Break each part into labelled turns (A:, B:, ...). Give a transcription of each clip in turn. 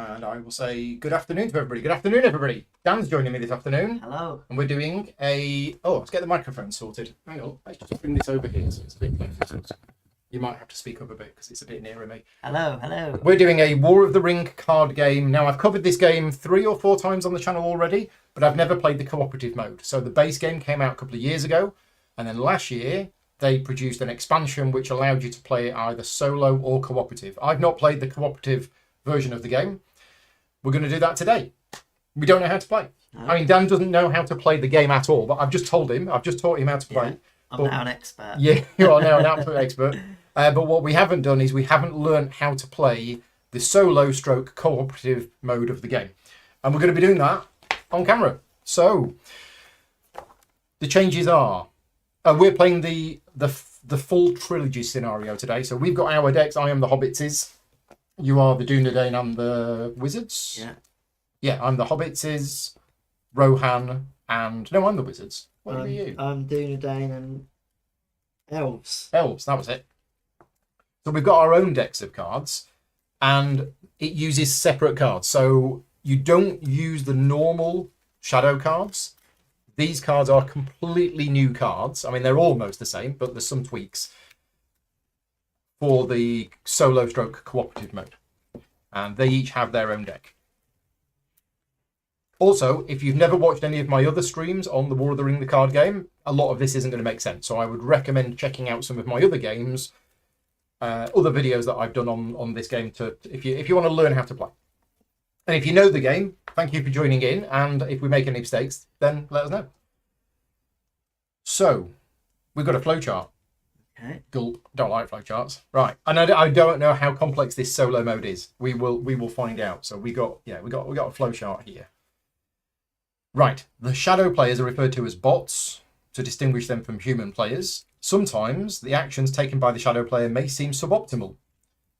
A: And I will say good afternoon to everybody. Good afternoon, everybody. Dan's joining me this afternoon.
B: Hello.
A: And we're doing a... Oh, let's get the microphone sorted. Hang on. Let's just bring this over here so it's a bit closer. You might have to speak up a bit because it's a bit nearer me.
B: Hello, hello.
A: We're doing a War of the Ring card game. Now, I've covered this game 3 or 4 times on the channel already, but I've never played the cooperative mode. So the base game came out a couple of years ago, and then last year they produced an expansion which allowed you to play it either solo or cooperative. I've not played the cooperative version of the game. We're going to do that today. We don't know how to play. No. I mean, Dan doesn't know how to play the game at all, but I've just taught him how to play.
B: Yeah, I'm now an expert.
A: Yeah, you are now an absolute expert. But what we haven't done is we haven't learned how to play the solo stroke cooperative mode of the game. And we're going to be doing that on camera. So the changes are, we're playing the full trilogy scenario today. So we've got our decks. I am the Hobbitses. You are the Dunedain and the Wizards.
B: Yeah.
A: Yeah, I'm the Hobbitses, Rohan, and... No, I'm the Wizards. What are you?
B: I'm Dunedain and Elves.
A: Elves, that was it. So we've got our own decks of cards, and it uses separate cards. So you don't use the normal shadow cards. These cards are completely new cards. I mean, they're almost the same, but there's some tweaks for the solo stroke cooperative mode. And they each have their own deck. Also, if you've never watched any of my other streams on the War of the Ring, the card game, a lot of this isn't going to make sense. So I would recommend checking out some of my other games, other videos that I've done on this game to if you want to learn how to play. And if you know the game, thank you for joining in. And if we make any mistakes, then let us know. So we've got a flowchart.
B: Okay.
A: Gulp. Don't like flowcharts. Right. And I don't know how complex this solo mode is. We will find out. So we got a flowchart here. Right. The shadow players are referred to as bots to distinguish them from human players. Sometimes the actions taken by the shadow player may seem suboptimal,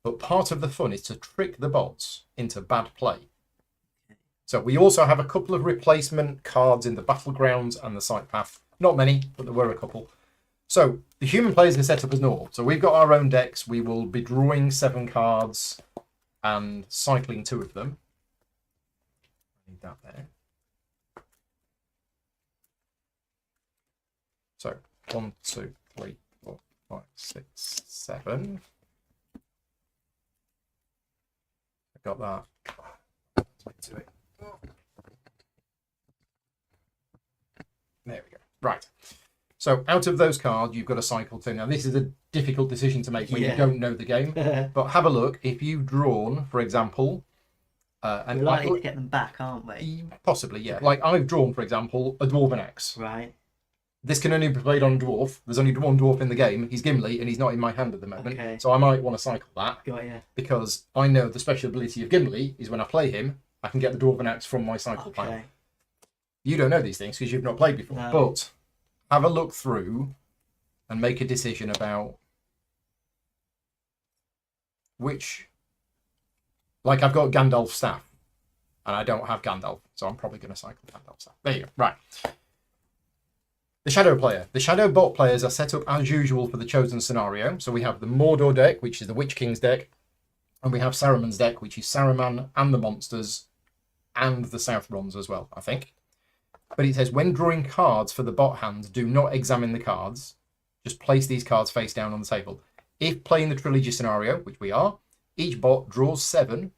A: but part of the fun is to trick the bots into bad play. So we also have a couple of replacement cards in the battlegrounds and the site path. Not many, but there were a couple. So the human players are set up as normal. So we've got our own decks. We will be drawing 7 cards and cycling 2 of them. Need that there. So 1, 2, 3, 4, 5, 6, 7. I got that. Let's get to it. There we go. Right. So out of those cards, you've got to cycle 2. Now, this is a difficult decision to make when you don't know the game. But have a look. If you've drawn, for example...
B: and we're likely to get them back, aren't we?
A: Possibly, yeah. Like I've drawn, for example, a Dwarven Axe.
B: Right.
A: This can only be played on a dwarf. There's only one dwarf in the game. He's Gimli, and he's not in my hand at the moment.
B: Okay.
A: So I might want to cycle that.
B: Got you.
A: Because I know the special ability of Gimli is when I play him, I can get the Dwarven Axe from my cycle pile. You don't know these things because you've not played before.
B: No.
A: But have a look through and make a decision about which... Like, I've got Gandalf's staff, and I don't have Gandalf, so I'm probably going to cycle Gandalf's staff. There you go. Right. The shadow player. The shadow bot players are set up as usual for the chosen scenario. So we have the Mordor deck, which is the Witch King's deck, and we have Saruman's deck, which is Saruman and the monsters and the Southrons as well, I think. But it says, when drawing cards for the bot hand, do not examine the cards. Just place these cards face down on the table. If playing the trilogy scenario, which we are, each bot draws 7,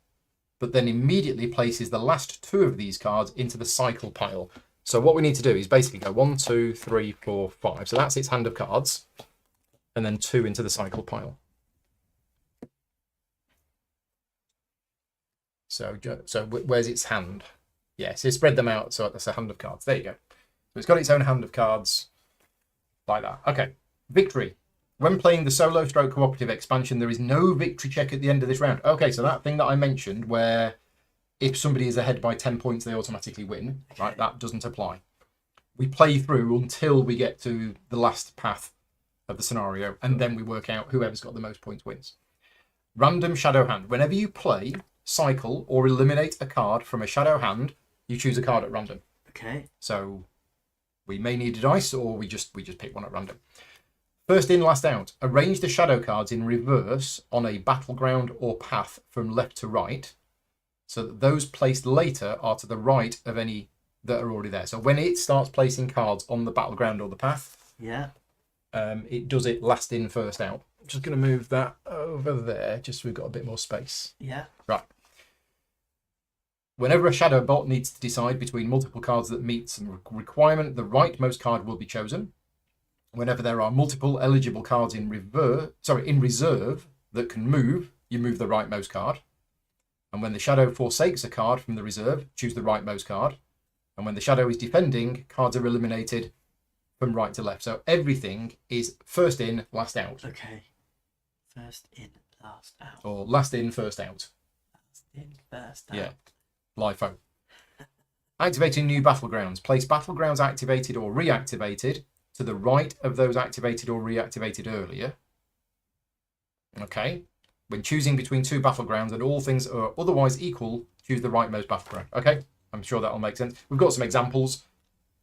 A: but then immediately places the last 2 of these cards into the cycle pile. So what we need to do is basically go 1, 2, 3, 4, 5. So that's its hand of cards. And then 2 into the cycle pile. So where's its hand? Yeah, so spread them out. So that's a hand of cards. There you go. So it's got its own hand of cards like that. Okay, victory. When playing the solo stroke cooperative expansion, there is no victory check at the end of this round. Okay, so that thing that I mentioned where if somebody is ahead by 10 points, they automatically win. Right, that doesn't apply. We play through until we get to the last path of the scenario, and then we work out whoever's got the most points wins. Random shadow hand. Whenever you play, cycle, or eliminate a card from a shadow hand, you choose a card at random.
B: Okay.
A: So we may need a dice, or we just pick one at random. First in, last out. Arrange the shadow cards in reverse on a battleground or path from left to right. so that those placed later are to the right of any that are already there. So when it starts placing cards on the battleground or the path,
B: Yeah.
A: it does it last in, first out. I'm just going to move that over there, just so we've got a bit more space.
B: Yeah.
A: Right. Whenever a shadow bot needs to decide between multiple cards that meet some requirement, the rightmost card will be chosen. Whenever there are multiple eligible cards in reserve that can move, you move the rightmost card. And when the shadow forsakes a card from the reserve, choose the rightmost card. And when the shadow is defending, cards are eliminated from right to left. So everything is first in, last out.
B: Okay. First in, last out.
A: Or last in, first out.
B: Last in, first out.
A: Yeah. LIFO. Activating new battlegrounds. Place battlegrounds activated or reactivated to the right of those activated or reactivated earlier. Okay. When choosing between two battlegrounds and all things are otherwise equal, choose the rightmost battleground. Okay. I'm sure that'll make sense. We've got some examples,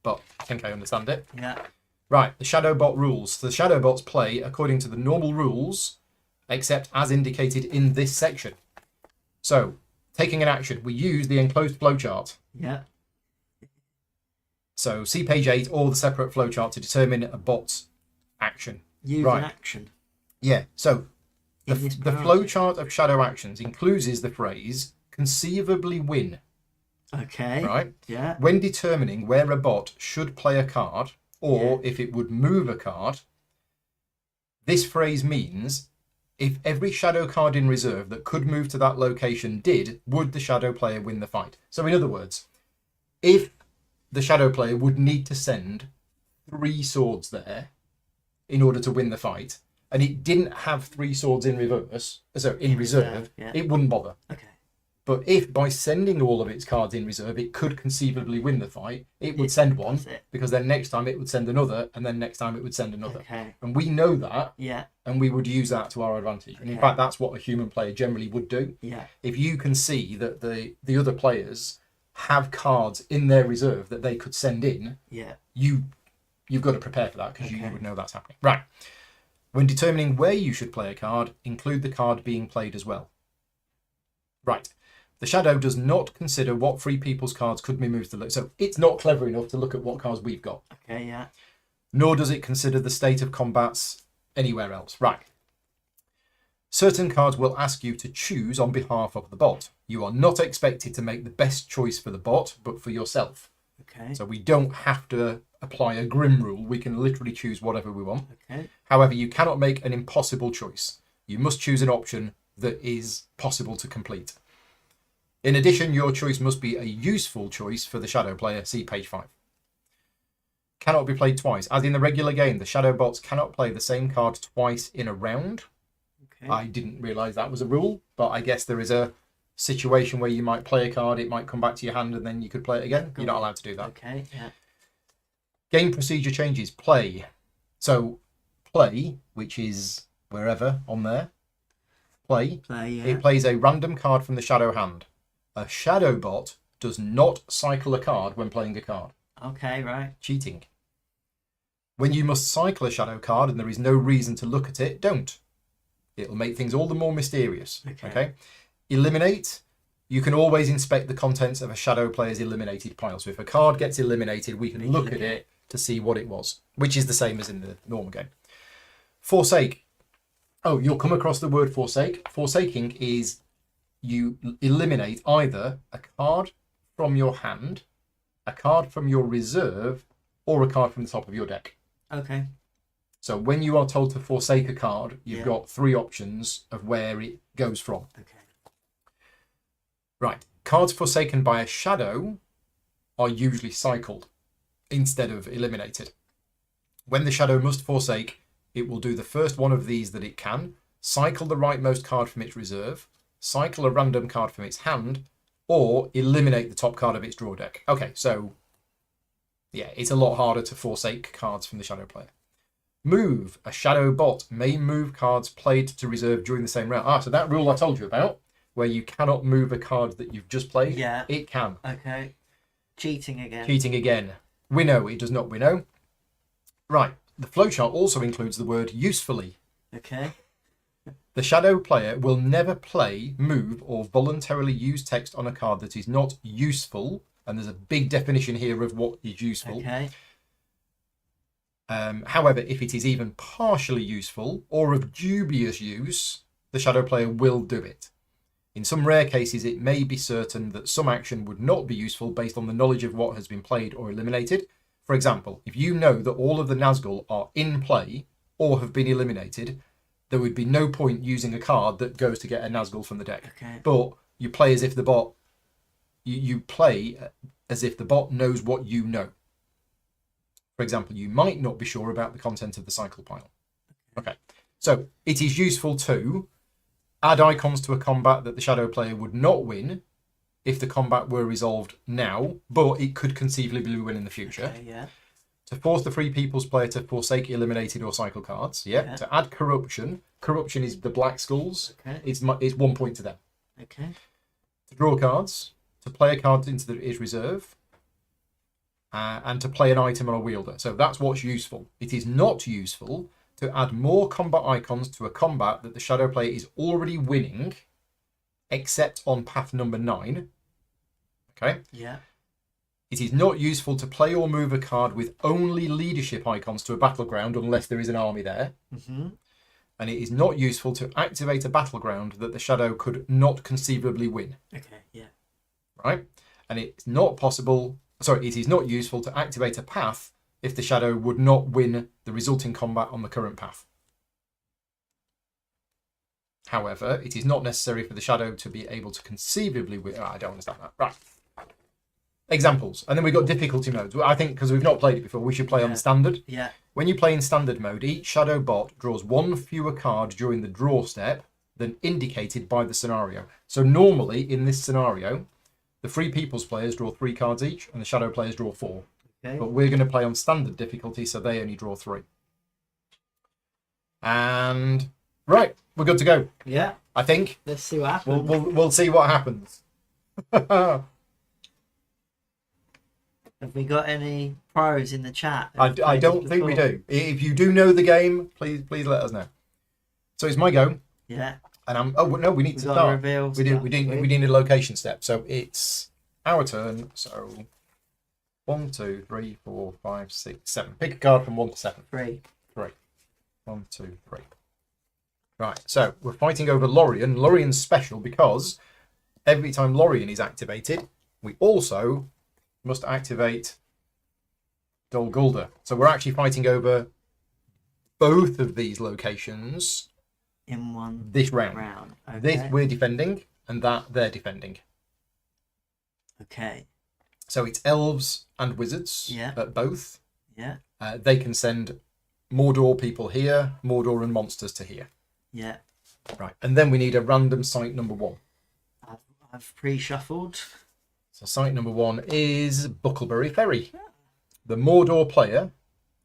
A: but I think I understand it.
B: Yeah.
A: Right, the shadow bot rules. The shadow bots play according to the normal rules, except as indicated in this section. So, taking an action, we use the enclosed flowchart.
B: Yeah.
A: So, see page 8 or the separate flowchart to determine a bot's action.
B: Use
A: Right.
B: an action.
A: Yeah, so the
B: In this
A: flowchart of shadow actions includes the phrase conceivably win.
B: Okay.
A: Right?
B: Yeah.
A: When determining where a bot should play a card, or if it would move a card, this phrase means if every shadow card in reserve that could move to that location did, would the shadow player win the fight? So in other words, if the shadow player would need to send 3 swords there in order to win the fight, and it didn't have 3 swords in reserve,
B: yeah.
A: it wouldn't bother.
B: Okay.
A: But if by sending all of its cards in reserve, it could conceivably win the fight, it would send one, because then next time it would send another, and then next time it would send another.
B: Okay.
A: And we know that,
B: Yeah.
A: and we would use that to our advantage. And in
B: Okay.
A: fact, that's what a human player generally would do.
B: Yeah.
A: If you can see that the other players have cards in their reserve that they could send in,
B: Yeah.
A: you've got to prepare for that, because you
B: Okay.
A: would know that's happening. Right. When determining where you should play a card, include the card being played as well. Right. The shadow does not consider what free people's cards could be moved to look. So it's not clever enough to look at what cards we've got.
B: Okay, yeah.
A: Nor does it consider the state of combats anywhere else. Right. Certain cards will ask you to choose on behalf of the bot. You are not expected to make the best choice for the bot, but for yourself.
B: Okay.
A: So we don't have to apply a grim rule. We can literally choose whatever we want.
B: Okay.
A: However, you cannot make an impossible choice. You must choose an option that is possible to complete. In addition, your choice must be a useful choice for the shadow player. See page 5. Cannot be played twice. As in the regular game, the shadow bots cannot play the same card twice in a round.
B: Okay.
A: I didn't realise that was a rule, but I guess there is a situation where you might play a card, it might come back to your hand, and then you could play it again. You're not allowed to do that.
B: Okay, yeah.
A: Game procedure changes. Play. So, play, which is wherever on there. Play.
B: Play, yeah.
A: It plays a random card from the shadow hand. A shadow bot does not cycle a card when playing a card.
B: Okay, right.
A: Cheating. When you must cycle a shadow card and there is no reason to look at it, don't. It'll make things all the more mysterious. Okay? Eliminate. You can always inspect the contents of a shadow player's eliminated pile. So if a card gets eliminated, we can look at it to see what it was, which is the same as in the normal game. Forsake. Oh, you'll come across the word forsake. Forsaking is you eliminate either a card from your hand, a card from your reserve, or a card from the top of your deck.
B: Okay.
A: So when you are told to forsake a card, you've got 3 options of where it goes from.
B: Okay.
A: Right. Cards forsaken by a shadow are usually cycled instead of eliminated. When the shadow must forsake, it will do the first one of these that it can, cycle the rightmost card from its reserve, cycle a random card from its hand, or eliminate the top card of its draw deck. Okay, so yeah, it's a lot harder to forsake cards from the shadow player. Move. A shadow bot may move cards played to reserve during the same round. So that rule I told you about, where you cannot move a card that you've just played, it can.
B: Okay. Cheating again.
A: Cheating again. Winnow. It does not winnow. Right. The flowchart also includes the word usefully.
B: Okay.
A: The shadow player will never play, move, or voluntarily use text on a card that is not useful. And there's a big definition here of what is useful.
B: Okay.
A: However, if it is even partially useful or of dubious use, the shadow player will do it. In some rare cases, it may be certain that some action would not be useful based on the knowledge of what has been played or eliminated. For example, if you know that all of the Nazgul are in play or have been eliminated, there would be no point using a card that goes to get a Nazgul from the deck.
B: Okay.
A: But you play as if the bot, you play as if the bot knows what you know. For example, you might not be sure about the content of the cycle pile. Okay, so it is useful to add icons to a combat that the shadow player would not win if the combat were resolved now, but it could conceivably win in the future.
B: Okay, yeah.
A: To force the Free People's player to forsake eliminated or cycle cards. Yeah.
B: Yeah.
A: To add corruption. Corruption is the black skulls.
B: Okay.
A: It's 1 point to them.
B: Okay.
A: To draw its play a card into its reserve, and to play an item on a wielder. So that's what's useful. It is not useful to add more combat icons to a combat that the shadow player is already winning, except on path number 9. Okay.
B: Yeah.
A: It is not useful to play or move a card with only leadership icons to a battleground unless there is an army there.
B: Mm-hmm.
A: And it is not useful to activate a battleground that the shadow could not conceivably win.
B: Okay, yeah.
A: Right? And it's not possible... Sorry, it is not useful to activate a path if the shadow would not win the resulting combat on the current path. However, it is not necessary for the shadow to be able to conceivably win... Oh, I don't understand that. Right. Examples. And then we've got difficulty modes. I think because we've not played it before, we should play on standard.
B: Yeah.
A: When you play in standard mode, each shadow bot draws 1 fewer card during the draw step than indicated by the scenario. So normally, in this scenario, the Free People's players draw 3 cards each, and the shadow players draw 4.
B: Okay.
A: But we're going to play on standard difficulty, so they only draw 3. And right, we're good to go.
B: Yeah.
A: I think
B: Let's see what happens.
A: we'll see what happens.
B: Have we got any pros in the chat?
A: I don't think we do. If you do know the game, please let us know. So it's my go.
B: Yeah.
A: And I'm. Oh no, we need to
B: We've got
A: start.
B: to reveal
A: We
B: stuff,
A: need a location step. So it's our turn. So 1, 2, 3, 4, 5, 6, 7. Pick a card from 1 to 7.
B: 3.
A: 3. 1, 2, 3. Right. So we're fighting over Lorien. Lorien's special because every time Lorien is activated, we also must activate Dol Guldur. So we're actually fighting over both of these locations
B: In one
A: this round.
B: Okay.
A: This we're defending, and that they're defending.
B: Okay.
A: So it's elves and wizards
B: Yeah.
A: at both.
B: Yeah.
A: They can send Mordor people here, Mordor and monsters to here.
B: Yeah.
A: Right. And then we need a random site number 1.
B: I've pre-shuffled.
A: So site number 1 is Bucklebury Ferry. The Mordor player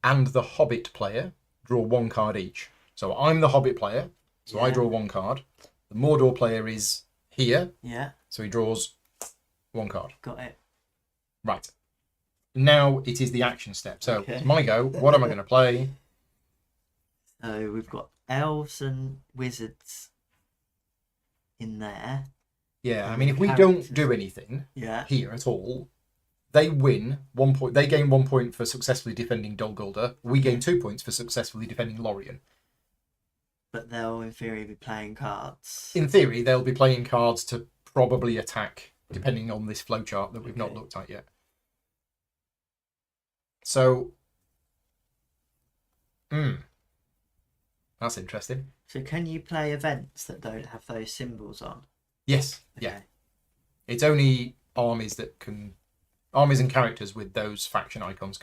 A: and the Hobbit player draw 1 card each. So I'm the Hobbit player, so I
B: Yeah.
A: draw 1 card. The Mordor player is here,
B: Yeah.
A: so he draws 1 card.
B: Got it.
A: Right. Now it is the action step. So
B: Okay.
A: it's my go. What am I going to play?
B: So we've got elves and wizards in there.
A: Yeah, I
B: And
A: mean, if we
B: characters.
A: don't do anything
B: Yeah.
A: here at all, they win 1 point. They gain 1 point for successfully defending Dol Guldur. We gain 2 points for successfully defending Lorien.
B: But they'll in theory be playing cards.
A: In theory, they'll be playing cards to probably attack, depending on this flowchart that we've not
B: Okay.
A: looked at yet. So, that's interesting.
B: So can you play events that don't have those symbols on?
A: Yes,
B: Okay.
A: yeah. It's only armies and characters with those faction icons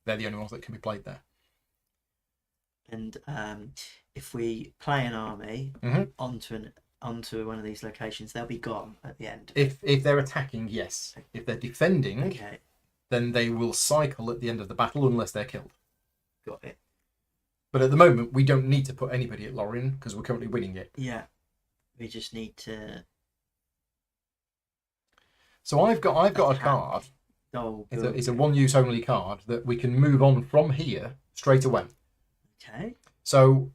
A: they're the only ones that can be played there.
B: And if we play an army
A: Mhm.
B: onto one of these locations, they'll be gone at the end.
A: If they're attacking, yes. If they're defending,
B: Okay,
A: then they will cycle at the end of the battle unless they're killed.
B: got it.
A: But at the moment, we don't need to put anybody at Lorien because we're currently winning it.
B: Yeah, we just need to.
A: So I've got a
B: Attack.
A: card.
B: Oh,
A: It's a one-use only card that we can move on from here straight away.
B: Okay.
A: So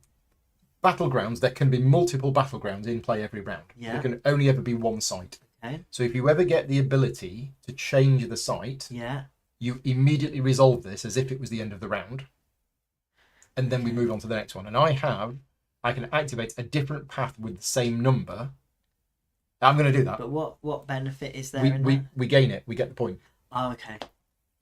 A: battlegrounds, there can be multiple battlegrounds in play every round.
B: Yeah.
A: There can only ever be one site.
B: Okay.
A: So if you ever get the ability to change the site,
B: Yeah.
A: you immediately resolve this as if it was the end of the round. And then we move on to the next one. And I can activate a different path with the same number. I'm going to do that.
B: But what benefit is there in
A: We
B: that?
A: gain it. We get the point.
B: Oh, okay.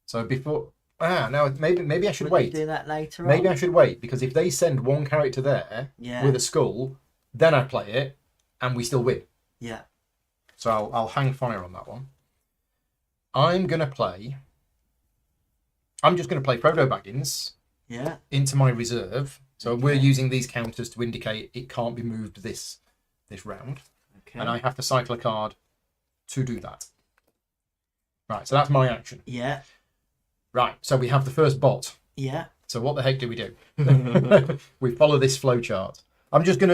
A: So before... now maybe I should
B: Would you
A: wait.
B: do that later
A: Maybe
B: on?
A: I should wait, because if they send one character there
B: Yeah.
A: with a skull, then I play it, and we still win.
B: Yeah.
A: So I'll hang fire on that one. I'm just going to play Frodo Baggins
B: Yeah.
A: into my reserve. So
B: Okay.
A: we're using these counters to indicate it can't be moved this round.
B: Okay.
A: And I have to cycle a card to do that. Right, so that's my action.
B: Yeah.
A: Right, so we have the first bot.
B: Yeah.
A: So what the heck do we do? We follow this flowchart. I'm just going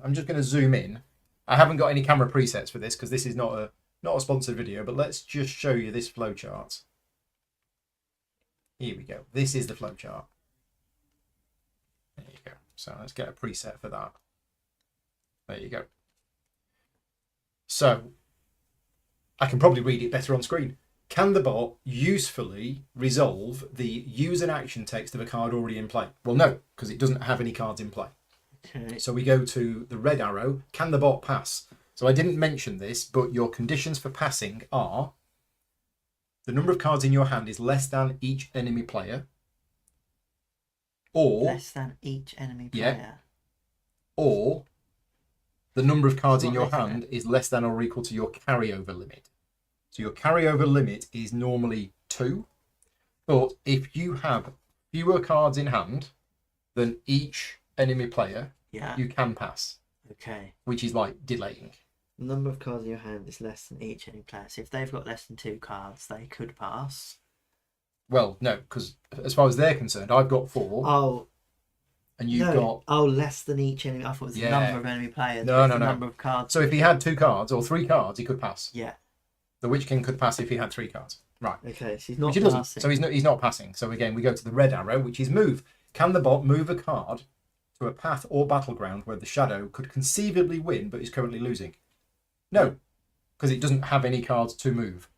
A: to zoom in. I haven't got any camera presets for this because this is not a sponsored video, but let's just show you this flowchart. Here we go. This is the flowchart. There you go. So let's get a preset for that. There you go. So I can probably read it better on screen. Can the bot usefully resolve the use an action text of a card already in play? Well, no, because it doesn't have any cards in play.
B: Okay.
A: So we go to the red arrow. Can the bot pass? So I didn't mention this, but your conditions for passing are the number of cards in your hand is less than each enemy player, or
B: Less than each enemy
A: Yeah.
B: player.
A: or the number of cards
B: What
A: in your
B: is it?
A: hand is less than or equal to your carryover limit. So your carryover limit is normally 2, but if you have fewer cards in hand than each enemy player,
B: Yeah.
A: you can pass,
B: Okay.
A: which is like delaying.
B: The number of cards in your hand is less than each enemy player. So if they've got less than 2 cards, they could pass.
A: Well, no, because as far as they're concerned, I've got 4,
B: Oh,
A: and you've
B: no.
A: got...
B: Oh, less than each enemy. I thought it was
A: Yeah.
B: the number of enemy players.
A: No,
B: but it's
A: no,
B: the
A: no.
B: number of cards.
A: So if he had 2 cards or 3 cards, he could pass.
B: Yeah.
A: The Witch King could pass if he had 3 cards. Right.
B: Okay, so he's not
A: Which he doesn't.
B: passing.
A: So he's not passing. So again, we go to the red arrow, which is move. Can the bot move a card to a path or battleground where the shadow could conceivably win but is currently losing? No, because it doesn't have any cards to move.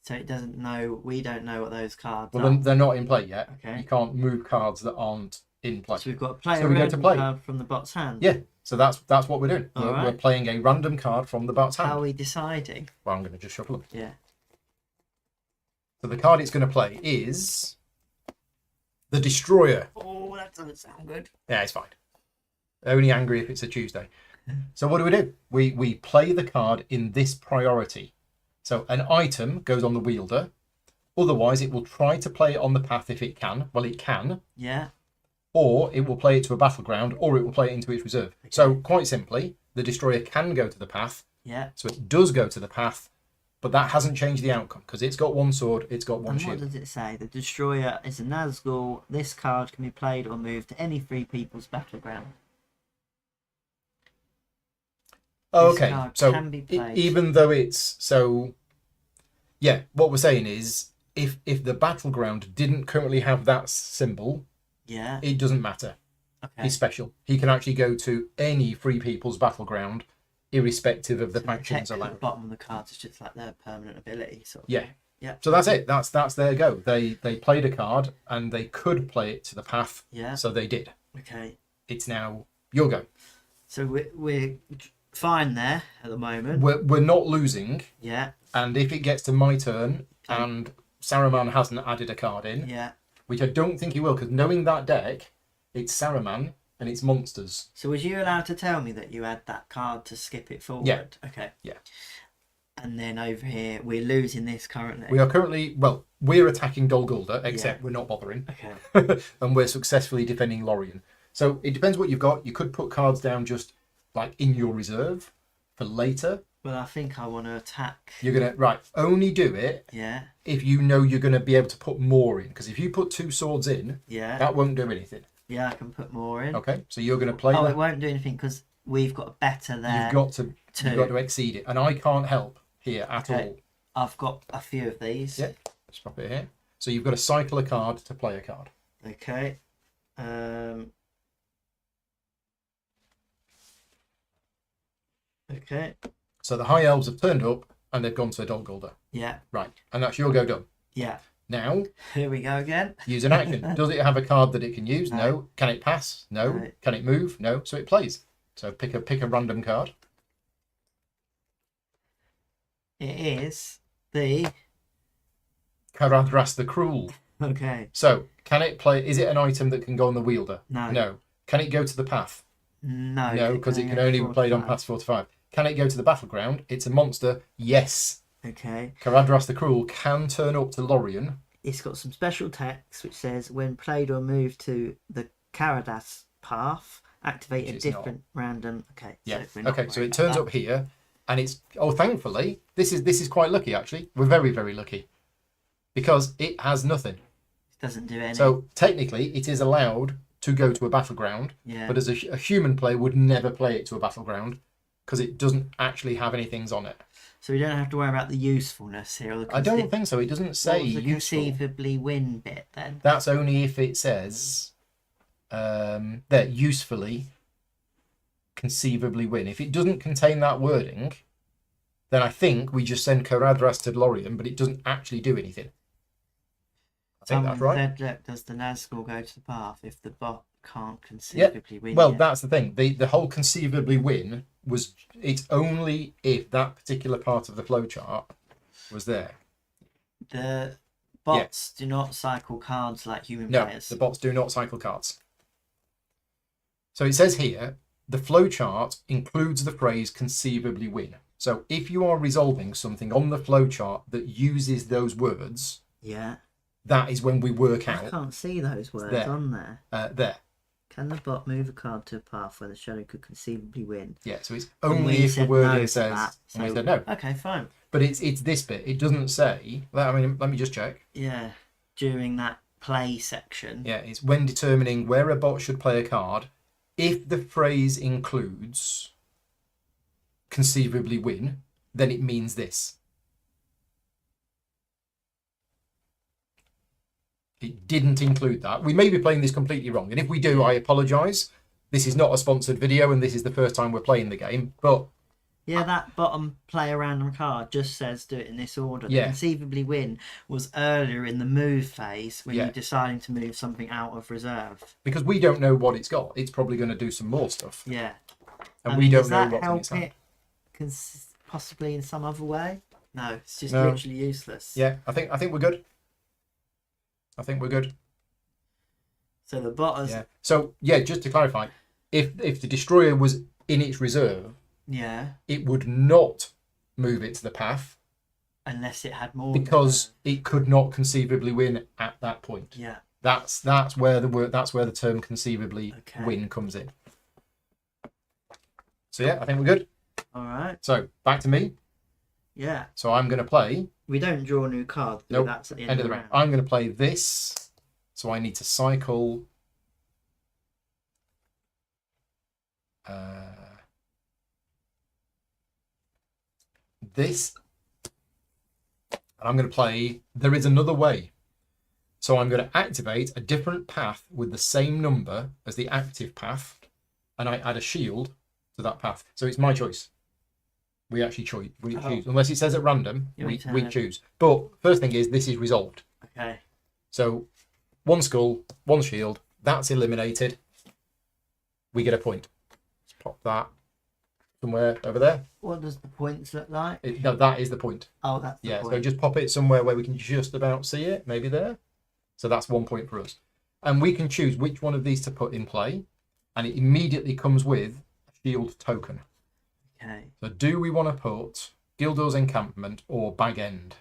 B: So it doesn't know. We don't know what those cards
A: Well,
B: are.
A: then they're not in play yet.
B: Okay.
A: You can't move cards that aren't in play.
B: So we've got to play
A: So
B: a
A: we go to
B: random
A: play.
B: card from the bot's hand.
A: Yeah. So that's what we're doing.
B: All
A: We're
B: right.
A: playing a random card from the bot's
B: How
A: hand.
B: are we deciding?
A: Well, I'm going to just shuffle them.
B: Yeah.
A: So the card it's going to play is the Destroyer.
B: Oh, that doesn't sound good.
A: Yeah, it's fine. Only angry if it's a Tuesday. So what do? We play the card in this priority. So an item goes on the wielder. Otherwise, it will try to play it on the path if it can. Well, it can.
B: Yeah.
A: Or it will play it to a battleground, or it will play it into its reserve.
B: Okay.
A: So quite simply, the Destroyer can go to the path.
B: Yeah.
A: So it does go to the path, but that hasn't changed the outcome because it's got 1 sword, it's got 1
B: And
A: shield.
B: what does it say? The Destroyer is a Nazgul. This card can be played or moved to any free people's battleground. This
A: Okay,
B: card
A: so
B: can be played.
A: even though it's so, yeah, what we're saying is if the battleground didn't currently have that symbol,
B: Yeah.
A: it doesn't matter.
B: Okay.
A: He's special. He can actually go to any free people's battleground, irrespective of the
B: So
A: factions
B: text at the
A: allowed.
B: bottom of the cards is just like their permanent ability. Sort of
A: Yeah.
B: thing. Yeah.
A: So that's it. That's their go. They played a card and they could play it to the path,
B: Yeah.
A: so they did.
B: Okay.
A: It's now your go.
B: So we're fine there at the moment.
A: We're not losing,
B: Yeah.
A: and if it gets to my turn and Saruman hasn't added a card in,
B: Yeah.
A: which I don't think he will, because knowing that deck, it's Saruman and it's monsters.
B: So was you allowed to tell me that you had that card to skip it forward?
A: Yeah.
B: Okay.
A: Yeah.
B: And then over here, we're losing this currently.
A: We are currently, well, we're attacking Dol Guldur, except we're not bothering.
B: Okay.
A: And we're successfully defending Lorien. So it depends what you've got. You could put cards down just like in your reserve for later.
B: Well, I think I want to attack.
A: You're going to, right, only do it
B: Yeah.
A: if you know you're going to be able to put more in. Because if you put 2 swords in,
B: Yeah.
A: that won't do anything.
B: Yeah, I can put more in.
A: Okay, so you're going to play
B: Oh,
A: that.
B: it won't do anything because we've got a better there.
A: You've got to exceed it. And I can't help here at
B: Okay.
A: all.
B: I've got a few of these.
A: Yep. Let's pop it here. So you've got to cycle a card to play a card.
B: Okay. Okay.
A: So the high elves have turned up and they've gone to Dol Guldur.
B: Yeah.
A: Right, and that's your go done.
B: Yeah.
A: Now,
B: Here we go again.
A: use an action. Does it have a card that it can use?
B: No.
A: No. Can it pass? No.
B: No.
A: Can it move? No. So it plays. So pick a random card.
B: It is the.
A: Caradhras the Cruel.
B: Okay.
A: So can it play? Is it an item that can go on the wielder?
B: No.
A: No. Can it go to the path?
B: No.
A: No, because it can only be played on paths 4 to 5. Can it go to the battleground? It's a monster. Yes.
B: Okay.
A: Caradhras the Cruel can turn up to Lorien.
B: It's got some special text which says when played or moved to the Caradas path, activate a
A: Which is
B: different random. Okay.
A: Yeah.
B: So we're not
A: Okay. So
B: worried
A: it turns
B: about
A: up here, and it's thankfully this is quite lucky actually. We're very very lucky, because it has nothing.
B: that. It doesn't do any.
A: So technically, it is allowed to go to a battleground,
B: yeah.
A: but as a human player would never play it to a battleground because it doesn't actually have any things on it.
B: So we don't have to worry about the usefulness here. Or the
A: I don't think so. It doesn't say
B: what was the
A: useful.
B: conceivably win bit then.
A: That's only if it says that usefully, conceivably win. If it doesn't contain that wording, then I think we just send Caradhras to Lorien, but it doesn't actually do anything. I think that's right.
B: Said, look, does the Nazgul go to the path if the bot can't conceivably win?
A: Well,
B: yet?
A: that's the thing. The whole conceivably win was it's only if that particular part of the flowchart was there.
B: The bots do not cycle cards like human
A: No,
B: players.
A: the bots do not cycle cards. So it says here, the flowchart includes the phrase conceivably win. So if you are resolving something on the flowchart that uses those words,
B: Yeah.
A: that is when we work
B: I
A: out
B: can't see those words
A: there.
B: on there.
A: there.
B: Can the bot move a card to a path where the shadow could conceivably win?
A: Yeah, so it's
B: And
A: only
B: we
A: if the
B: said no
A: wording
B: to
A: says,
B: that,
A: and we
B: so-
A: said no.
B: Okay, fine.
A: But it's this bit. It doesn't say, I mean, let me just check.
B: Yeah. During that play section.
A: Yeah, it's when determining where a bot should play a card, if the phrase includes conceivably win, then it means this. It didn't include that. We may be playing this completely wrong, and if we do, I apologise. This is not a sponsored video, and this is the first time we're playing the game, but
B: Yeah, that bottom play a random card just says do it in this order. The
A: Yeah.
B: conceivably win was earlier in the move phase when
A: Yeah.
B: you're deciding to move something out of reserve.
A: because we don't know what it's got, it's probably going to do some more stuff,
B: Yeah.
A: and
B: I
A: we
B: mean,
A: don't
B: does
A: know
B: that
A: what's in
B: help
A: its hand.
B: it possibly in some other way? No, it's just
A: No.
B: literally useless.
A: Yeah, I think we're good. I think we're good.
B: So the bot has...
A: Yeah. So yeah, just to clarify, if the destroyer was in its reserve,
B: Yeah.
A: it would not move it to the path
B: Unless it had more...
A: because it could not conceivably win at that point.
B: Yeah.
A: That's where the term conceivably
B: Okay.
A: win comes in. So yeah, I think we're good.
B: All right.
A: So back to me.
B: Yeah.
A: So I'm going to play.
B: We don't draw a new card.
A: Nope.
B: That's at the
A: End of the round. I'm going to play this. So I need to cycle. This. And I'm going to play There Is Another Way. So I'm going to activate a different path with the same number as the active path, and I add a shield to that path. So it's my choice. We actually choose. Unless it says at random,
B: You
A: we
B: turn it.
A: choose. But first thing is, this is resolved.
B: Okay.
A: So one skull, one shield, that's eliminated. We get a point. Let's pop that somewhere over there.
B: What does the points look like?
A: No, that is the point.
B: Oh, that's the
A: Yeah,
B: point.
A: so just pop it somewhere where we can just about see it, maybe there. So that's 1 point for us. And we can choose which one of these to put in play, and it immediately comes with a shield token.
B: Okay.
A: So do we want to put Gildor's Encampment or Bag End?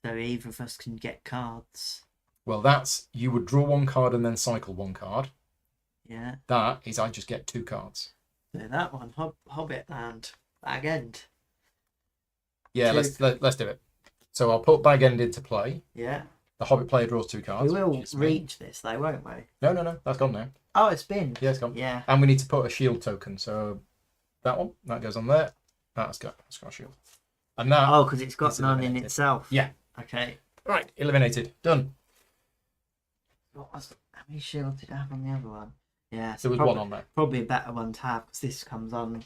B: So either of us can get cards.
A: Well, that's, you would draw one card and then cycle one card.
B: Yeah.
A: That is, I just get 2 cards.
B: So that one, Hobbit and Bag End.
A: Yeah,
B: Two.
A: let's do it. So I'll put Bag End into play.
B: Yeah.
A: The Hobbit player draws 2 cards.
B: We will
A: which is me.
B: reach this though, won't we?
A: No, that's gone now.
B: Oh, it's been.
A: Yeah, it's gone.
B: Yeah.
A: And we need to put a shield token. So that one, that goes on there. That's got a shield. And that.
B: Oh, because it's got
A: It's
B: none in
A: eliminated.
B: itself.
A: Yeah.
B: Okay.
A: Right, eliminated. Done.
B: How many shields did it have on the other one? Yeah.
A: There was
B: probably,
A: one on there.
B: Probably a better one to have because this comes on.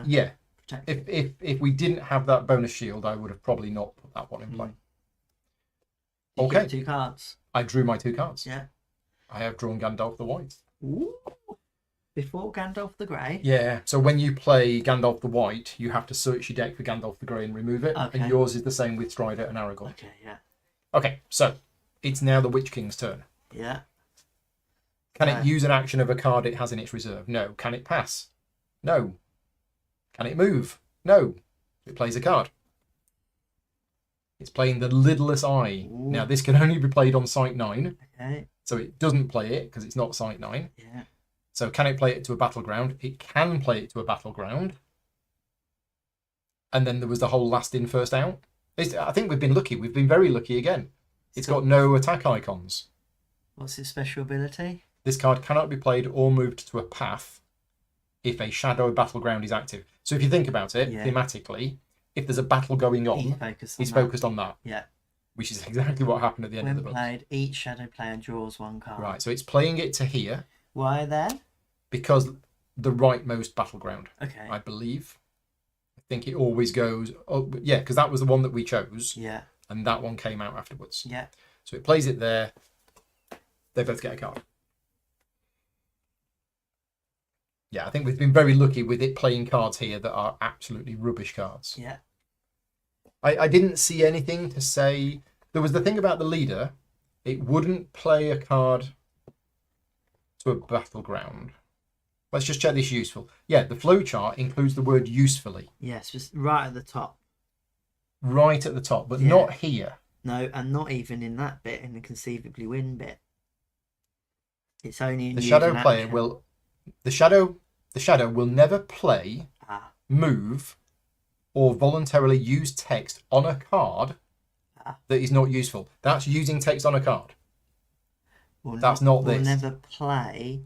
A: Yeah.
B: protected.
A: If we didn't have that bonus shield, I would have probably not put that one in play.
B: You
A: Okay.
B: get 2 cards.
A: I drew my 2 cards.
B: Yeah.
A: I have drawn Gandalf the White.
B: Ooh. Before Gandalf the Grey.
A: Yeah, so when you play Gandalf the White, you have to search your deck for Gandalf the Grey and remove it.
B: Okay.
A: And yours is the same with Strider and Aragorn.
B: Okay, yeah.
A: Okay, so it's now the Witch King's turn.
B: Yeah.
A: Can it use an action of a card it has in its reserve? No. Can it pass? No. Can it move? No. It plays a card. It's playing the Lidless Eye.
B: Ooh.
A: Now, this can only be played on Site 9.
B: Okay.
A: So it doesn't play it because it's not Site 9.
B: Yeah.
A: So can it play it to a battleground? It can play it to a battleground. And then there was the whole last in, first out. I think we've been lucky. We've been very lucky again. It's got no attack icons.
B: What's its special ability?
A: This card cannot be played or moved to a path if a shadow battleground is active. So if you think about it, thematically, if there's a battle going on, he's focused on that.
B: Yeah.
A: Which is exactly what happened at the end of the book.
B: When played, each shadow player draws 1 card.
A: Right, so it's playing it to here.
B: Why then?
A: Because the rightmost battleground,
B: Okay.
A: I believe. I think it always goes... Oh, yeah, because that was the one that we chose.
B: Yeah.
A: And that one came out afterwards.
B: Yeah.
A: So it plays it there. They both get a card. Yeah, I think we've been very lucky with it playing cards here that are absolutely rubbish cards.
B: Yeah.
A: I didn't see anything to say... There was the thing about the leader. It wouldn't play a card to a battleground. Let's just check this useful. Yeah, the flowchart includes the word usefully.
B: Yes, just right at the top.
A: Right at the top, but not here.
B: No, and not even in that bit, in the conceivably win bit. It's only in
A: the shadow player will... The shadow will never play, move, or voluntarily use text on a card that is not useful. That's using text on a card. That's not this.
B: Will never play.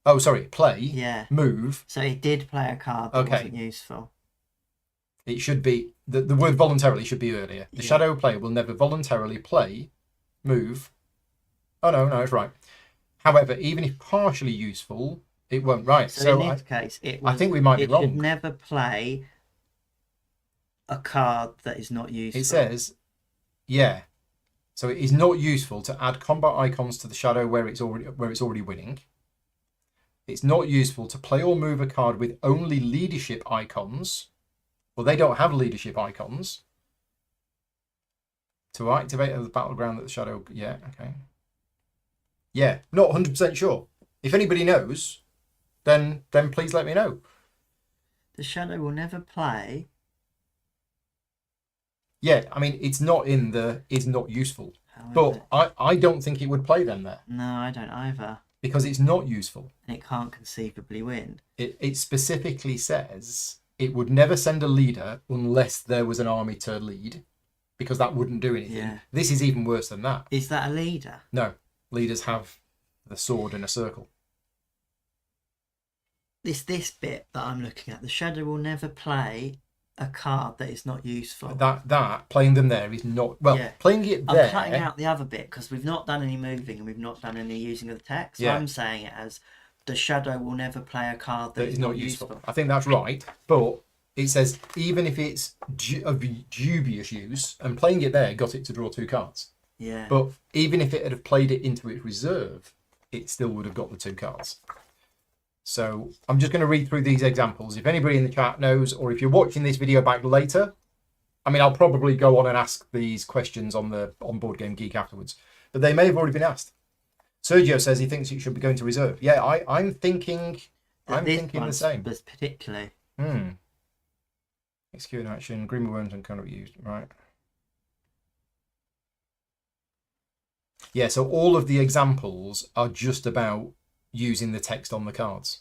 A: Oh, sorry. Play.
B: Yeah.
A: Move.
B: So it did play a card that wasn't useful.
A: It should be... The word voluntarily should be earlier. The shadow player will never voluntarily play, move... Oh, no, it's right. However, even if partially useful, it won't. Right.
B: So in this case, I think
A: we might be wrong.
B: It should never play a card that is not useful.
A: It says, yeah. So it is not useful to add combat icons to the shadow where it's already winning. It's not useful to play or move a card with only leadership icons. Well, they don't have leadership icons. To activate the battleground that the shadow... Yeah, okay. Yeah, not 100% sure. If anybody knows, then please let me know.
B: The shadow will never play...
A: Yeah, I mean, it's not in the... It's not useful.
B: However,
A: but I don't think it would play them there.
B: No, I don't either.
A: Because it's not useful.
B: And it can't conceivably win.
A: It specifically says it would never send a leader unless there was an army to lead. Because that wouldn't do anything.
B: Yeah.
A: This is even worse than that.
B: Is that a leader?
A: No. Leaders have the sword in a circle.
B: This bit that I'm looking at. The shadow will never play a card that is not useful.
A: That playing them there is not... Well, playing it there...
B: I'm cutting out the other bit because we've not done any moving and we've not done any using of the text. So I'm saying it as the shadow will never play a card that is not useful.
A: I think that's right. But it says even if it's of dubious use, and playing it there got it to draw 2 cards.
B: Yeah.
A: But even if it had played it into its reserve, it still would have got the 2 cards. So I'm just going to read through these examples. If anybody in the chat knows, or if you're watching this video back later, I mean, I'll probably go on and ask these questions on Board Game Geek afterwards, but they may have already been asked. Sergio says he thinks it should be going to reserve. Yeah, I'm thinking the same.
B: Particularly.
A: Execute an action, Green Worms and cannot be used. Right. Yeah, so all of the examples are just about using the text on the cards.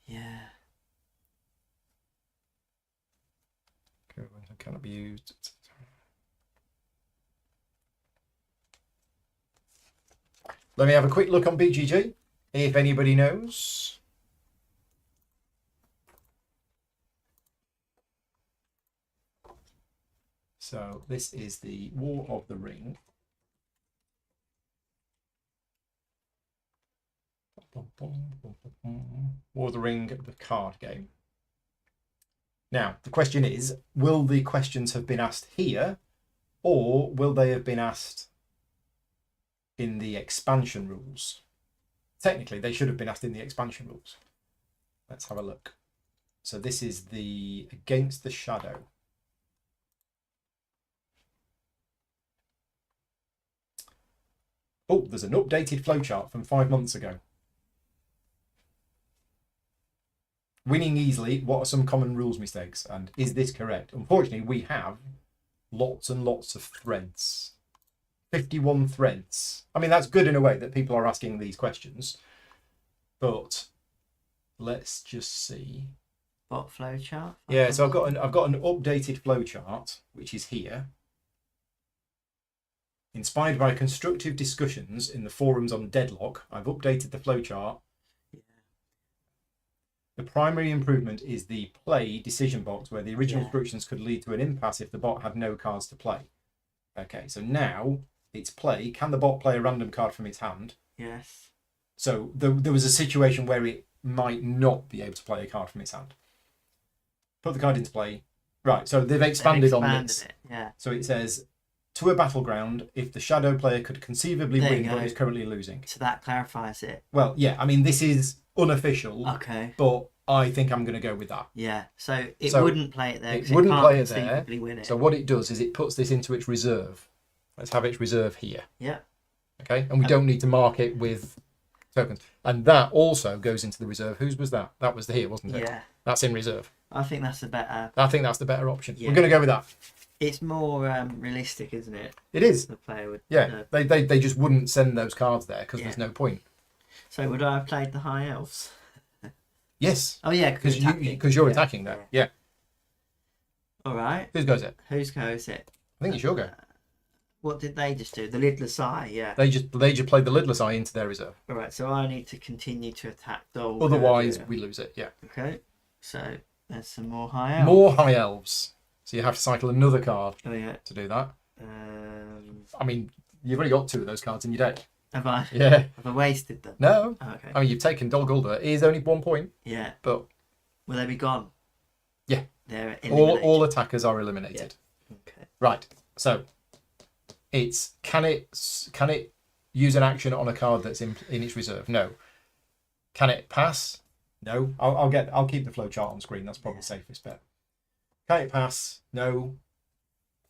B: Yeah.
A: Cannot be used. Let me have a quick look on BGG, if anybody knows. So this is the War of the Ring. War of the Ring, the card game. Now, the question is, will the questions have been asked here, or will they have been asked in the expansion rules? Technically, they should have been asked in the expansion rules. Let's have a look. So this is the Against the Shadow. Oh, there's an updated flowchart from 5 months ago. Winning easily, what are some common rules mistakes? And is this correct? Unfortunately, we have lots and lots of threads. 51 threads. I mean, that's good in a way that people are asking these questions. But let's just see.
B: What flowchart?
A: Yeah, so I've got an updated flowchart, which is here. Inspired by constructive discussions in the forums on Deadlock, I've updated the flowchart. The primary improvement is the play decision box, where the original instructions could lead to an impasse if the bot had no cards to play. Okay, so now it's play. Can the bot play a random card from its hand?
B: Yes.
A: So there was a situation where it might not be able to play a card from its hand. Put the card into play. Right, so they've expanded on this.
B: Yeah.
A: So it says, to a battleground if the shadow player could conceivably
B: There you
A: win
B: go.
A: but is currently losing.
B: So that clarifies it.
A: Well, yeah, I mean, this is unofficial,
B: Okay.
A: but I think I'm going to go with that.
B: Yeah. So it
A: So
B: wouldn't play it there.
A: It
B: 'cause
A: wouldn't
B: can't
A: play it there.
B: conceivably win it.
A: So what it does is it puts this into its reserve. Let's have its reserve here.
B: Yeah.
A: Okay, and we don't need to mark it with tokens. And that also goes into the reserve. Whose was that? That was the here, wasn't it?
B: Yeah.
A: That's in reserve.
B: I think that's the better.
A: I think that's the better option.
B: Yeah.
A: We're going to go with that.
B: It's more realistic, isn't it?
A: It is.
B: The player would.
A: Yeah, they just wouldn't send those cards there because there's no point.
B: So would I have played the high elves?
A: Yes.
B: Oh yeah,
A: because you're attacking there. Yeah.
B: All right.
A: Whose goes it?
B: Whose go is it?
A: I think it's your go.
B: What did they just do? The lidless eye, yeah.
A: They just played the lidless eye into their reserve.
B: All right, so I need to continue to attack Dol.
A: Otherwise, we lose it. Yeah.
B: Okay. So there's some more high elves.
A: More high elves. So you have to cycle another card to do that. I mean, you've already got 2 of those cards in your deck.
B: Have I?
A: Yeah.
B: Have I wasted them?
A: No.
B: Oh, okay.
A: I mean, you've taken Dol Guldur. It is only 1 point.
B: Yeah.
A: But
B: will they be gone?
A: Yeah.
B: They're eliminated.
A: All attackers are eliminated.
B: Yeah. Okay.
A: Right. So it's can it use an action on a card that's in its reserve? No. Can it pass? No. I'll keep the flowchart on screen. That's probably the safest bet. Can it pass? No.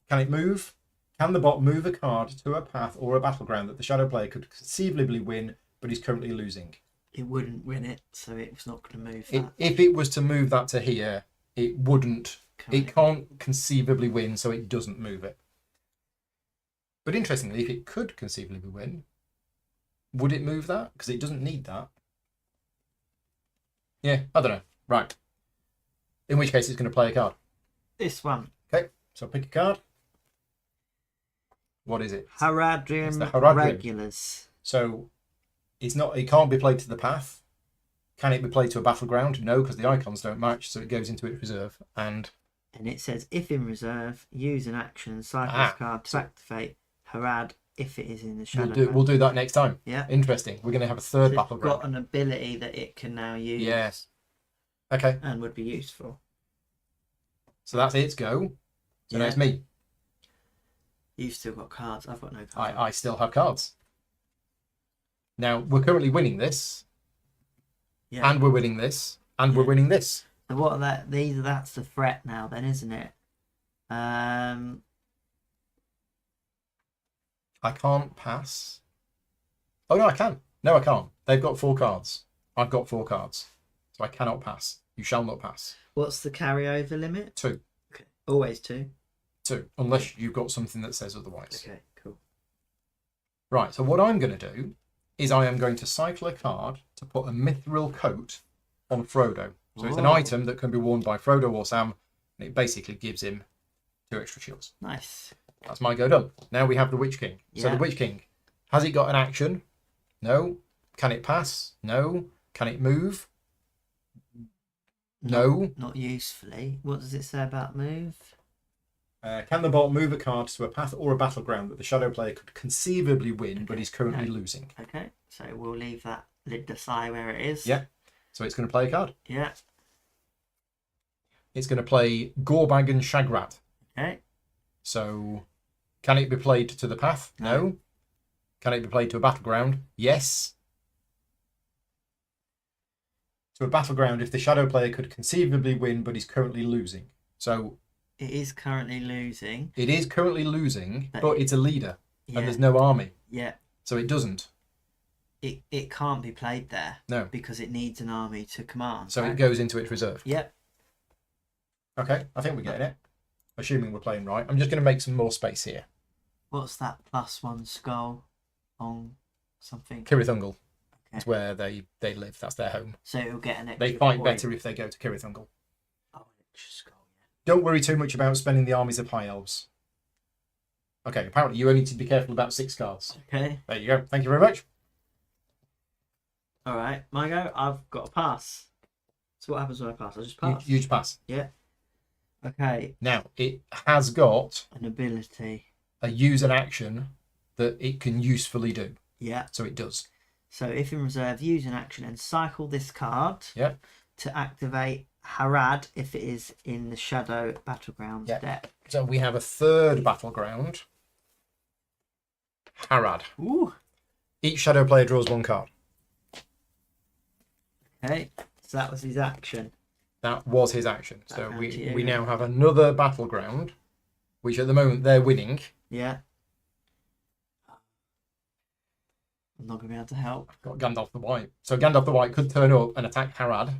A: Can it move? Can the bot move a card to a path or a battleground that the shadow player could conceivably win but is currently losing?
B: It wouldn't win it, so it's not going to move that.
A: If it was to move that to here, it wouldn't. It can't conceivably win, so it doesn't move it. But interestingly, if it could conceivably win, would it move that? Because it doesn't need that. Yeah, I don't know. Right. In which case, it's going to play a card.
B: This one.
A: Okay, so pick a card. What is it?
B: Haradrim
A: It's the Haradrim.
B: Regulars.
A: So it's not. It can't be played to the path. Can it be played to a battleground? No, because the icons don't match, so it goes into its reserve. And
B: it says, if in reserve, use an action, cycle this card to activate Harad if it is in the shadow.
A: We'll do that next time.
B: Yeah.
A: Interesting. We're going to have a third
B: So
A: battleground.
B: got an ability that it can now use.
A: Yes. Okay.
B: And would be useful.
A: So that's its go. So now it's me.
B: You've still got cards. I've got no cards.
A: I still have cards. Now, we're currently winning this.
B: Yeah.
A: And we're winning this. And we're winning this.
B: So what are that? That's the threat now then, isn't it?
A: I can't pass. Oh, no, I can. No, I can't. They've got 4 cards. I've got 4 cards. So I cannot pass. You shall not pass.
B: What's the carryover limit?
A: 2.
B: Okay. Always 2.
A: 2. Unless you've got something that says otherwise.
B: Okay, cool.
A: Right, so what I'm going to do is I am going to cycle a card to put a mithril coat on Frodo. So it's an item that can be worn by Frodo or Sam, and it basically gives him 2 extra shields.
B: Nice.
A: That's my go done. Now we have the Witch King. So
B: Yeah.
A: the Witch King, has it got an action? No. Can it pass? No. Can it move? No.
B: Not usefully. What does it say about move?
A: Can the bot move a card to a path or a battleground that the shadow player could conceivably win but is currently losing?
B: Okay, so we'll leave that lidless eye where it is.
A: Yeah. So it's going to play a card.
B: Yeah.
A: it's going to play Gorbag and Shagrat.
B: Okay.
A: So, can it be played to the path? No. Can it be played to a battleground? Yes. To a battleground if the shadow player could conceivably win but is currently losing. So
B: it is currently losing.
A: It is currently losing, but it's a leader.
B: Yeah.
A: And there's no army.
B: Yeah.
A: So it doesn't.
B: It can't be played there.
A: No.
B: Because it needs an army to command.
A: So it goes into its reserve.
B: Yep.
A: Okay, I think we're getting it. Assuming we're playing right. I'm just going to make some more space here.
B: What's that +1 skull on something?
A: Kirithungal. That's where they live. That's their home.
B: So it'll get an extra
A: They fight
B: point.
A: better if they go to Kirithungal.
B: Oh, an extra skull, yeah.
A: Don't worry too much about spending the armies of high elves. Okay, apparently you only need to be careful about 6 cards.
B: Okay.
A: There you go. Thank you very much.
B: Alright, my go. I've got a pass. So what happens when I pass? I just pass.
A: You just pass.
B: Yeah. Okay.
A: Now, it has got
B: An ability.
A: a use an action that it can usefully do.
B: Yeah.
A: So it does.
B: So if in reserve, use an action and cycle this card
A: Yeah.
B: to activate Harad if it is in the Shadow Battlegrounds deck.
A: So we have a third battleground. Harad.
B: Ooh.
A: Each shadow player draws 1 card.
B: Okay. So that was his action.
A: That was his action. So
B: Back
A: we
B: to you.
A: now have another battleground, which at the moment they're winning.
B: Yeah. I'm not going to be able to help.
A: Got Gandalf the White. So Gandalf the White could turn up and attack Harad,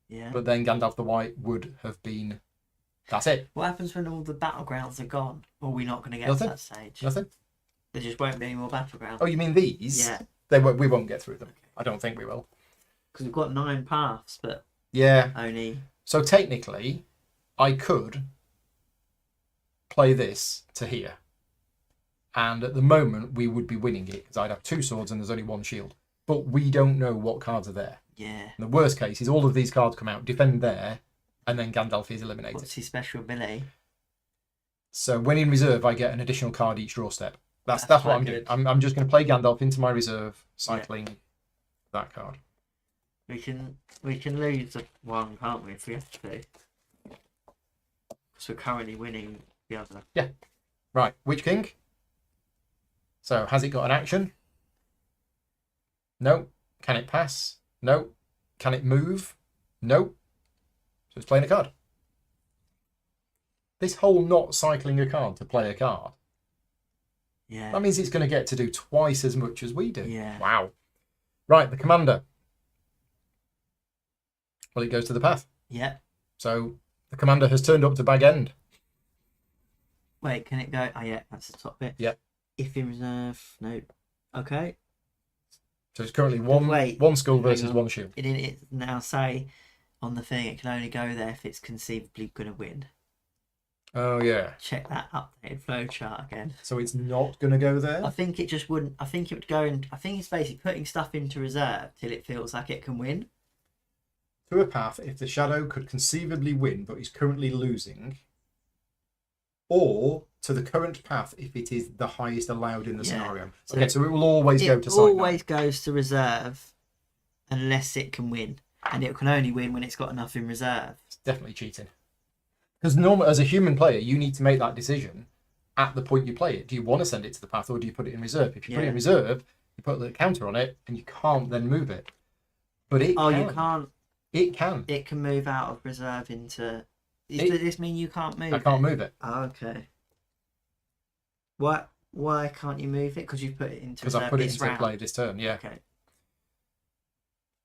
B: Yeah.
A: but then Gandalf the White would have been... That's it.
B: What happens when all the battlegrounds are gone? Or are we not going to get
A: Nothing.
B: to that stage?
A: Nothing.
B: There just won't be any more battlegrounds.
A: Oh, you mean these?
B: Yeah.
A: We won't get through them. I don't think we will.
B: Because we've got 9 paths, but
A: Yeah.
B: only...
A: So technically, I could play this to here. And at the moment, we would be winning it because I'd have 2 swords and there's only 1 shield. But we don't know what cards are there.
B: Yeah.
A: And the worst case is all of these cards come out, defend there, and then Gandalf is eliminated.
B: What's his special ability?
A: So when in reserve, I get an additional card each draw step. That's
B: That's
A: what I'm
B: quite
A: doing. I'm just going to play Gandalf into my reserve, cycling that card.
B: We can lose the one, can't we, if we have to? Because we're currently winning the other.
A: Yeah. Right. Witch King. So has it got an action? No. Can it pass? No. Can it move? No. So it's playing a card. This whole not cycling a card to play a card.
B: Yeah.
A: That means it's going to get to do twice as much as we do.
B: Yeah.
A: Wow. Right, the commander. Well, it goes to the path.
B: Yeah.
A: So the commander has turned up to Bag End.
B: Wait, can it go? Oh, yeah, that's the top bit.
A: Yeah.
B: If in reserve, no. Okay.
A: So it's currently
B: Wait,
A: one skull
B: hang
A: versus
B: on.
A: 1 shield.
B: It now say on the thing it can only go there if it's conceivably going to win.
A: Oh, yeah.
B: Check that updated flowchart again.
A: So it's not going to go there?
B: I think it just wouldn't. I think it would go and. I think it's basically putting stuff into reserve till it feels like it can win.
A: To a path if the shadow could conceivably win but is currently losing, or to the current path if it is the highest allowed in the scenario.
B: So
A: okay, so it will always go to
B: It
A: site
B: always goes to reserve unless it can win. And it can only win when it's got enough in reserve.
A: It's definitely cheating. Because normally, as a human player, you need to make that decision at the point you play it. Do you want to send it to the path or do you put it in reserve? If you put it in reserve, you put the counter on it and you can't then move it. But it can.
B: You can't.
A: It can.
B: It can move out of reserve into... Does this mean you can't move
A: I can't move it.
B: Oh, okay. Why can't you move it? Because you've put it into
A: Because
B: reserve
A: I put it
B: this
A: into
B: round.
A: play this turn, yeah.
B: Okay.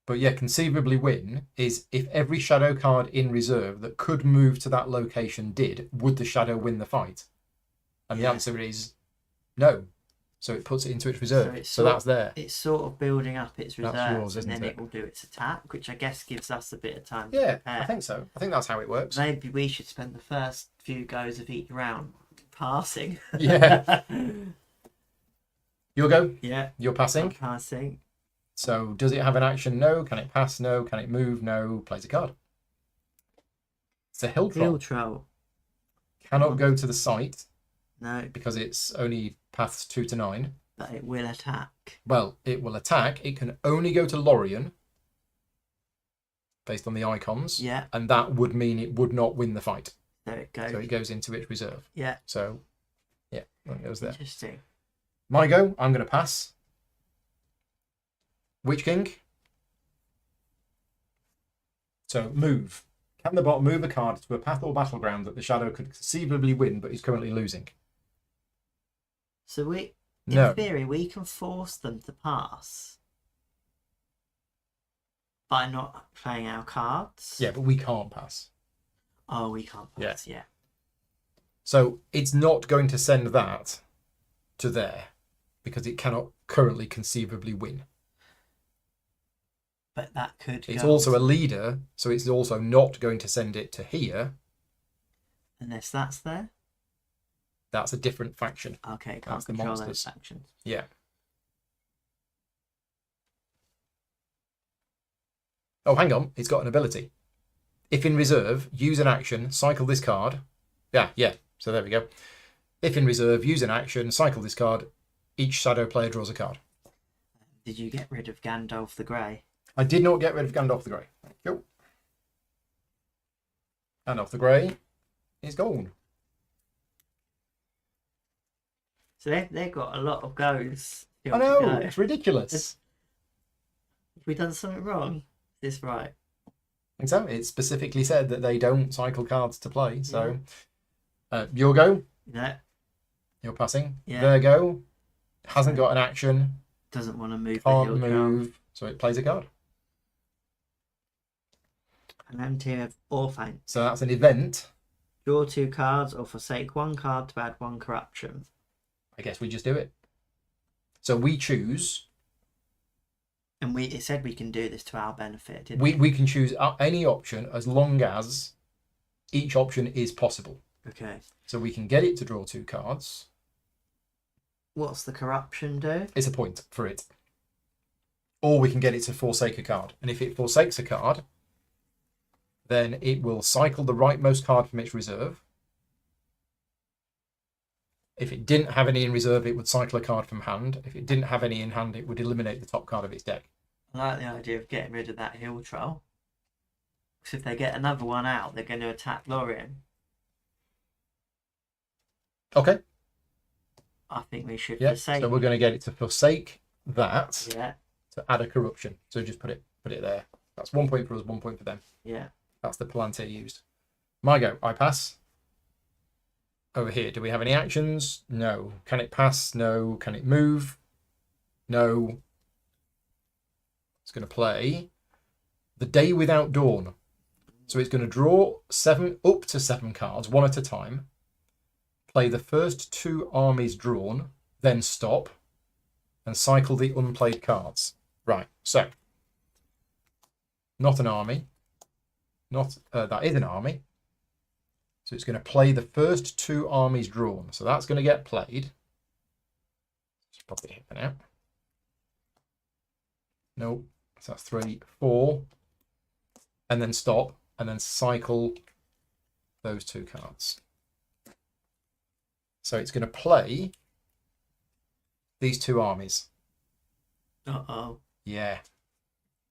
A: But yeah, conceivably win is if every shadow card in reserve that could move to that location did, would the shadow win the fight? And the answer is no. So it puts it into its reserve. So that's there.
B: It's sort of building up its
A: That's
B: reserves,
A: yours, isn't
B: and then
A: it?
B: it will do its attack, which I guess gives us a bit of time
A: Yeah,
B: to prepare.
A: I think so. I think that's how it works.
B: Maybe we should spend the first few goes of each round passing.
A: Yeah. You'll go?
B: Yeah.
A: You're passing?
B: Passing.
A: So does it have an action? No. Can it pass? No. Can it move? No. Plays a card. It's a hill troll.
B: Hill troll.
A: Cannot go to the site
B: No,
A: because it's only paths 2 to 9.
B: but it will attack.
A: Well, it will attack. It can only go to Lorien based on the icons.
B: Yeah.
A: And that would mean it would not win the fight.
B: There it goes.
A: So it goes into its reserve.
B: Yeah.
A: So, yeah, that goes there.
B: Interesting.
A: My go. I'm going to pass. Witch King. So, move. Can the bot move a card to a path or battleground that the shadow could conceivably win but is currently losing?
B: So in theory, we can force them to pass by not playing our cards.
A: Yeah, but we can't pass.
B: Oh, we can't pass, yeah.
A: So it's not going to send that to there because it cannot currently conceivably win.
B: But that could
A: It's also a leader, so it's also not going to send it to here.
B: Unless that's there?
A: That's a different faction.
B: Okay, can't
A: That's the
B: control
A: monsters.
B: those factions.
A: Yeah. Oh, hang on. It's got an ability. If in reserve, use an action, cycle this card. Yeah. So there we go. If in reserve, use an action, cycle this card. Each shadow player draws a card.
B: Did you get rid of Gandalf the Grey?
A: I did not get rid of Gandalf the Grey. Thank you. Gandalf the Grey is gone.
B: So they've got a lot of goes.
A: I know, it's ridiculous.
B: Have we done something wrong? Is this right?
A: Exactly. It specifically said that they don't cycle cards to play. So, your go.
B: Yeah.
A: You're passing.
B: Yeah.
A: Their go. Hasn't got an action.
B: Doesn't want to move.
A: Can't move. So it plays a card.
B: An empty of Orphan.
A: So that's an event.
B: Draw 2 cards or forsake 1 card to add 1 corruption.
A: I guess we just do it. So we choose.
B: And it said we can do this to our benefit, didn't
A: We can choose any option as long as each option is possible.
B: Okay.
A: So we can get it to draw 2 cards.
B: What's the corruption do?
A: It's a point for it. Or we can get it to forsake a card. And if it forsakes a card, then it will cycle the rightmost card from its reserve. If it didn't have any in reserve, it would cycle a card from hand. If it didn't have any in hand, it would eliminate the top card of its deck.
B: I like the idea of getting rid of that hill troll. Because if they get another one out, they're going to attack Lorien.
A: Okay.
B: I think we should
A: Yeah.
B: forsake.
A: So we're going to get it to forsake that
B: Yeah.
A: to add a corruption. So just put it there. That's 1 point for us, 1 point for them.
B: Yeah.
A: That's the Palantir used. My go. I pass. Over here, do we have any actions? No. Can it pass? No. Can it move? No. It's going to play The Day Without Dawn. So it's going to draw up to 7 cards, 1 at a time. Play the first 2 armies drawn, then stop, and cycle the unplayed cards. Right, so not an army. That is an army. So it's going to play the first 2 armies drawn. So that's going to get played. Just pop it here for now. Nope. So that's 3, 4. And then stop. And then cycle those 2 cards. So it's going to play these 2 armies.
B: Uh-oh.
A: Yeah.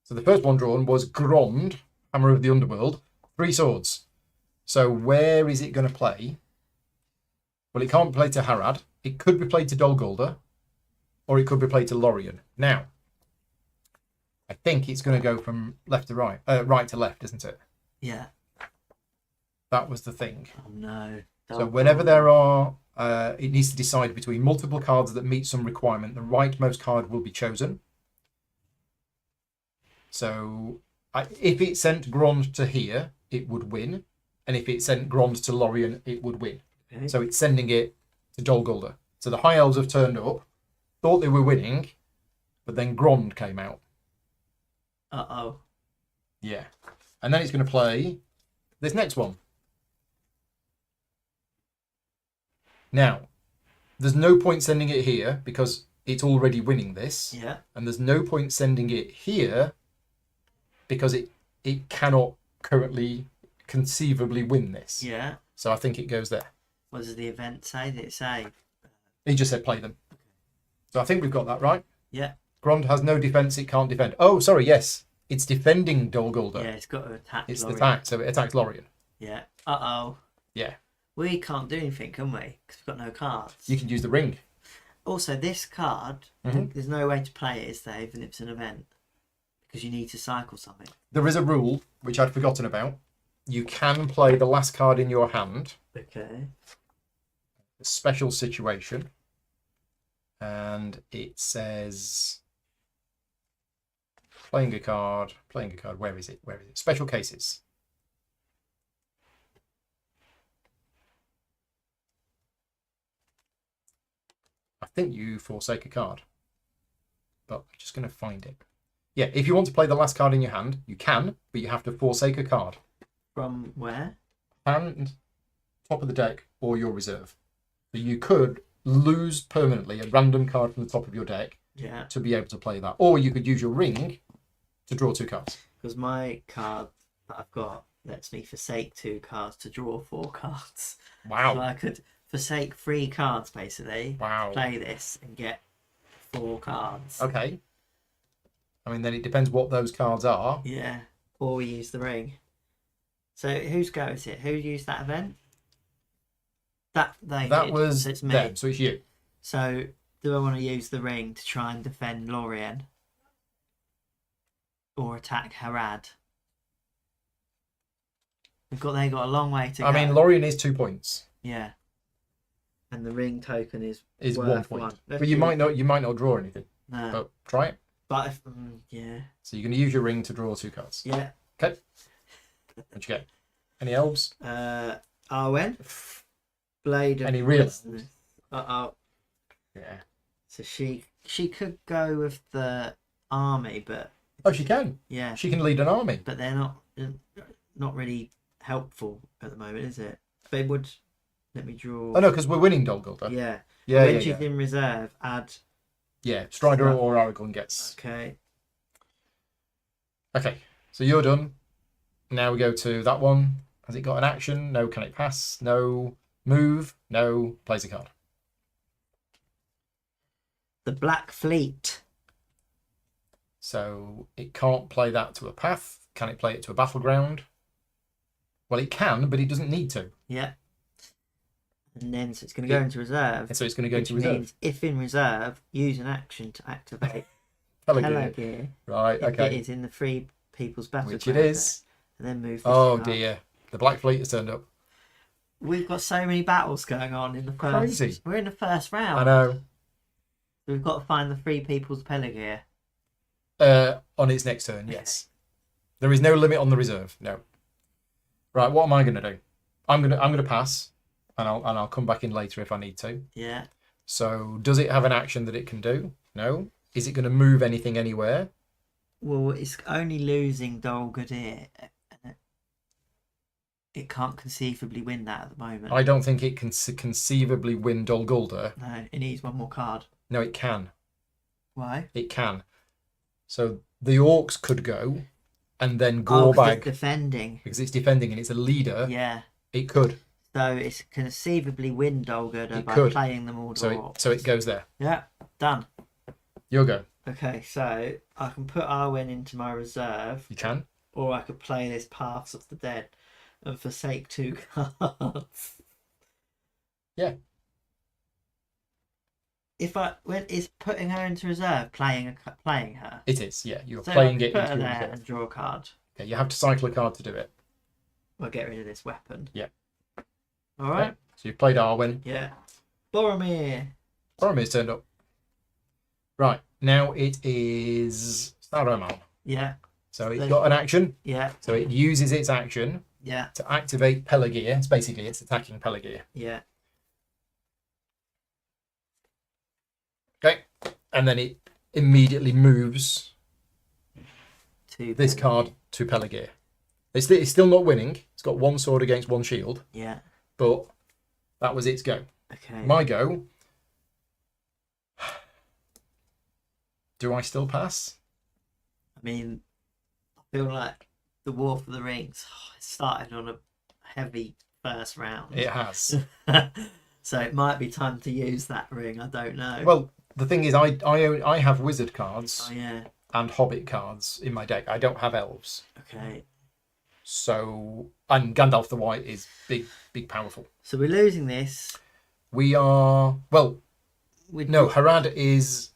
A: So the first one drawn was Grond, Hammer of the Underworld, 3 swords. So where is it going to play? Well, it can't play to Harad. It could be played to Dol Guldur, or it could be played to Lorien. Now, I think it's going to go from left to right, right to left, isn't it?
B: Yeah.
A: That was the thing.
B: Oh no.
A: So whenever there are, it needs to decide between multiple cards that meet some requirement. The rightmost card will be chosen. So if it sent Grond to here, it would win. And if it sent Grond to Lorien, it would win.
B: Okay.
A: So it's sending it to Dol Guldur. So the High Elves have turned up, thought they were winning, but then Grond came out.
B: Uh-oh.
A: Yeah. And then it's going to play this next one. Now, there's no point sending it here because it's already winning this.
B: Yeah.
A: And there's no point sending it here because it cannot currently conceivably win this.
B: Yeah.
A: So I think it goes there.
B: What does the event say? Did it say?
A: He just said play them. So I think we've got that right.
B: Yeah.
A: Grond has no defense, it can't defend. Oh, sorry, yes. It's defending Dol Guldur.
B: Yeah, it's got to attack.
A: It's
B: Lorien.
A: attack, so it attacks Lorien.
B: Yeah. Uh-oh.
A: Yeah.
B: We can't do anything, can we? Because we've got no cards.
A: You can use the ring.
B: Also, this card, there's no way to play it, is there, even if it's an event? Because you need to cycle something.
A: There is a rule, which I'd forgotten about. You can play the last card in your hand.
B: Okay.
A: A special situation. And it says... Playing a card. Where is it? Special cases. I think you forsake a card. But I'm just going to find it. Yeah, if you want to play the last card in your hand, you can, but you have to forsake a card.
B: From where?
A: Hand, top of the deck, or your reserve. So you could lose permanently a random card from the top of your deck to be able to play that. Or you could use your ring to draw 2 cards.
B: Because my card that I've got lets me forsake 2 cards to draw 4 cards.
A: Wow.
B: So I could forsake 3 cards, basically.
A: Wow.
B: Play this and get 4 cards.
A: Okay. I mean, then it depends what those cards are.
B: Yeah. Or we use the ring. So whose go is it? Who used that event? That
A: was
B: so it's me.
A: them, so it's you.
B: So do I want to use the ring to try and defend Lorien? Or attack Harad? They got a long way to go.
A: I mean, Lorien is 2 points.
B: Yeah. And the ring token is
A: Is
B: worth
A: 1 point.
B: 1.
A: But you might not draw anything.
B: No.
A: But try it.
B: But if yeah.
A: So you're going to use your ring to draw 2 cards.
B: Yeah.
A: Okay. What'd you get? Any elves?
B: Arwen. Blade of
A: Any real elves?
B: Uh-oh.
A: Yeah.
B: So she could go with the army, but
A: Oh, she can.
B: yeah.
A: She can lead an army.
B: But they're not really helpful at the moment, is it? They would let me draw.
A: Oh no, because we're winning Dol Guldur.
B: Yeah.
A: Yeah,
B: when
A: yeah,
B: she's
A: yeah.
B: in reserve, add.
A: Yeah, Strider or Aragorn gets.
B: Okay.
A: Okay, so you're done. Now we go to that one. Has it got an action? No. Can it pass? No. Move? No. Plays a card.
B: The Black Fleet.
A: So it can't play that to a path. Can it play it to a battleground? Well, it can, but it doesn't need to.
B: Yeah. And then so it's going to go into reserve.
A: And so it's going to go into
B: which
A: reserve.
B: means if in reserve, use an action to activate
A: Pelargir.
B: Pelargir.
A: Right,
B: If
A: okay.
B: it is in the Free People's Battleground.
A: Which it is.
B: And then move this
A: Oh
B: card.
A: dear. The Black Fleet has turned up.
B: We've got so many battles going on in the first.
A: Crazy.
B: We're in the first round.
A: I know.
B: We've got to find the Free People's Pelargir.
A: On its next turn, yes. There is no limit on the reserve. No. Right, what am I going to do? I'm gonna pass, and I'll come back in later if I need to.
B: Yeah.
A: So, does it have an action that it can do? No. Is it going to move anything anywhere?
B: Well, it's only losing Dol Guldur. It can't conceivably win that at the moment.
A: I don't think it can conceivably win Dol Guldur.
B: No, it needs one more card.
A: No, it can.
B: Why?
A: It can. So the orcs could go, and then
B: 'cause
A: Gorbag,
B: it's defending.
A: because it's defending and it's a leader.
B: Yeah.
A: It could.
B: So it's conceivably win Dol Guldur
A: It
B: by
A: could.
B: playing them all to orcs.
A: So it goes there.
B: Yeah, done.
A: Your go.
B: Okay, so I can put Arwen into my reserve,
A: You can.
B: or I could play this Paths of the Dead and forsake 2 cards.
A: Yeah.
B: Is putting her into reserve playing her?
A: It is. Yeah, you're
B: So
A: playing
B: I
A: it
B: put
A: into
B: her
A: your
B: there
A: reserve.
B: and draw a card.
A: Okay, you have to cycle a card to do it.
B: We'll get rid of this weapon.
A: Yeah.
B: All right.
A: Okay. So you've played Arwen.
B: Yeah. Boromir.
A: Boromir's turned up. Right, now it is Saruman.
B: Yeah.
A: So it's got an action.
B: Yeah.
A: So it uses its action
B: Yeah.
A: to activate Pelargir. It's attacking Pelargir.
B: Yeah.
A: Okay. And then it immediately moves
B: Two.
A: this card to Pelargir. It's still not winning. It's got 1 sword against 1 shield,
B: Yeah.
A: but that was its go.
B: Okay.
A: My go. Do I still pass?
B: I mean, I feel like the War for the Rings it started on a heavy first round.
A: It has.
B: So it might be time to use that ring. I don't know.
A: Well, the thing is, I have wizard cards,
B: Oh yeah.
A: and Hobbit cards in my deck. I don't have elves.
B: Okay.
A: So, and Gandalf the White is big, powerful.
B: So we're losing this.
A: We are, well, no, Harad is,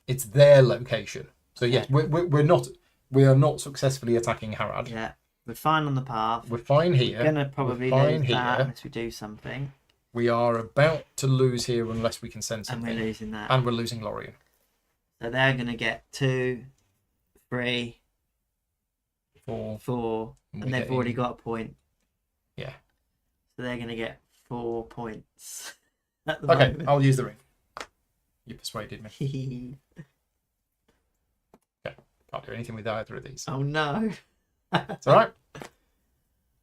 A: it's their location. So yes, we are not successfully attacking Harad.
B: Yeah, we're fine on the path.
A: We're fine here.
B: We're gonna probably lose that unless we do something.
A: We are about to lose here unless we can send something.
B: And we're losing that.
A: And we're losing Lorien.
B: So they're gonna get 2, 3, 4, and they've already got a point.
A: Yeah.
B: So they're gonna get 4 points.
A: Okay, moment. I'll use the ring. You persuaded me. Okay, can't do anything with either of these.
B: Oh no.
A: It's all right.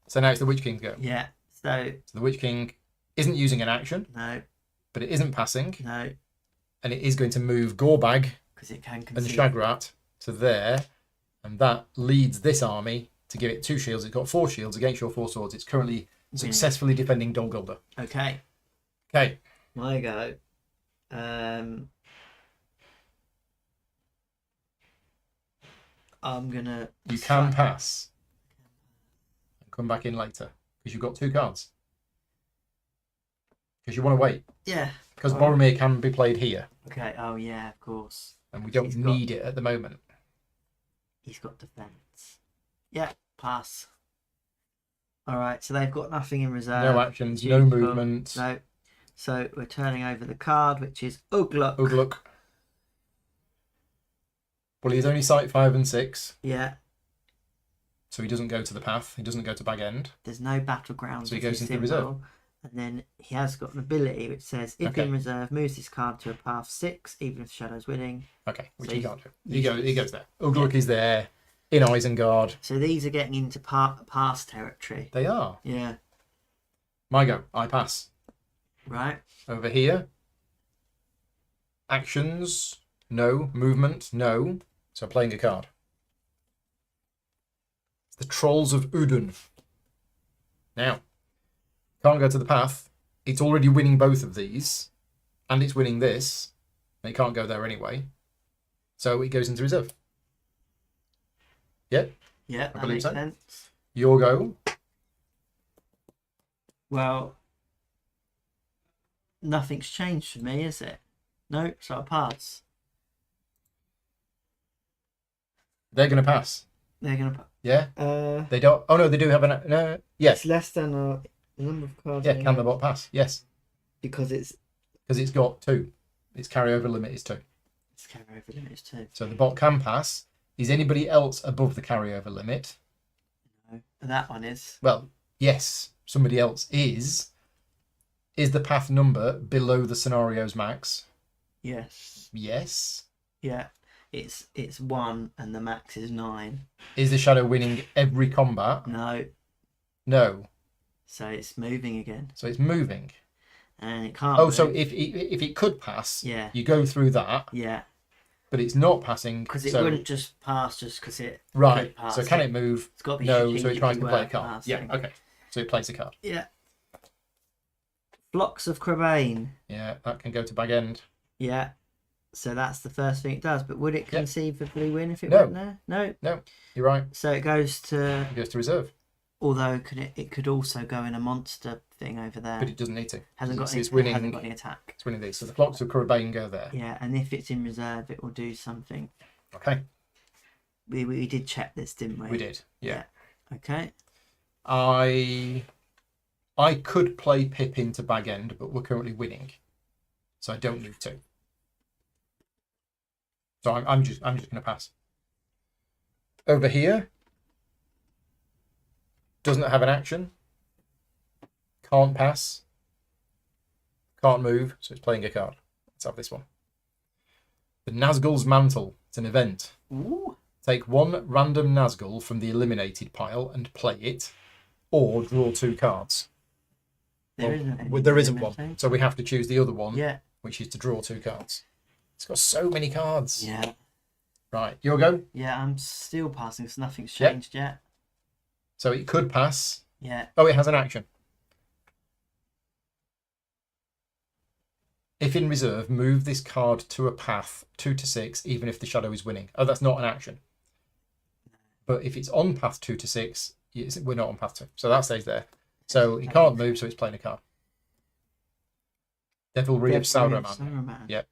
A: So now it's the Witch King's go.
B: Yeah. So
A: the Witch King isn't using an action.
B: No.
A: But it isn't passing.
B: No.
A: And it is going to move Gorbag
B: because it can
A: and Shagrat to there, and that leads this army to give it 2 shields. It's got 4 shields against your 4 swords. It's currently successfully defending Dol Guldur.
B: Okay.
A: Okay.
B: My go. I'm gonna.
A: You can pass and come back in later because you've got 2 cards. Because you want to wait.
B: Yeah.
A: Because Boromir can be played here.
B: Okay. Oh yeah, of course.
A: And we don't need it at the moment.
B: He's got defense. Yeah. Pass. All right. So they've got nothing in reserve.
A: No actions. No movement.
B: No. So we're turning over the card, which is Ugluk.
A: Ugluk. Well, he's only sight 5 and 6.
B: Yeah.
A: So he doesn't go to the path. He doesn't go to Bag End.
B: There's no battleground.
A: So he goes into reserve.
B: And then he has got an ability which says, if in reserve, moves this card to a path 6, even if Shadow's winning.
A: Okay, which he can't do. He goes there. Ugluk is there in Isengard.
B: So these are getting into pass territory.
A: They are.
B: Yeah.
A: My go. I pass.
B: Right.
A: Over here. Actions. No. Movement. No. So playing a card. The Trolls of Udun. Now, can't go to the path. It's already winning both of these. And it's winning this. And it can't go there anyway. So it goes into reserve. Yeah?
B: Yeah, that makes sense.
A: Your go.
B: Well, nothing's changed for me, is it? No, so I pass.
A: They're going to pass.
B: They're going to pass.
A: Yeah? They don't. Oh, no, they do have an. No. Yes.
B: It's less than the number of cards.
A: Yeah, can the bot pass? Yes.
B: Because it's
A: got 2. Its carryover limit is 2.
B: Its carryover limit is 2.
A: So the bot can pass. Is anybody else above the carryover limit?
B: No. That one is.
A: Well, yes. Somebody else is. Is the path number below the scenario's max?
B: Yes.
A: Yes.
B: Yeah. It's 1 and the max is 9.
A: Is the shadow winning every combat?
B: No.
A: No.
B: So it's moving again.
A: So it's moving.
B: And it can't.
A: Oh, so if it could pass,
B: yeah,
A: you go through that.
B: Yeah.
A: But it's not passing
B: because it wouldn't just pass just because it
A: right.
B: Could pass.
A: So can it move?
B: It's got to be
A: no. So it tries to play a card.
B: Passing.
A: Yeah. Okay. So it plays a card.
B: Yeah. Flocks of Crebain.
A: Yeah, that can go to Bag End.
B: Yeah. So that's the first thing it does. But would it conceivably win if it went there? No.
A: No. You're right.
B: So it goes to.
A: It goes to reserve.
B: Although it could also go in a monster thing over there.
A: But it doesn't need to.
B: Hasn't got any attack.
A: It's winning these. So the Flocks of Crebain go there.
B: Yeah, and if it's in reserve, it will do something.
A: Okay.
B: We did check this, didn't we?
A: We did. Yeah.
B: Okay.
A: I could play Pip into Bag End, but we're currently winning, so I don't need to. So I'm just going to pass. Over here, doesn't have an action. Can't pass. Can't move, so it's playing a card. Let's have this one. The Nazgul's Mantle. It's an event.
B: Ooh.
A: Take 1 random Nazgul from the eliminated pile and play it, or draw 2 cards.
B: There
A: isn't one, so we have to choose the other one.
B: Yeah.
A: Which is to draw 2 cards. It's got so many cards.
B: Yeah.
A: Right, your go?
B: Yeah, I'm still passing because nothing's changed yet.
A: So it could pass.
B: Yeah.
A: Oh, it has an action. If in reserve, move this card to a path 2 to 6, even if the shadow is winning. Oh, that's not an action. But if it's on path 2 to 6, we're not on path 2. So that stays there. So he can't move, so it's playing a card. Devilry of Saruman. Yeah.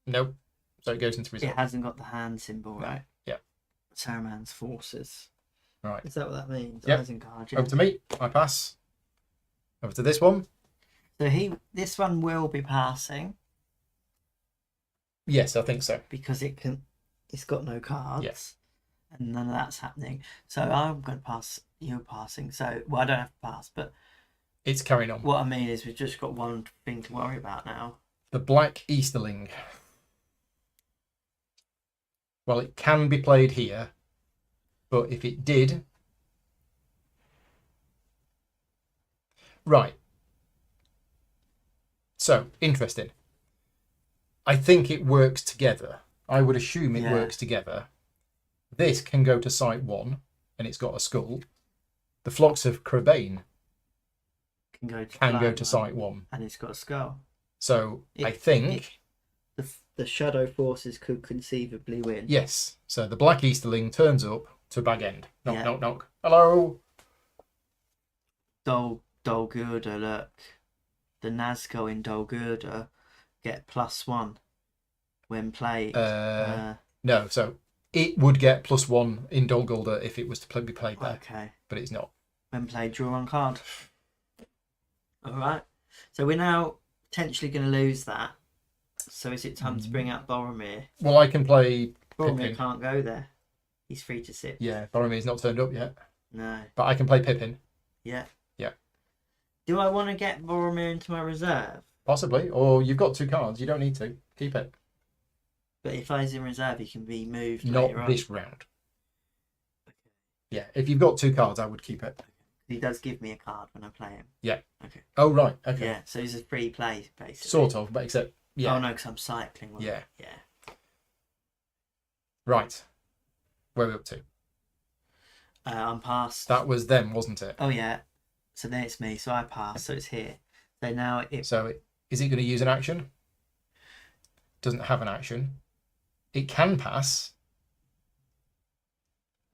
A: Nope. So it goes into reserve.
B: It hasn't got the hand symbol, right?
A: Yeah.
B: Saruman's forces.
A: Right.
B: Is that what that means?
A: Yep.
B: Card,
A: Over to me. I pass. Over to this one.
B: So this one will be passing.
A: Yes, I think so.
B: Because it's got no cards.
A: Yes.
B: And none of that's happening. So I'm going to pass. You're passing. So, well, I don't have to pass, but
A: it's carrying on.
B: What I mean is we've just got one thing to worry about now.
A: The Black Easterling. Well, it can be played here, but if it did... Right. So, interesting. I think it works together. I would assume it works together. This can go to site 1, and it's got a skull. The Flocks of Crebain can go to site 1.
B: And it's got a skull.
A: So, I think...
B: The shadow forces could conceivably win.
A: Yes. So, the Black Easterling turns up to Bag End. Knock, knock, knock. Hello!
B: Dolgurda, look. The Nazgul in Dolgurda get +1 when played.
A: No, so it would get +1 in Dolgurda if it was to be played there.
B: Okay.
A: But it's not.
B: When played, draw one card. Alright. So we're now potentially going to lose that. So is it time to bring out Boromir?
A: Well, I can play
B: Boromir
A: Pippin.
B: can't go there. He's free to sit.
A: Yeah, Boromir's not turned up yet.
B: No.
A: But I can play Pippin.
B: Yeah.
A: Yeah.
B: Do I want to get Boromir into my reserve?
A: Possibly. Or you've got 2 cards. You don't need to. Keep it.
B: But if he's in reserve, he can be moved
A: Not
B: later on.
A: this round. Okay. Yeah, if you've got 2 cards, I would keep it.
B: He does give me a card when I play him.
A: Yeah.
B: Okay.
A: Oh, right. Okay.
B: Yeah, so he's a free play, basically.
A: Sort of, but except... Yeah.
B: Oh, no, because I'm cycling.
A: Yeah.
B: Yeah.
A: Right. Where are we up to?
B: I'm past.
A: That was them, wasn't it?
B: Oh, yeah. So then it's me, so I pass, so it's here. So now
A: So is it going to use an action? Doesn't have an action. It can pass.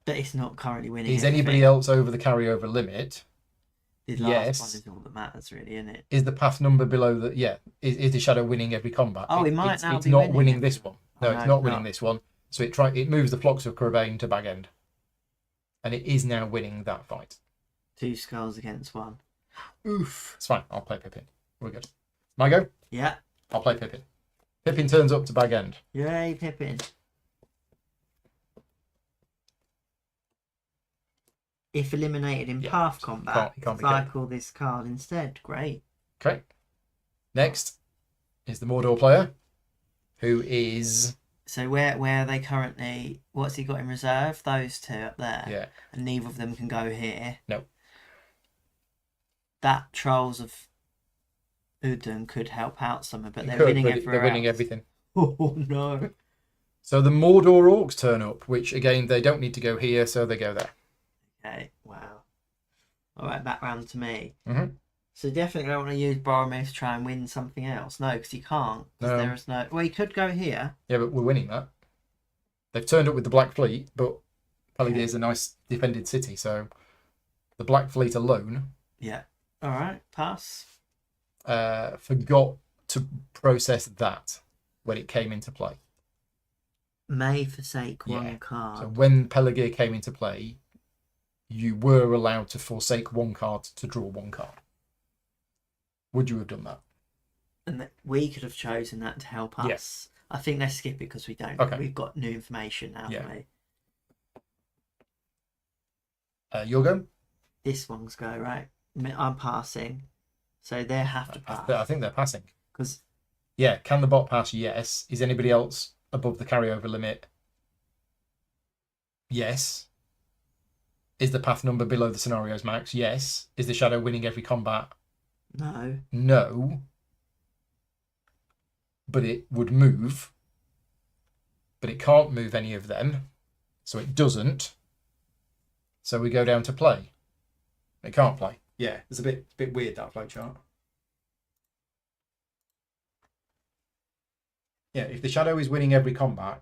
B: But it's not currently winning.
A: Is anybody else over the carryover limit?
B: The last one is all that matters, really, isn't it?
A: Is the path number below the... Yeah. Is the shadow winning every combat?
B: Oh, it might
A: it's,
B: now
A: it's
B: be
A: not
B: winning
A: this one. No, it's not winning this one. So it moves the Flocks of Crebain to Bag End. And it is now winning that fight.
B: 2 skulls against 1.
A: Oof. It's fine. I'll play Pippin. We're good. My go?
B: Yeah.
A: I'll play Pippin. Pippin turns up to Bag End.
B: Yay, Pippin. If eliminated in path combat,
A: he can't
B: cycle this card instead. Great.
A: Okay. Next is the Mordor player, who is...
B: So where are they currently? What's he got in reserve? Those 2 up there.
A: Yeah.
B: And neither of them can go here.
A: No.
B: That Trolls of Udun could help out somewhere, but they're winning everywhere.
A: They're winning everything.
B: Oh no.
A: So the Mordor Orcs turn up, which again they don't need to go here, so they go there.
B: Okay. Wow. All right, back round to me.
A: Mm-hmm.
B: So definitely don't want to use Boromir to try and win something else. No, because he can't. No. There is no... Well, he could go here.
A: Yeah, but we're winning that. They've turned up with the Black Fleet, but Pelidir is a nice defended city, so the Black Fleet alone...
B: Yeah. All right, pass.
A: Forgot to process that when it came into play.
B: May forsake one card.
A: So when Pelidir came into play, you were allowed to forsake 1 card to draw 1 card. Would you have done that?
B: And we could have chosen that to help us.
A: Yes.
B: I think let's skip it because we don't.
A: Okay.
B: We've got new information now.
A: Yeah.
B: We?
A: Your go?
B: This one's go, right? I'm passing. So they have to pass.
A: I think they're passing.
B: Because...
A: Yeah, can the bot pass? Yes. Is anybody else above the carryover limit? Yes. Is the path number below the scenario's max? Yes. Is the shadow winning every combat?
B: No.
A: No. But it would move. But it can't move any of them. So it doesn't. So we go down to play. It can't play. Yeah, it's a bit weird, that flowchart. Yeah, if the shadow is winning every combat,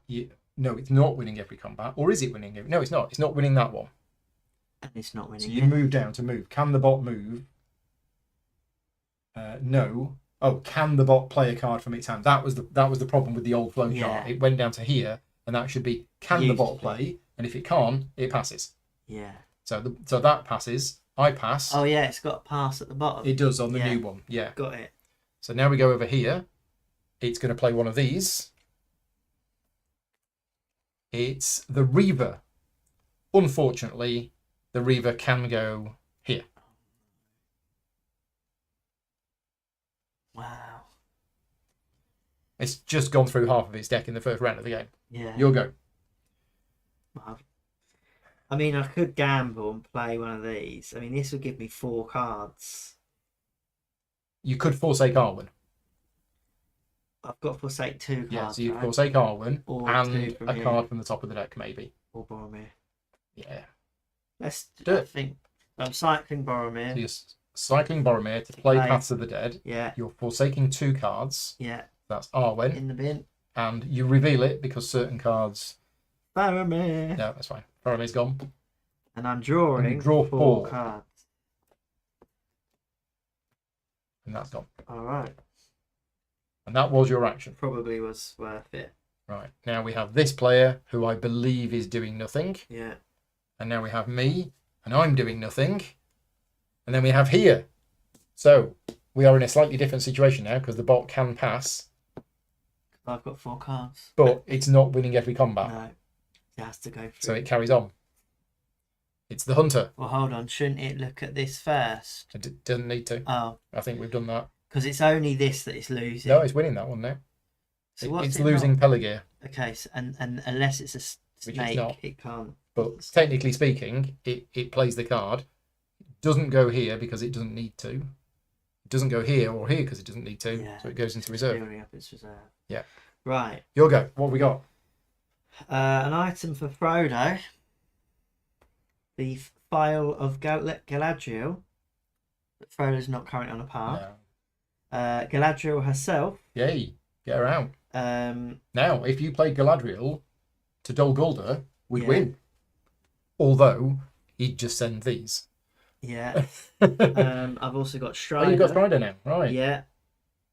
A: no, it's not winning every combat. Or is it winning every... No, it's not. It's not winning that one.
B: And it's not winning.
A: So you move down to move. Can the bot move? No. Oh, can the bot play a card from its hand? That was the problem with the old flow chart. It went down to here, and that should be can the bot play? And if it can't, it passes.
B: Yeah.
A: So that passes. I pass.
B: Oh yeah, it's got a pass at the bottom.
A: It does on the new one. Yeah.
B: Got it.
A: So now we go over here. It's going to play one of these. It's the Reaver. Unfortunately, the Reaver can go here.
B: Wow.
A: It's just gone through half of its deck in the first round of the game.
B: Yeah.
A: You'll go.
B: Wow. I mean, I could gamble and play one of these. I mean, this would give me 4 cards.
A: You could forsake Arwen.
B: I've got to forsake 2 cards.
A: Yeah, so you
B: right?
A: forsake Arwen
B: Or
A: and a card from the top of the deck, maybe.
B: Or Boromir.
A: Yeah.
B: Let's
A: do it.
B: I think I'm cycling Boromir.
A: So you're cycling Boromir to play Paths of the Dead.
B: Yeah.
A: You're forsaking 2 cards.
B: Yeah.
A: That's Arwen.
B: In the bin.
A: And you reveal it because certain cards...
B: Boromir.
A: No, that's fine. Boromir's gone.
B: And I'm drawing
A: and you draw 4
B: cards.
A: And that's gone.
B: Alright.
A: And that was your action.
B: Probably was worth it.
A: Right. Now we have this player who I believe is doing nothing.
B: Yeah.
A: And now we have me and I'm doing nothing. And then we have here. So we are in a slightly different situation now because the bot can pass.
B: I've got 4 cards.
A: But it's not winning every combat.
B: No. It has to go through.
A: So it carries on. It's the hunter.
B: Well, hold on. Shouldn't it look at this first?
A: It doesn't need to.
B: Oh.
A: I think we've done that.
B: Because it's only this that it's losing.
A: No, it's winning that one now.
B: So what's
A: it's
B: it
A: losing
B: not?
A: Pelargir.
B: Okay, so, and unless it's a snake, it can't.
A: But technically speaking, it plays the card. It doesn't go here because it doesn't need to. It doesn't go here or here because it doesn't need to.
B: Yeah.
A: So it goes into reserve.
B: Building up its reserve.
A: Yeah.
B: Right.
A: Your go. What have we got?
B: An item for Frodo. The file of Galadriel. But Frodo's not currently on a path.
A: No.
B: Galadriel herself.
A: Yay. Get her out.
B: Um,
A: Now, if you played Galadriel to Dol Guldur, we'd
B: Yeah.
A: win. Although, he'd just send these.
B: yeah. I've also got
A: Oh,
B: Strider.
A: you've got Strider now. Right.
B: Yeah.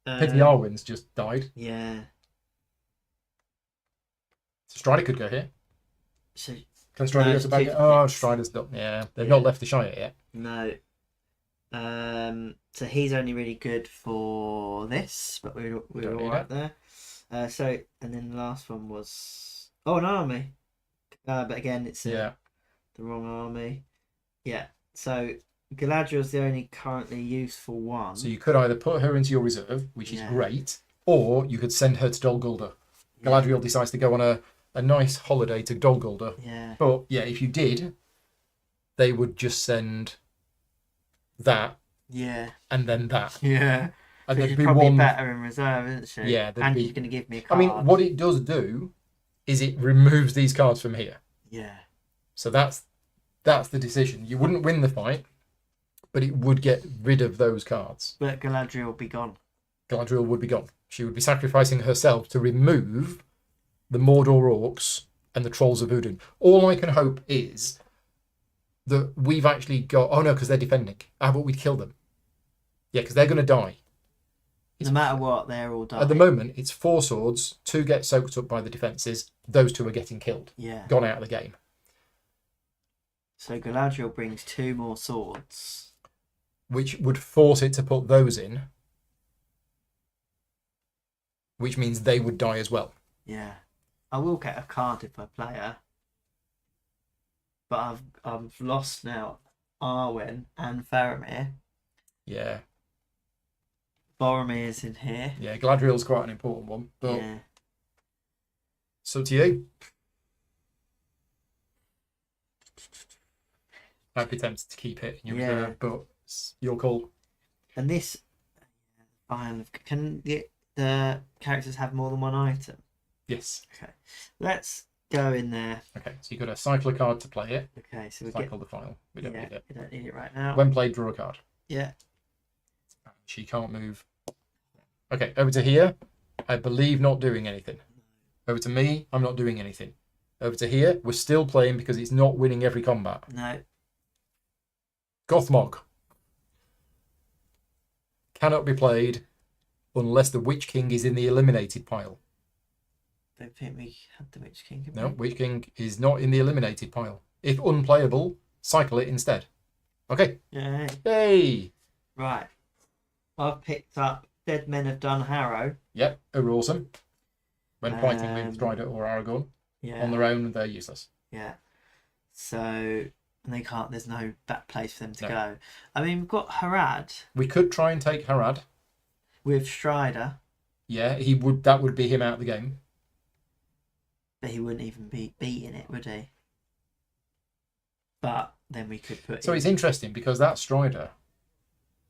A: Pity Arwen's just died.
B: Yeah.
A: So Strider could go here.
B: So
A: Can Strider
B: No,
A: go
B: it's
A: to back?
B: too
A: Oh,
B: fixed.
A: Strider's done. Yeah, they've
B: Yeah.
A: not left the Shire yet.
B: no. So he's only really good for this, but we
A: Don't
B: were
A: need
B: all right there. So and then the last one was an army. But again, it's
A: Yeah.
B: the wrong army. Yeah. So Galadriel's the only currently useful one.
A: So you could either put her into your reserve, which is
B: Yeah.
A: great, or you could send her to Dol Guldur. Galadriel decides to go on a nice holiday to Dol Guldur.
B: Yeah.
A: But yeah, if you did, they would just send that
B: Yeah.
A: and then that.
B: Yeah.
A: And
B: She's
A: there'd be
B: probably
A: one.
B: better in reserve, isn't she?
A: Yeah, there'd
B: and
A: be-
B: she's going to give me a
A: I
B: card.
A: mean, what it does do is it removes these cards from here.
B: Yeah.
A: So that's the decision. You wouldn't win the fight, but it would get rid of those cards.
B: But Galadriel will be gone.
A: Galadriel would be gone. She would be sacrificing herself to remove the Mordor orcs and the Trolls of Udun. All I can hope is that we've actually got... Oh, no, because they're defending. How about we kill them? Yeah, because they're going to die.
B: No matter what, they're all dying.
A: At the moment, it's 4 swords, 2 get soaked up by the defences. Those 2 are getting killed.
B: Yeah.
A: Gone out of the game.
B: So Galadriel brings 2 more swords.
A: Which would force it to put those in. Which means they would die as well.
B: Yeah. I will get a card if I play her. But I've lost now Arwen and Faramir.
A: Yeah.
B: Boromir's in here.
A: Yeah, Galadriel's quite an important one. But
B: Yeah.
A: it's up to you. I'd be tempted to keep it in your
B: Yeah.
A: reserve, but it's your call.
B: And this can the characters have more than one item?
A: Yes.
B: Okay. Let's go in there.
A: Okay, so you've got to cycle a card to play it.
B: Okay, so we
A: Cycle the file. We don't need it.
B: we don't need it right now.
A: When played, draw a card.
B: Yeah.
A: She can't move. Okay, over to here. I believe not doing anything. Over to me, I'm not doing anything. Over to here, we're still playing because it's not winning every combat.
B: No.
A: Gothmog. Cannot be played unless the Witch King is in the eliminated pile.
B: Don't think we had the Witch King.
A: No, Witch King is not in the eliminated pile. If unplayable, cycle it instead. Okay.
B: Yay.
A: Yay!
B: Right. I've picked up Dead Men Have Done Harrow.
A: Yep, they're awesome. When fighting with Strider or Aragorn.
B: Yeah.
A: On their own, they're useless.
B: Yeah. So they can't. There's no that place for them to
A: No.
B: go. I mean, we've got Harad
A: We could try and take Harad.
B: with Strider,
A: Yeah, he would. That would be him out of the game.
B: but he wouldn't even be beating it, would he? But then we could put.
A: So it's interesting because that Strider.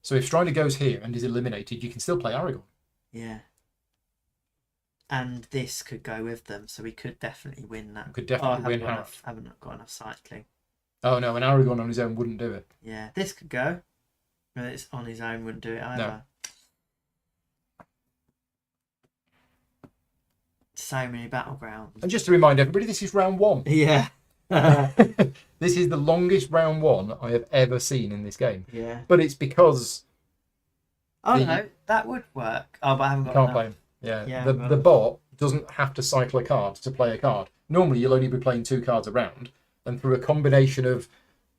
A: So if Strider goes here and is eliminated, you can still play Aragorn.
B: Yeah. And this could go with them, so we could definitely win that.
A: You could definitely win
B: I
A: Harad.
B: haven't got enough cycling.
A: Oh no, an Aragorn on his own wouldn't do it.
B: Yeah, this could go. But it's on his own, wouldn't do it either. So many battlegrounds.
A: And just to remind everybody, this is round 1.
B: Yeah.
A: This is the longest round 1 I have ever seen in this game.
B: Yeah.
A: But it's because
B: Oh
A: The-
B: no, that would work. Oh, but I haven't
A: you
B: got
A: can't
B: enough.
A: play him. Yeah.
B: Yeah,
A: the
B: well-
A: bot doesn't have to cycle a card to play a card. Normally, you'll only be playing 2 cards a round, and through a combination of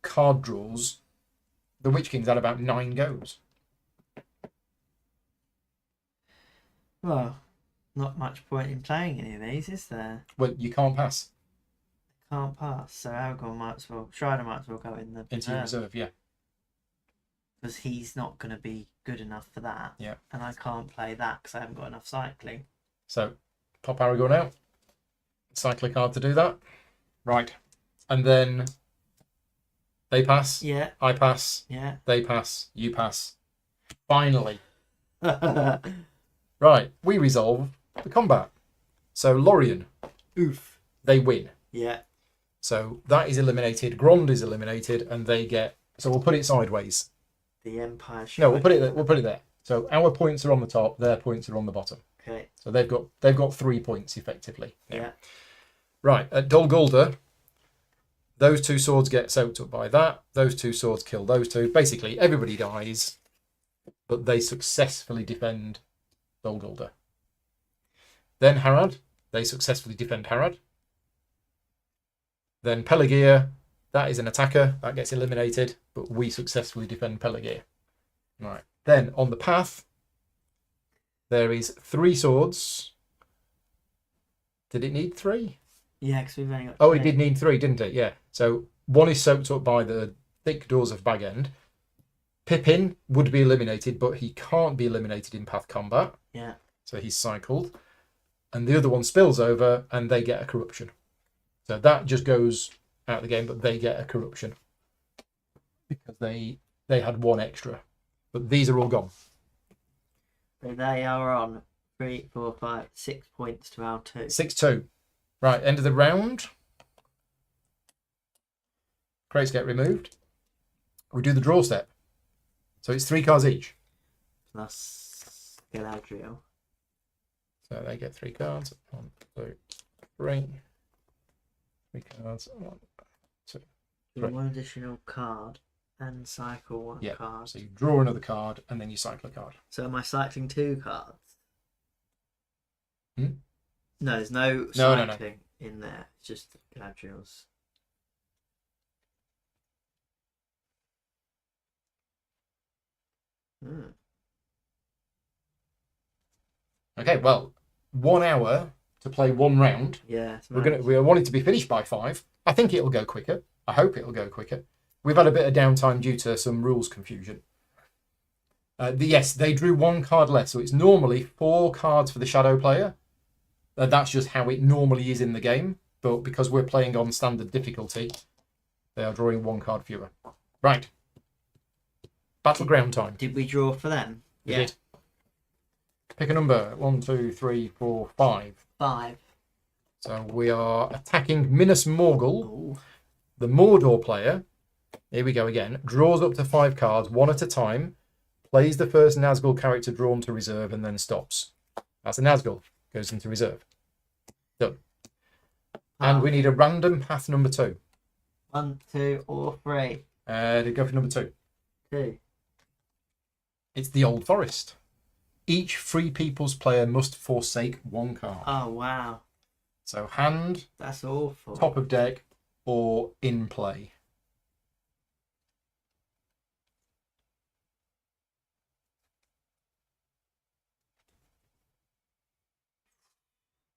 A: card draws, the Witch King's had about 9 goes.
B: Well, not much point in playing any of these, is there?
A: Well, you can't pass
B: Can't pass. So Aragorn might as well, Strider might as well go in the
A: into your reserve. Yeah.
B: because he's not going to be good enough for that.
A: Yeah.
B: And I can't play that because I haven't got enough cycling.
A: So, pop Aragorn out. Cycle a card to do that. Right. And then they pass.
B: Yeah.
A: I pass.
B: Yeah.
A: They pass. You pass. Finally.
B: Oof.
A: Right. We resolve the combat. So, Lorien, they win.
B: Yeah.
A: So, that is eliminated. Grond is eliminated. And they get... So, we'll put it sideways.
B: The Empire.
A: No, we'll put it there. We'll put it there. So, our points are on the top. Their points are on the bottom.
B: Okay.
A: So, they've got 3 points, effectively.
B: Yeah.
A: Right, at Dol Guldur, those 2 swords get soaked up by that. Those 2 swords kill those 2. Basically, everybody dies, but they successfully defend Dol Guldur. Then Harad, they successfully defend Harad. Then Pelargir, that is an attacker. That gets eliminated, but we successfully defend Pelargir. Right. Then, on the path, there is 3 swords. Did it need 3?
B: Yeah, because we've only got.
A: Oh, it
B: 3.
A: did need 3, didn't it? Yeah. So 1 is soaked up by the thick doors of Bag End. Pippin would be eliminated, but he can't be eliminated in path combat.
B: Yeah.
A: So he's cycled. And the other one spills over and they get a corruption. So that just goes out of the game, but they get a corruption. Because they had 1 extra. But these are all gone.
B: So they are on 3, 4, 5, 6 points to our 2.
A: 6-2. Right, end of the round. Crates get removed. We do the draw step. So it's 3 cards each.
B: Plus Galadriel.
A: So they get 3 cards. 1, 2, 3. 3 cards. 1, 2.
B: Draw 1 additional card and cycle 1
A: Yeah.
B: card.
A: So you draw another card and then you cycle a card.
B: So am I cycling 2 cards?
A: Hmm?
B: No, there's no
A: No.
B: cycling in there. It's just Galadriel's. Hmm.
A: Okay, well, 1 hour to play 1 round.
B: Yeah, it's
A: We want it to be finished by 5. I think it'll go quicker. I hope it'll go quicker. We've had a bit of downtime due to some rules confusion. Yes, they drew 1 card less, so it's normally 4 cards for the shadow player. That's just how it normally is in the game, but because we're playing on standard difficulty, they are drawing 1 card fewer. Right. Battleground time.
B: Did we draw for them?
A: We did. Pick a number. 1, 2, 3, 4, 5.
B: 5.
A: So we are attacking Minas Morgul.
B: Ooh.
A: The Mordor player, here we go again, draws up to 5 cards, 1 at a time, plays the first Nazgul character drawn to reserve, and then stops. That's a Nazgul. goes into reserve. Done. And we need a random path number 2.
B: 1, 2, or 3.
A: To go for number 2.
B: 2.
A: It's the Old Forest. Each Free People's player must forsake 1 card.
B: Oh, wow.
A: So hand,
B: That's awful.
A: top of deck, or in play.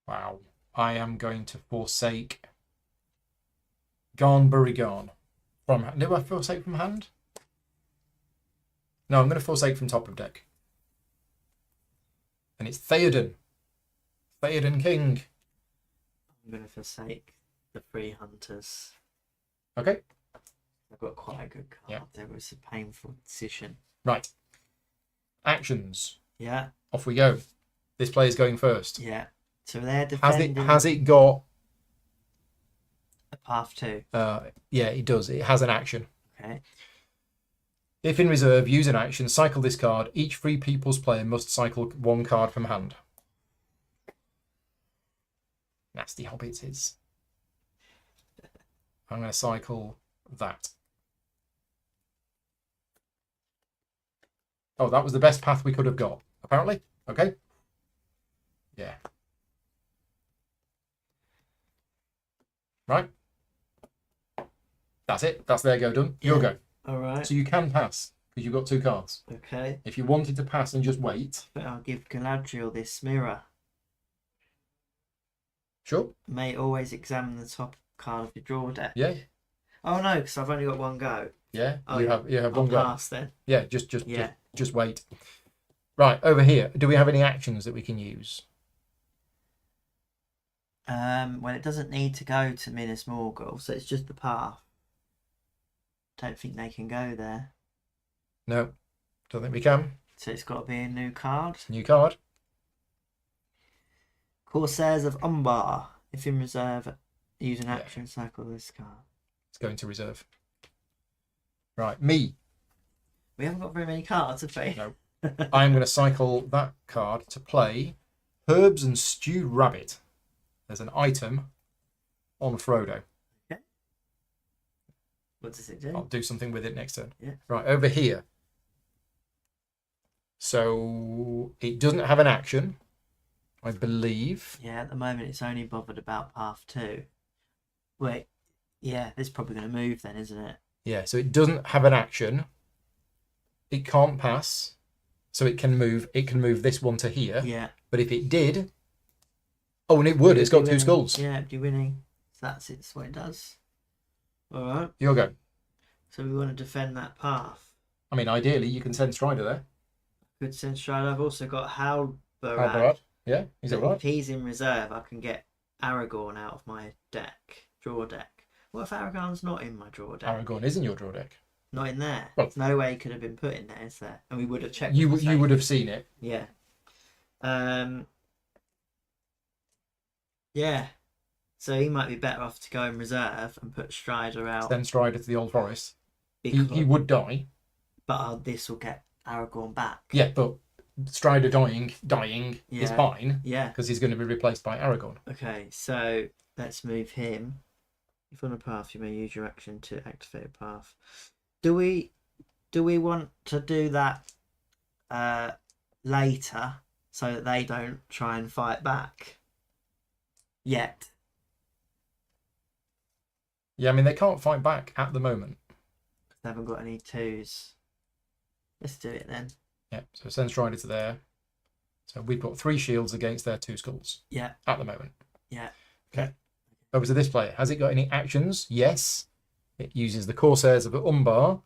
A: Wow. I am going to forsake Garnbury Garn. From do I forsake from hand? No, I'm going to forsake from top of deck. And it's Theoden. Theoden King.
B: I'm going to forsake the Free Hunters.
A: Okay.
B: I've got quite a good card.
A: Yeah.
B: There was a painful decision.
A: Right. Actions.
B: Yeah.
A: Off we go. This player's going first.
B: Yeah. So they're defending.
A: Has it got
B: a path 2?
A: Yeah, it does. It has an action.
B: Okay.
A: If in reserve, use an action, cycle this card. Each Free People's player must cycle 1 card from hand. Nasty Hobbits is. I'm going to cycle that. Oh, that was the best path we could have got, apparently. Okay. Yeah. Right. That's it. That's their go done. Your go.
B: All right.
A: So you can pass because you've got 2 cards.
B: Okay.
A: If you wanted to pass and just wait.
B: But I'll give Galadriel this mirror.
A: Sure.
B: May always examine the top card of your draw deck.
A: Yeah.
B: Oh no, because I've only got 1 go.
A: Yeah.
B: Oh,
A: you
B: yeah.
A: have
B: I'll
A: 1 go.
B: pass then.
A: Yeah. Just wait. Right over here. Do we have any actions that we can use?
B: Well, it doesn't need to go to Minas Morgul, so it's just the path. Don't think they can go there.
A: No. Don't think we can.
B: So it's got to be a new card.
A: New card.
B: Corsairs of Umbar. If in reserve, use an action, cycle this card.
A: It's going to reserve. Right. Me.
B: We haven't got very many cards, have we?
A: No. I'm going to cycle that card to play Herbs and Stewed Rabbit. There's an item on Frodo.
B: Okay. What does it do?
A: I'll do something with it next turn.
B: Yeah.
A: Right, over here. So it doesn't have an action, I believe.
B: Yeah, at the moment it's only bothered about path 2. Wait, yeah, this is probably going to move then, isn't it?
A: Yeah, so it doesn't have an action. It can't pass, so it can move. It can move this one to here.
B: Yeah.
A: But if it did, oh, and it would. It's got 2 skulls.
B: Yeah, it'd be winning. So that's what it does. All right.
A: Your go.
B: So we want to defend that path.
A: I mean, ideally, you can send Strider there.
B: Good sense stride. I've also got Halbarad.
A: Halbarad. Yeah, is it right?
B: If he's in reserve, I can get Aragorn out of my draw deck. What if Aragorn's not in my draw deck?
A: Aragorn is in your draw deck.
B: Not in there.
A: Well,
B: There's no way he could have been put in there, is there? And we would have checked.
A: You would have seen it.
B: Yeah. Yeah. So he might be better off to go in reserve and put Strider out.
A: Send Strider to the Old Forest.
B: Because,
A: He would die.
B: but this will get Aragorn back.
A: Yeah, but Strider dying is
B: Yeah.
A: fine
B: Yeah.
A: because he's going to be replaced by Aragorn.
B: Okay, so let's move him. If on a path, you may use your action to activate a path. Do we want to do that later so that they don't try and fight back yet?
A: Yeah, I mean, they can't fight back at the moment.
B: They haven't got any 2s. Let's do it then.
A: Yeah, so send Strider to there. So we've got 3 shields against their 2 skulls.
B: Yeah.
A: At the moment.
B: Yeah.
A: Okay. Over to this player. Has it got any actions? Yes. It uses the Corsairs of Umbar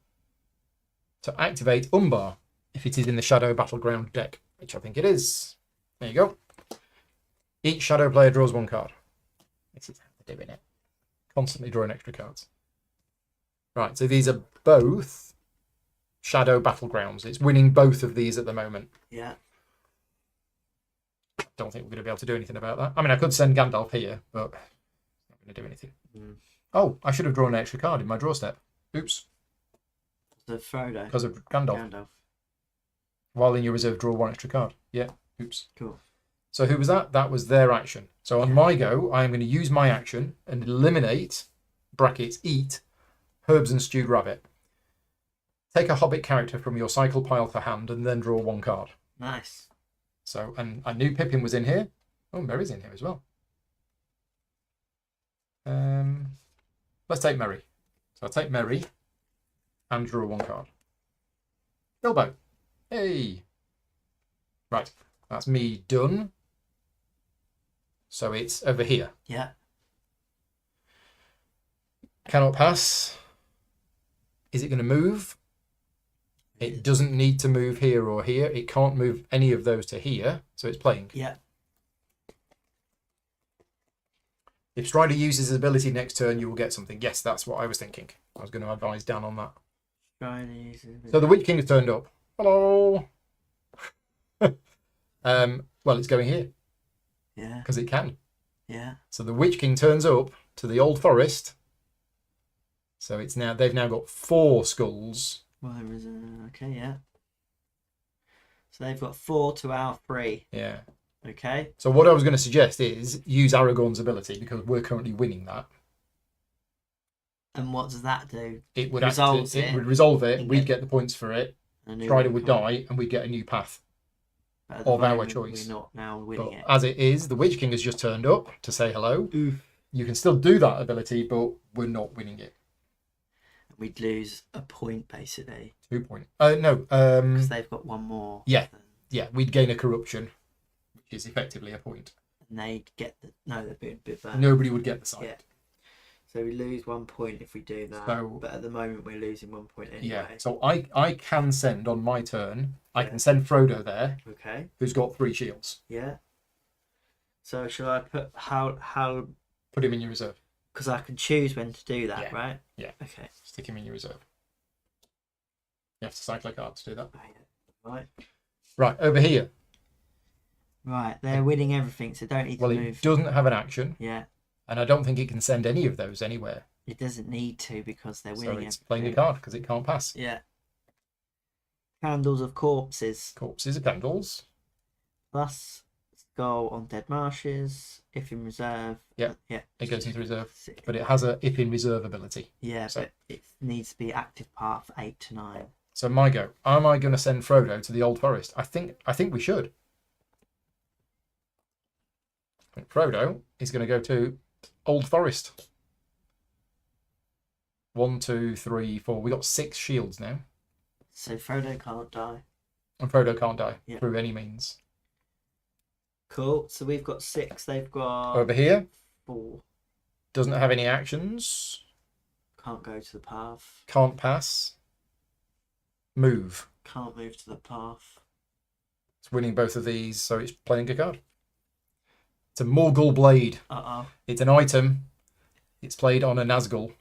A: to activate Umbar if it is in the Shadow Battleground deck, which I think it is. There you go. Each Shadow player draws 1 card. This is how they're doing it. Constantly drawing extra cards. Right, so these are both Shadow Battlegrounds. It's winning both of these at the moment.
B: Yeah.
A: Don't think we're going to be able to do anything about that. I mean, I could send Gandalf here, but it's not going to do anything. Oh, I should have drawn an extra card in my draw step. Oops.
B: So Frodo.
A: Because of Gandalf.
B: Gandalf.
A: While in your reserve, draw 1 extra card. Yeah. Oops.
B: Cool.
A: So who was that? That was their action. So on my go, I am going to use my action and eliminate, brackets, eat, herbs and stewed rabbit. Take a Hobbit character from your cycle pile for hand and then draw 1 card.
B: Nice.
A: So, and I knew Pippin was in here. Oh, Merry's in here as well. Let's take Merry. So I'll take Merry and draw 1 card. Bilbo. Hey. Right. That's me done. So it's over here.
B: Yeah.
A: Cannot pass. Is it going to move? It doesn't need to move here or here. It can't move any of those to here. So it's playing.
B: Yeah.
A: If Strider uses his ability next turn, you will get something. Yes, that's what I was thinking. I was going to advise Dan on that. So the Witch King has turned up. Hello. Well, it's going here.
B: Yeah.
A: Because it can.
B: Yeah.
A: So the Witch King turns up to the Old Forest. So it's now they've now got 4 skulls.
B: Well, there is okay, yeah. So they've got 4 to our 3.
A: Yeah.
B: Okay.
A: So what I was going to suggest is use Aragorn's ability because we're currently winning that.
B: And what does that do?
A: It would
B: Resolves
A: it
B: it.
A: would resolve it.
B: And
A: We'd
B: get
A: get the points for it.
B: A new
A: Strider
B: one
A: would
B: coming.
A: die, and we'd get a new path
B: But at the
A: of our
B: moment,
A: choice.
B: We're not now winning
A: But
B: it.
A: as it is, the Witch King has just turned up to say hello.
B: Oof.
A: You can still do that ability, but we're not winning it.
B: We'd lose a point basically
A: 2 point. No.
B: because they've got 1 more.
A: Yeah. Yeah, we'd gain a corruption, which is effectively a point.
B: And they'd get the they'd be a bit bad.
A: Nobody would get the side.
B: Yeah. So we lose 1 point if we do that.
A: So-
B: but at the moment we're losing 1 point anyway.
A: Yeah. So I can send on my turn. I
B: Yeah.
A: can send Frodo there,
B: Okay.
A: who's got 3 shields.
B: Yeah. So shall I put how
A: Put him in your reserve.
B: because I can choose when to do that,
A: Yeah.
B: right?
A: Yeah.
B: Okay.
A: Stick him in your reserve. You have to cycle a card to do that.
B: Right.
A: Right, over here.
B: Right. They're winning everything, so don't need
A: Well,
B: to
A: it
B: move.
A: doesn't have an action,
B: Yeah.
A: and I don't think it can send any of those anywhere.
B: It doesn't need to because they're
A: So
B: winning
A: it's playing a
B: everything.
A: card because it can't pass.
B: Yeah. Candles of Corpses
A: Corpses are candles.
B: plus Skull on Dead Marshes. If in reserve.
A: Yeah.
B: Yeah.
A: It goes into reserve,
B: Six.
A: but it has a if in reserve ability.
B: Yeah,
A: So-
B: but it needs to be active path 8 to 9.
A: So my go. Am I going to send Frodo to the Old Forest? I think we should. I think Frodo is going to go to Old Forest. 1, 2, 3, 4. We got 6 shields now,
B: So Frodo can't die.
A: and Frodo can't die
B: Yeah.
A: through any means.
B: Cool. So we've got 6. They've got
A: Over here
B: 4.
A: doesn't have any actions.
B: Can't go to the path.
A: Can't pass. Move.
B: Can't move to the path.
A: It's winning both of these, so it's playing a card. It's a Morgul Blade. It's an item. It's played on a Nazgul.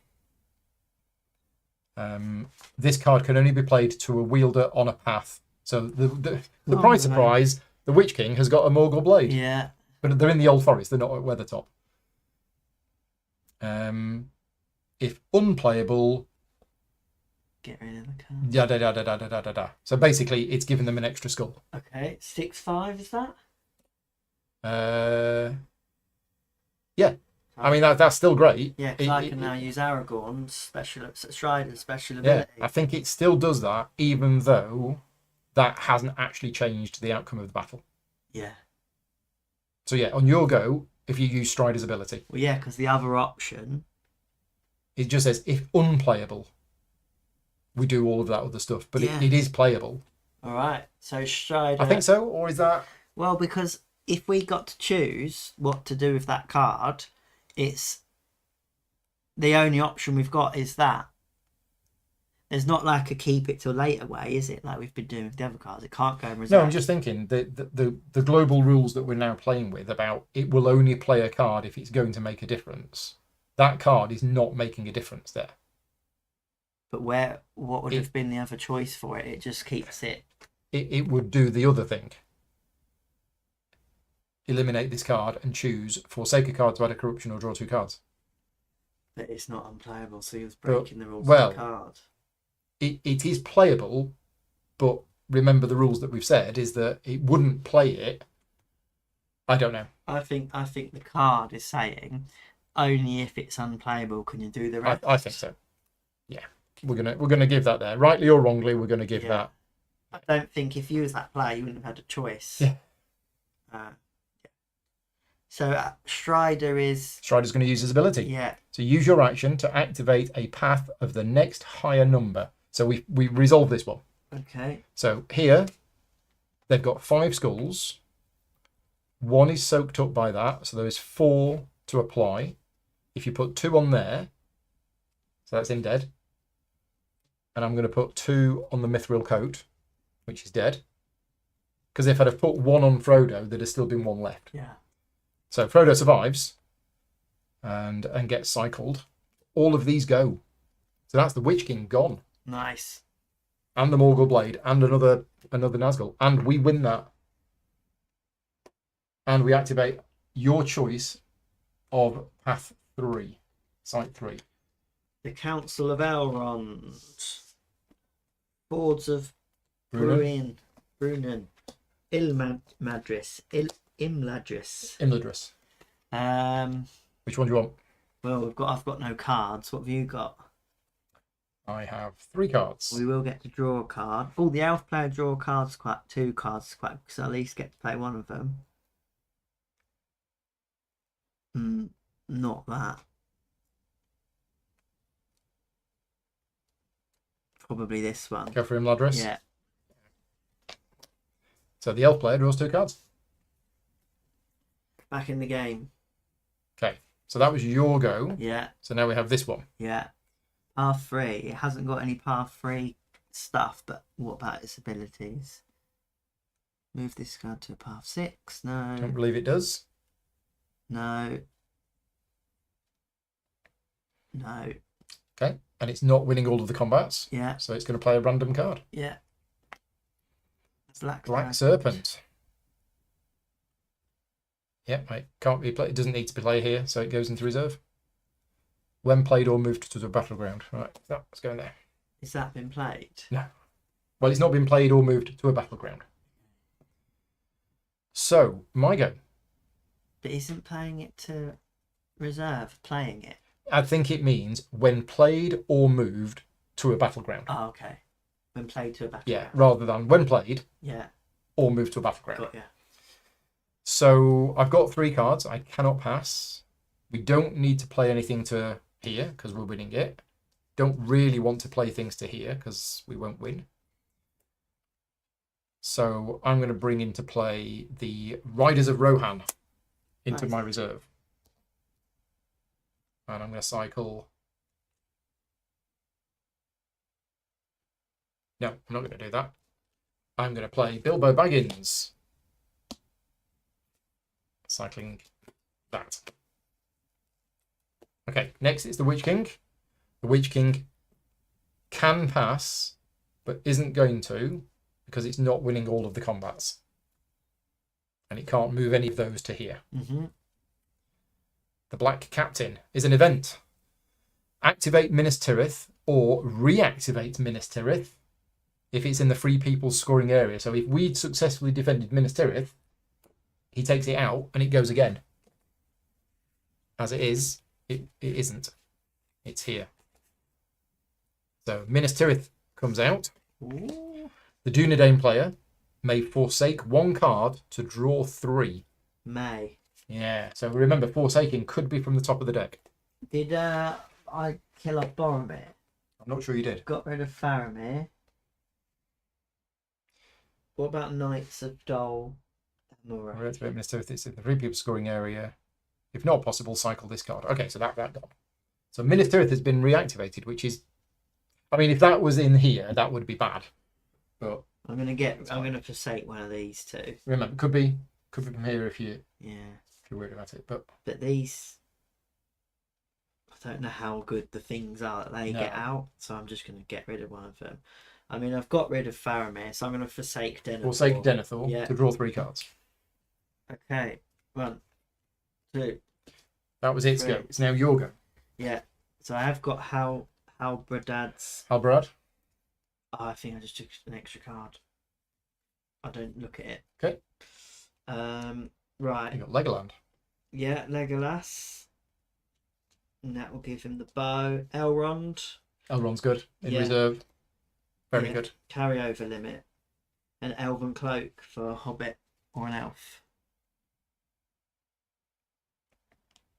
A: This card can only be played to a wielder on a path. So the
B: Oh,
A: prize
B: no.
A: surprise, the Witch King has got a Morgul Blade.
B: Yeah.
A: But they're in the Old Forest, they're not at Weathertop. If unplayable,
B: Get rid of the card.
A: da da da da da da da da. So basically, it's giving them an extra skull.
B: Okay. 6/5 is that?
A: Yeah. I mean, that's still great.
B: Yeah, because I can now use Aragorn's Strider's special
A: Yeah,
B: ability.
A: I think it still does that, even though that hasn't actually changed the outcome of the battle.
B: Yeah.
A: So yeah, on your go, if you use Strider's ability,
B: Well, yeah, because the other option.
A: it just says if unplayable, we do all of that other stuff, but
B: Yeah.
A: it is playable.
B: All right. So Strider.
A: I think so, or is that?
B: Well, because if we got to choose what to do with that card, it's the only option we've got is that. There's not like a keep it till later way, is it? Like we've been doing with the other cards. It can't go in reserve.
A: No, I'm just thinking the global rules that we're now playing with about it will only play a card if it's going to make a difference. That card is not making a difference there.
B: But what would have been the other choice for it? It just keeps it.
A: It would do the other thing. Eliminate this card and choose forsake a card to add a corruption or draw 2 cards.
B: But it's not unplayable, so he was breaking the rules
A: well,
B: of the card.
A: It is playable, but remember the rules that we've said is that it wouldn't play it I don't know.
B: I think the card is saying only if it's unplayable can you do the rest.
A: I think so. Yeah, we're gonna give that there, rightly or wrongly. We're gonna give that.
B: I don't think if you was that player, you wouldn't have had a choice.
A: Yeah.
B: So Strider's
A: going to use his ability.
B: Yeah.
A: So use your action to activate a path of the next higher number. So we resolve this one.
B: Okay.
A: So here, they've got 5 skulls. 1 is soaked up by that, so there is 4 to apply. If you put 2 on there, so that's in dead. And I'm going to put 2 on the mithril coat, which is dead. Because if I'd have put 1 on Frodo, there'd have still been 1 left.
B: Yeah.
A: So Frodo survives and gets cycled. All of these go. So that's the Witch King gone.
B: Nice.
A: And the Morgul Blade and another Nazgul. And we win that. And we activate your choice of path 3, site 3.
B: The Council of Elrond. Boards of
A: Brunnen.
B: Brunnen. Imladris.
A: Which one do you want?
B: Well, I've got no cards. What have you got?
A: I have 3 cards.
B: We will get to draw a card. Oh, the elf player draw cards. 2 cards. Because I at least get to play one of them. Not that. Probably this one.
A: Go for Imladris.
B: Yeah.
A: So the elf player draws 2 cards.
B: Back in the game.
A: Okay. So that was your go.
B: Yeah.
A: So now we have this one.
B: Yeah. Path 3. It hasn't got any path 3 stuff, but what about its abilities? Move this card to path 6. No.
A: Don't believe it does.
B: No. No.
A: Okay. And it's not winning all of the combats.
B: Yeah.
A: So it's going to play a random card.
B: Yeah.
A: Black Serpent. Yep, it can't be played. It doesn't need to be played here, so it goes into reserve. When played or moved to the battleground. Right, that's going there.
B: Has that been played?
A: No. Well, it's not been played or moved to a battleground. So, my go.
B: But isn't playing it to reserve playing it?
A: I think it means when played or moved to a battleground.
B: Oh, okay. When played to a battleground.
A: Yeah, rather than when played or moved to a battleground.
B: Got ya.
A: So I've got 3 cards. I cannot pass. We don't need to play anything to here because we're winning it. Don't really want to play things to here because we won't win. So I'm going to bring into play the Riders of Rohan into my reserve. And I'm going to cycle. No, I'm not going to do that. I'm going to play Bilbo Baggins. Cycling that. Okay, next is the Witch King. The Witch King can pass, but isn't going to because it's not winning all of the combats. And it can't move any of those to here.
B: Mm-hmm.
A: The Black Captain is an event. Activate Minas Tirith or reactivate Minas Tirith if it's in the Free People's scoring area. So if we'd successfully defended Minas Tirith, he takes it out and it goes again. As it is, it isn't. It's here. So Minas Tirith comes out.
B: Ooh.
A: The Dunedain player may forsake 1 card to draw 3.
B: May.
A: Yeah, so remember, forsaking could be from the top of the deck.
B: Did I kill off Boromir?
A: I'm not sure you did.
B: Got rid of Faramir. What about Knights of Dol?
A: Reactivate Minas Tirith. It's in the Free People's scoring area. If not possible, cycle this card. Okay, so that gone. So Minas Tirith has been reactivated, which is, I mean, if that was in here, that would be bad. But
B: I'm gonna forsake one of these 2.
A: remember, could be from here if you're worried about it. But
B: these, I don't know how good the things are that they get out, so I'm just gonna get rid of one of them. I mean, I've got rid of Faramir, so I'm gonna forsake Denethor.
A: Forsake Denethor to draw 3 cards.
B: Okay, 1, 2.
A: That was its
B: 3.
A: go. It's now your go.
B: Yeah. So I have got Halberdad's.
A: Halbrad.
B: Oh, I think I just took an extra card. I don't look at it.
A: Okay.
B: Right.
A: You got Legoland.
B: Yeah, Legolas. And that will give him the bow. Elrond.
A: Elrond's good in
B: Yeah.
A: reserve. Very
B: Yeah.
A: good.
B: Carryover limit. An elven cloak for a hobbit or an elf.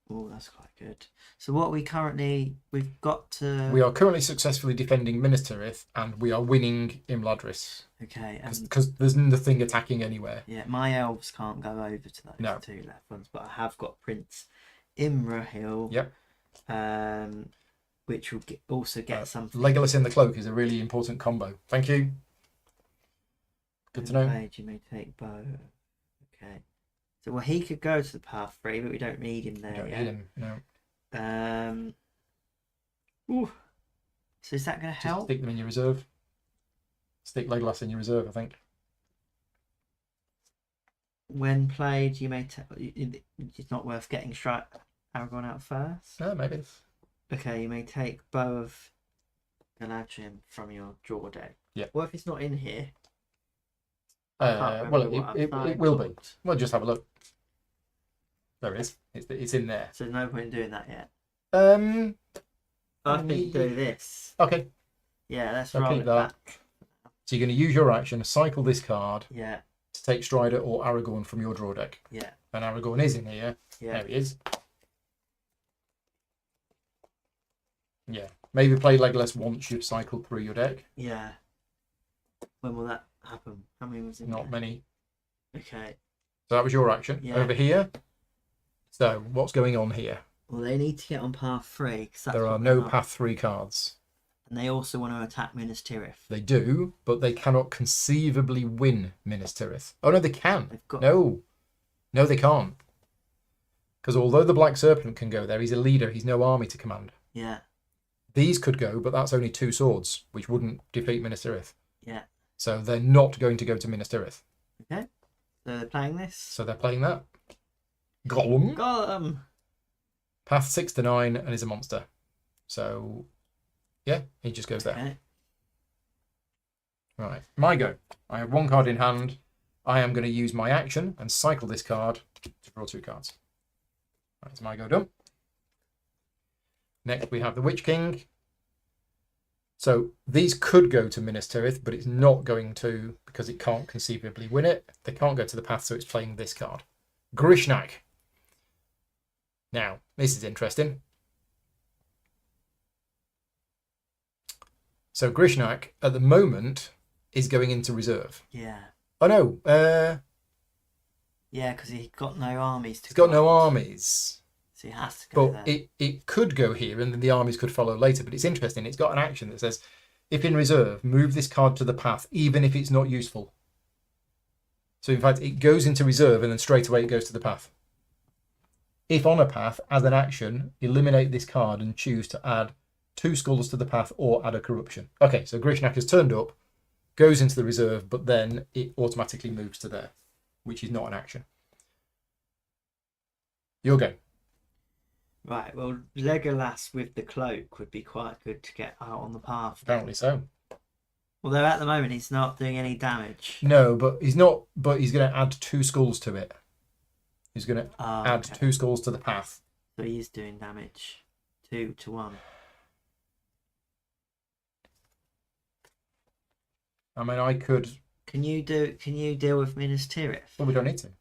B: Oh, that's quite good. So what we've got to...
A: We are currently successfully defending Minas Tirith, and we are winning Imladris.
B: Okay.
A: Because there's nothing attacking anywhere.
B: Yeah, my elves can't go over to those two left ones, but I have got Prince Imrahil.
A: Yep.
B: Which will also get something.
A: Legolas in the cloak is a really important combo. Thank you. Good to know.
B: Page, you may take bow. Okay. So well, he could go to the path 3, but we don't need him there.
A: You don't
B: yet.
A: need him, no.
B: Ooh. So is that going to
A: Just
B: help?
A: stick them in your reserve. Stick Legolas in your reserve, I think.
B: When played, you may it's not worth getting Aragorn out first.
A: Maybe.
B: Okay, you may take Bow of Galadriel from your draw deck.
A: Yeah.
B: What if it's not in here?
A: Well, it will be. We'll just have a look. There it is. It's in there.
B: So there's no point in doing that yet.
A: I
B: think do this.
A: Okay.
B: Yeah, let's
A: I'll
B: roll
A: keep
B: it
A: that.
B: back.
A: So you're going to use your action, cycle this card
B: Yeah.
A: to take Strider or Aragorn from your draw deck.
B: Yeah.
A: And Aragorn is in here.
B: Yeah.
A: There he is. Yeah. Maybe play Legolas once you've cycled through your deck.
B: Yeah. When will that happen? How many was in
A: Not
B: there?
A: many.
B: Okay.
A: So that was your action.
B: Yeah.
A: Over here. So what's going on here?
B: Well, they need to get on path 3.
A: There are no path 3 cards.
B: And they also want to attack Minas Tirith.
A: They do, but they cannot conceivably win Minas Tirith. Oh, no, they can.
B: They've got...
A: No, they can't. Because although the Black Serpent can go there, he's a leader. He's no army to command.
B: Yeah.
A: These could go, but that's only 2 swords, which wouldn't defeat Minas Tirith.
B: Yeah.
A: So they're not going to go to Minas Tirith.
B: Okay. So they're playing this.
A: So they're playing that. Gollum.
B: Gollum.
A: Path 6 to 9 and is a monster. So, yeah, he just goes there.
B: Okay.
A: Right, my go. I have 1 card in hand. I am going to use my action and cycle this card to draw 2 cards. Right, it's my go done. Next we have the Witch King. So these could go to Minas Tirith, but it's not going to because it can't conceivably win it. They can't go to the path, so it's playing this card. Grishnak. Now, this is interesting. So Grishnak, at the moment, is going into reserve.
B: Yeah.
A: Oh, no.
B: Yeah, because he's got no armies to
A: He's got no
B: command.
A: armies.
B: So he has to go
A: But
B: there.
A: it could go here, and then the armies could follow later. But it's interesting. It's got an action that says, if in reserve, move this card to the path, even if it's not useful. So, in fact, it goes into reserve, and then straight away it goes to the path. If on a path, as an action, eliminate this card and choose to add 2 skulls to the path or add a corruption. Okay, so Grishnak has turned up, goes into the reserve, but then it automatically moves to there, which is not an action. Your go.
B: Right, well, Legolas with the cloak would be quite good to get out on the path.
A: Apparently so.
B: Although at the moment he's not doing any damage.
A: No, but he's not. But he's going to add 2 skulls to it. He's going to add
B: okay.
A: 2 skulls to the path.
B: So he is doing damage. 2 to 1.
A: I mean, I could.
B: Can you deal with Minas Tirith?
A: Well, we don't need to.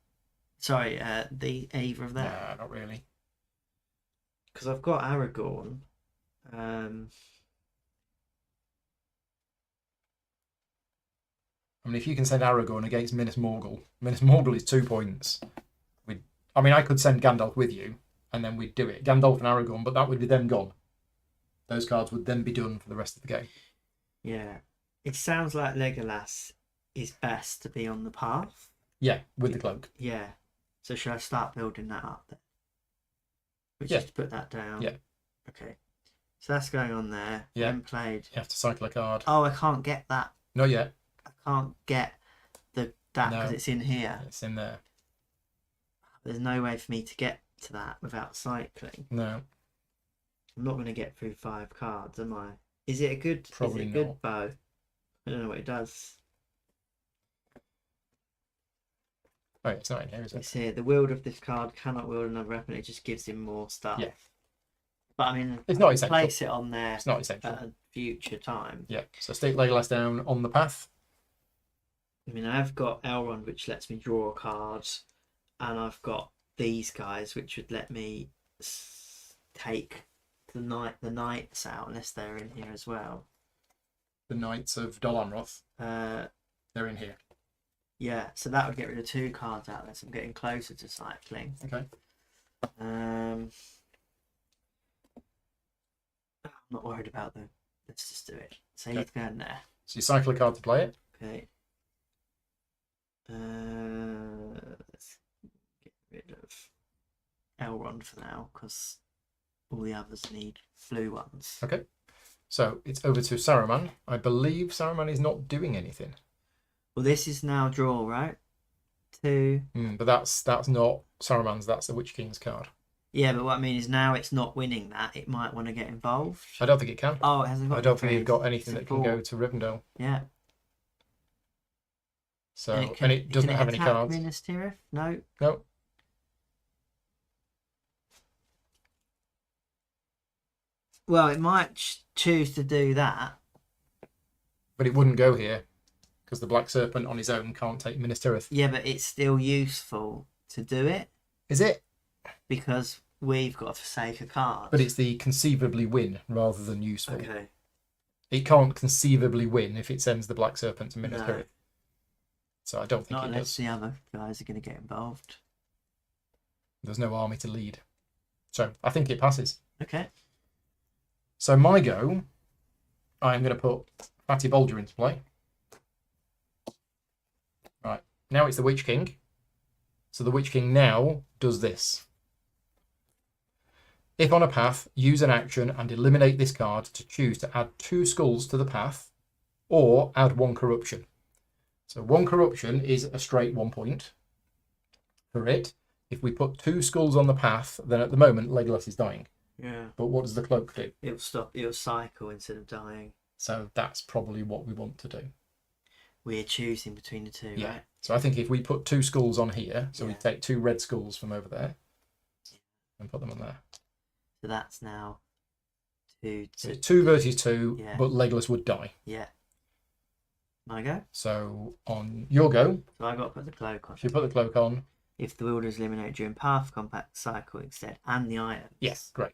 B: Sorry, either of them.
A: Nah, not really.
B: Because I've got Aragorn.
A: I mean, if you can send Aragorn against Minas Morgul is 2 points. I mean, I could send Gandalf with you, and then we'd do it. Gandalf and Aragorn, but that would be them gone. Those cards would then be done for the rest of the game.
B: Yeah. It sounds like Legolas is best to be on the path.
A: Yeah, with the cloak.
B: Yeah. So should I start building that up then? Which
A: Yeah.
B: is to put that down.
A: Yeah.
B: Okay. So that's going on there.
A: Yeah.
B: When played.
A: You have to cycle a card.
B: Oh, I can't get that.
A: Not yet.
B: I can't get that because
A: No.
B: it's in here.
A: It's in there.
B: There's no way for me to get to that without cycling.
A: No.
B: I'm not going to get through 5 cards, am I? Is it a good?
A: Probably
B: is it a good
A: not.
B: bow? I don't know what it does.
A: Oh, it's not in here, is it?
B: It's here. The wield of this card cannot wield another weapon. It just gives him more stuff.
A: Yeah.
B: But I mean,
A: It's not
B: I can
A: essential.
B: place it on there
A: It's not essential.
B: at a future time.
A: Yeah. So stick Legolas down on the path.
B: I mean, I've got Elrond, which lets me draw a card, and I've got these guys, which would let me take the knights out, unless they're in here as well.
A: The Knights of Dol Amroth.
B: Uh,
A: They're in here.
B: yeah, so that would get rid of 2 cards out there. So I'm getting closer to cycling.
A: Okay.
B: I'm not worried about them. Let's just do it. So he's going there.
A: So you cycle a card to play it.
B: Okay. Let's get rid of Elrond for now, because all the others need blue ones.
A: Okay. So it's over to Saruman. I believe Saruman is not doing anything.
B: Well, this is now draw, right? 2.
A: But that's not Saruman's. That's the Witch King's card.
B: Yeah, but what I mean is now it's not winning that. It might want to get involved.
A: I don't think it can.
B: Oh, it hasn't got.
A: I don't think
B: anything.
A: you've got anything that can
B: Support.
A: go to Rivendell.
B: Yeah.
A: So
B: And
A: it doesn't have any
B: attack
A: cards.
B: Minas Tirith? No.
A: No.
B: Well, it might choose to do that.
A: But it wouldn't go here because the Black Serpent on his own can't take Minas Tirith.
B: Yeah, but it's still useful to do it
A: Is it?
B: because we've got to forsake a card.
A: But it's the conceivably win rather than useful.
B: okay.
A: It can't conceivably win if it sends the Black Serpent to Minas
B: No.
A: Tirith. So I don't think
B: Not
A: it
B: unless
A: does.
B: the other guys are going to get involved.
A: There's no army to lead. So I think it passes.
B: Okay.
A: So my go, I'm going to put Fatty Bolger into play. Right, now it's the Witch King. So the Witch King now does this. If on a path, use an action and eliminate this card to choose to add 2 skulls to the path or add 1 corruption. So 1 corruption is a straight 1 point for it. If we put 2 skulls on the path, then at the moment Legolas is dying.
B: Yeah.
A: But what does the cloak do?
B: It'll stop. It'll cycle instead of dying.
A: So that's probably what we want to do.
B: We're choosing between the 2,
A: Yeah.
B: right?
A: So I think if we put 2 skulls on here, so we
B: Yeah.
A: take 2 red skulls from over there and put them on there.
B: So that's now 2.
A: So it's 2 versus 2,
B: Yeah.
A: but Legolas would die.
B: Yeah. My go.
A: So on your go,
B: So I got to put the cloak on.
A: if you put the cloak on,
B: If the wielder is eliminated during path, compact, cycle instead, and the irons.
A: yes, great.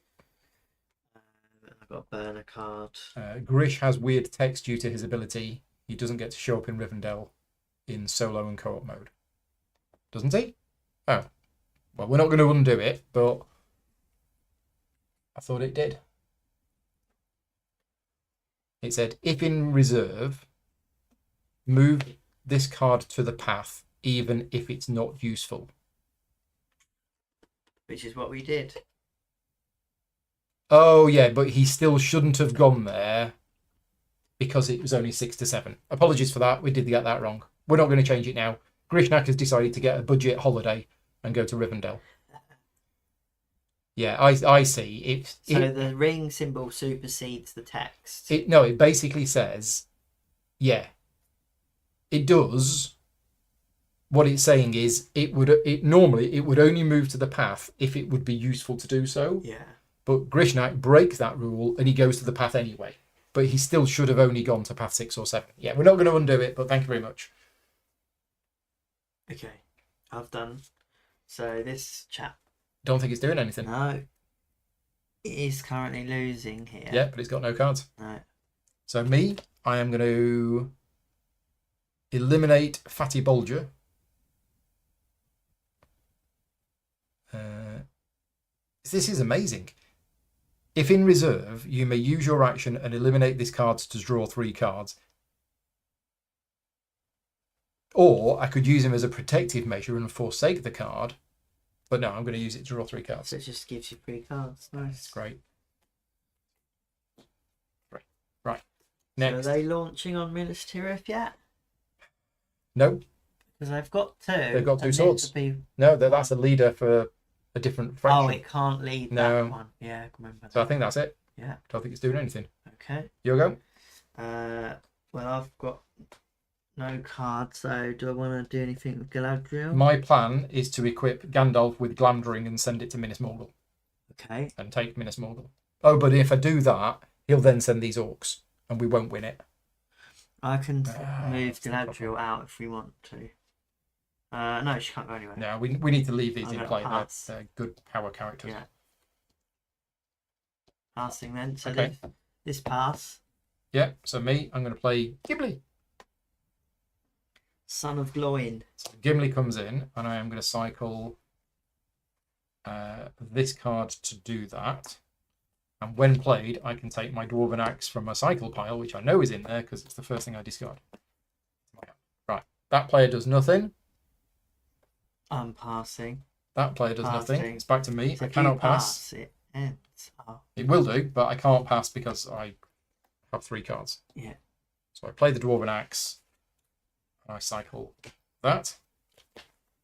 B: I've got to burn a card.
A: Grish has weird text due to his ability. He doesn't get to show up in Rivendell in solo and co-op mode. Doesn't he? Oh. Well, we're not going to undo it, but I thought it did. It said, if in reserve, move this card to the path, even if it's not useful.
B: Which is what we did.
A: Oh, yeah, but he still shouldn't have gone there because it was only 6 to 7. Apologies for that. We did get that wrong. We're not going to change it now. Grishnak has decided to get a budget holiday and go to Rivendell. Yeah, I see.
B: So the ring symbol supersedes the text.
A: No, it basically says, yeah, it does. What it's saying is normally it would only move to the path if it would be useful to do so.
B: Yeah.
A: But Grishnak breaks that rule and he goes to the path anyway. But he still should have only gone to path 6 or 7. Yeah, we're not going to undo it, but thank you very much.
B: Okay. I've done. So this chap.
A: Don't think it's doing anything.
B: No. It is currently losing here.
A: Yeah, but it's got no cards.
B: No.
A: So me, I am going to eliminate Fatty Bolger. This is amazing. If in reserve, you may use your action and eliminate this card to draw 3 cards. Or I could use him as a protective measure and forsake the card. But no, I'm going to use it to draw 3 cards.
B: So it just gives you 3 cards. Nice.
A: It's great. Right. Next.
B: So are they launching on Minas Tirith yet?
A: No.
B: Because they've got 2.
A: They've got 2
B: and
A: swords.
B: this would be...
A: No, that's a leader for a different faction.
B: Oh, it can't lead
A: No.
B: that one. Yeah, I remember that.
A: So I think that's it.
B: Yeah.
A: Don't think it's doing anything.
B: Okay.
A: Your go?
B: Well, I've got No card, so do I want to do anything with Galadriel?
A: My plan is to equip Gandalf with Glamdring and send it to Minas Morgul.
B: Okay.
A: And take Minas Morgul. Oh, but if I do that, he'll then send these orcs, and we won't win it.
B: I can move
A: that's no
B: Galadriel out if we want to. No, she can't go anywhere.
A: No, we need to leave these
B: I'm
A: in
B: gonna
A: play.
B: pass.
A: They're good power characters.
B: Yeah. Passing then. So
A: Okay.
B: this pass.
A: Yeah, so I'm going to play Gimli.
B: Son of Gloin.
A: So Gimli comes in, and I am going to cycle this card to do that. And when played, I can take my Dwarven Axe from my cycle pile, which I know is in there because it's the first thing I discard. Right, that player does nothing.
B: I'm passing.
A: That player does nothing.
B: Passing.
A: It's back to me.
B: So
A: I
B: if
A: cannot
B: you
A: pass.
B: It ends. Oh,
A: It will do, but I can't pass because I have 3 cards.
B: yeah.
A: So I play the Dwarven Axe, and I cycle that,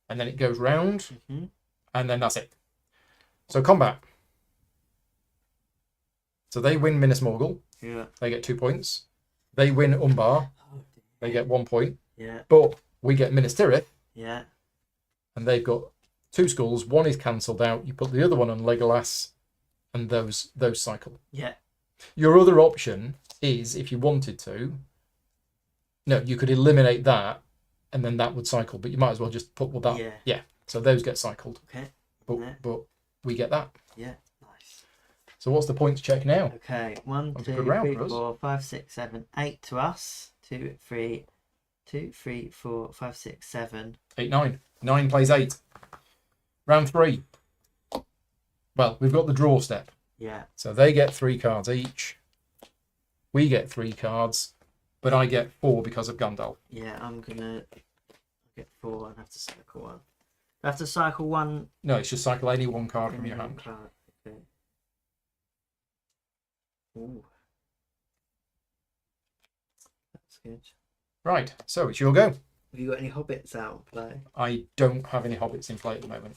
A: and then it goes round, and then that's it. So combat. So they win Minas Morgul.
B: Yeah.
A: They get 2 points. They win Umbar.
B: Oh,
A: They get 1 point.
B: yeah.
A: But we get Minas Tirith,
B: Yeah.
A: and they've got 2 skulls. One is cancelled out. You put the other one on Legolas, and those cycle.
B: Yeah.
A: Your other option is, if you wanted to, no, you could eliminate that, and then that would cycle. But you might as well just put that.
B: Yeah.
A: Yeah. So those get cycled.
B: Okay.
A: But
B: Yeah.
A: but we get that.
B: Yeah. Nice.
A: So what's the points check now?
B: Okay. 1,
A: That was a
B: 2,
A: good round
B: 3,
A: for us.
B: 4, 5, 6, 7, 8 to us. 2, 3, 4, 5, 6, 7.
A: 8, 9. 9 plays 8. Round 3. Well, we've got the draw step.
B: Yeah.
A: So they get 3 cards each. We get 3 cards, but I get 4 because of Gandalf.
B: Yeah. I'm gonna get 4 and have to cycle 1. I have to cycle 1.
A: No, it's just cycle any 1 card from your hand.
B: Card. Okay. Ooh. That's good.
A: Right, so it's your go.
B: Have you got any hobbits out of play?
A: I don't have any hobbits in play at the moment.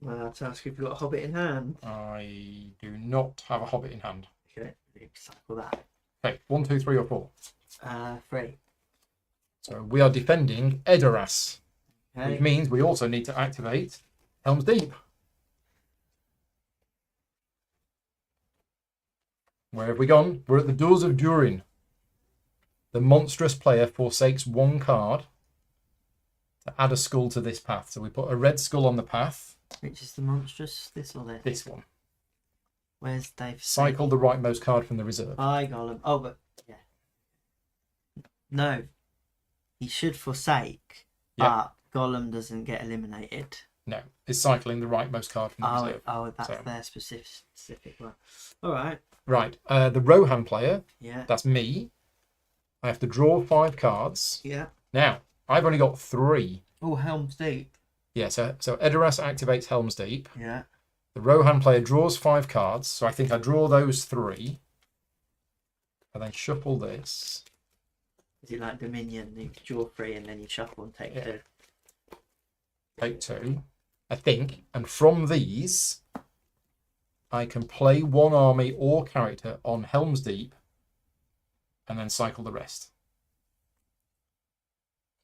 B: Well, to ask if you've got a hobbit in hand.
A: I do not have a hobbit in hand.
B: Okay, you cycle that.
A: Okay, 1, 2, 3, or 4.
B: 3.
A: So we are defending Edoras,
B: Okay.
A: which means we also need to activate Helm's Deep. Where have we gone? We're at the doors of Durin. The monstrous player forsakes 1 card to add a skull to this path. So we put a red skull on the path.
B: Which is the monstrous? This or this?
A: This one.
B: Where's Dave?
A: Cycle the rightmost card from the reserve.
B: I Gollum. Oh, but yeah. No, he should forsake,
A: Yeah.
B: but Gollum doesn't get eliminated.
A: No, it's cycling the rightmost card from the reserve.
B: That's
A: So-
B: their specific one. All right.
A: Right, the Rohan player,
B: Yeah.
A: that's me. I have to draw 5 cards.
B: Yeah.
A: Now, I've only got 3.
B: Oh, Helm's Deep.
A: Yeah, so Edoras activates Helm's Deep.
B: Yeah.
A: The Rohan player draws 5 cards, so I think I draw those 3. And then shuffle this.
B: Is it like Dominion? You draw 3 and then you shuffle and take 2.
A: Take 2, I think. And from these, I can play 1 army or character on Helm's Deep and then cycle the rest.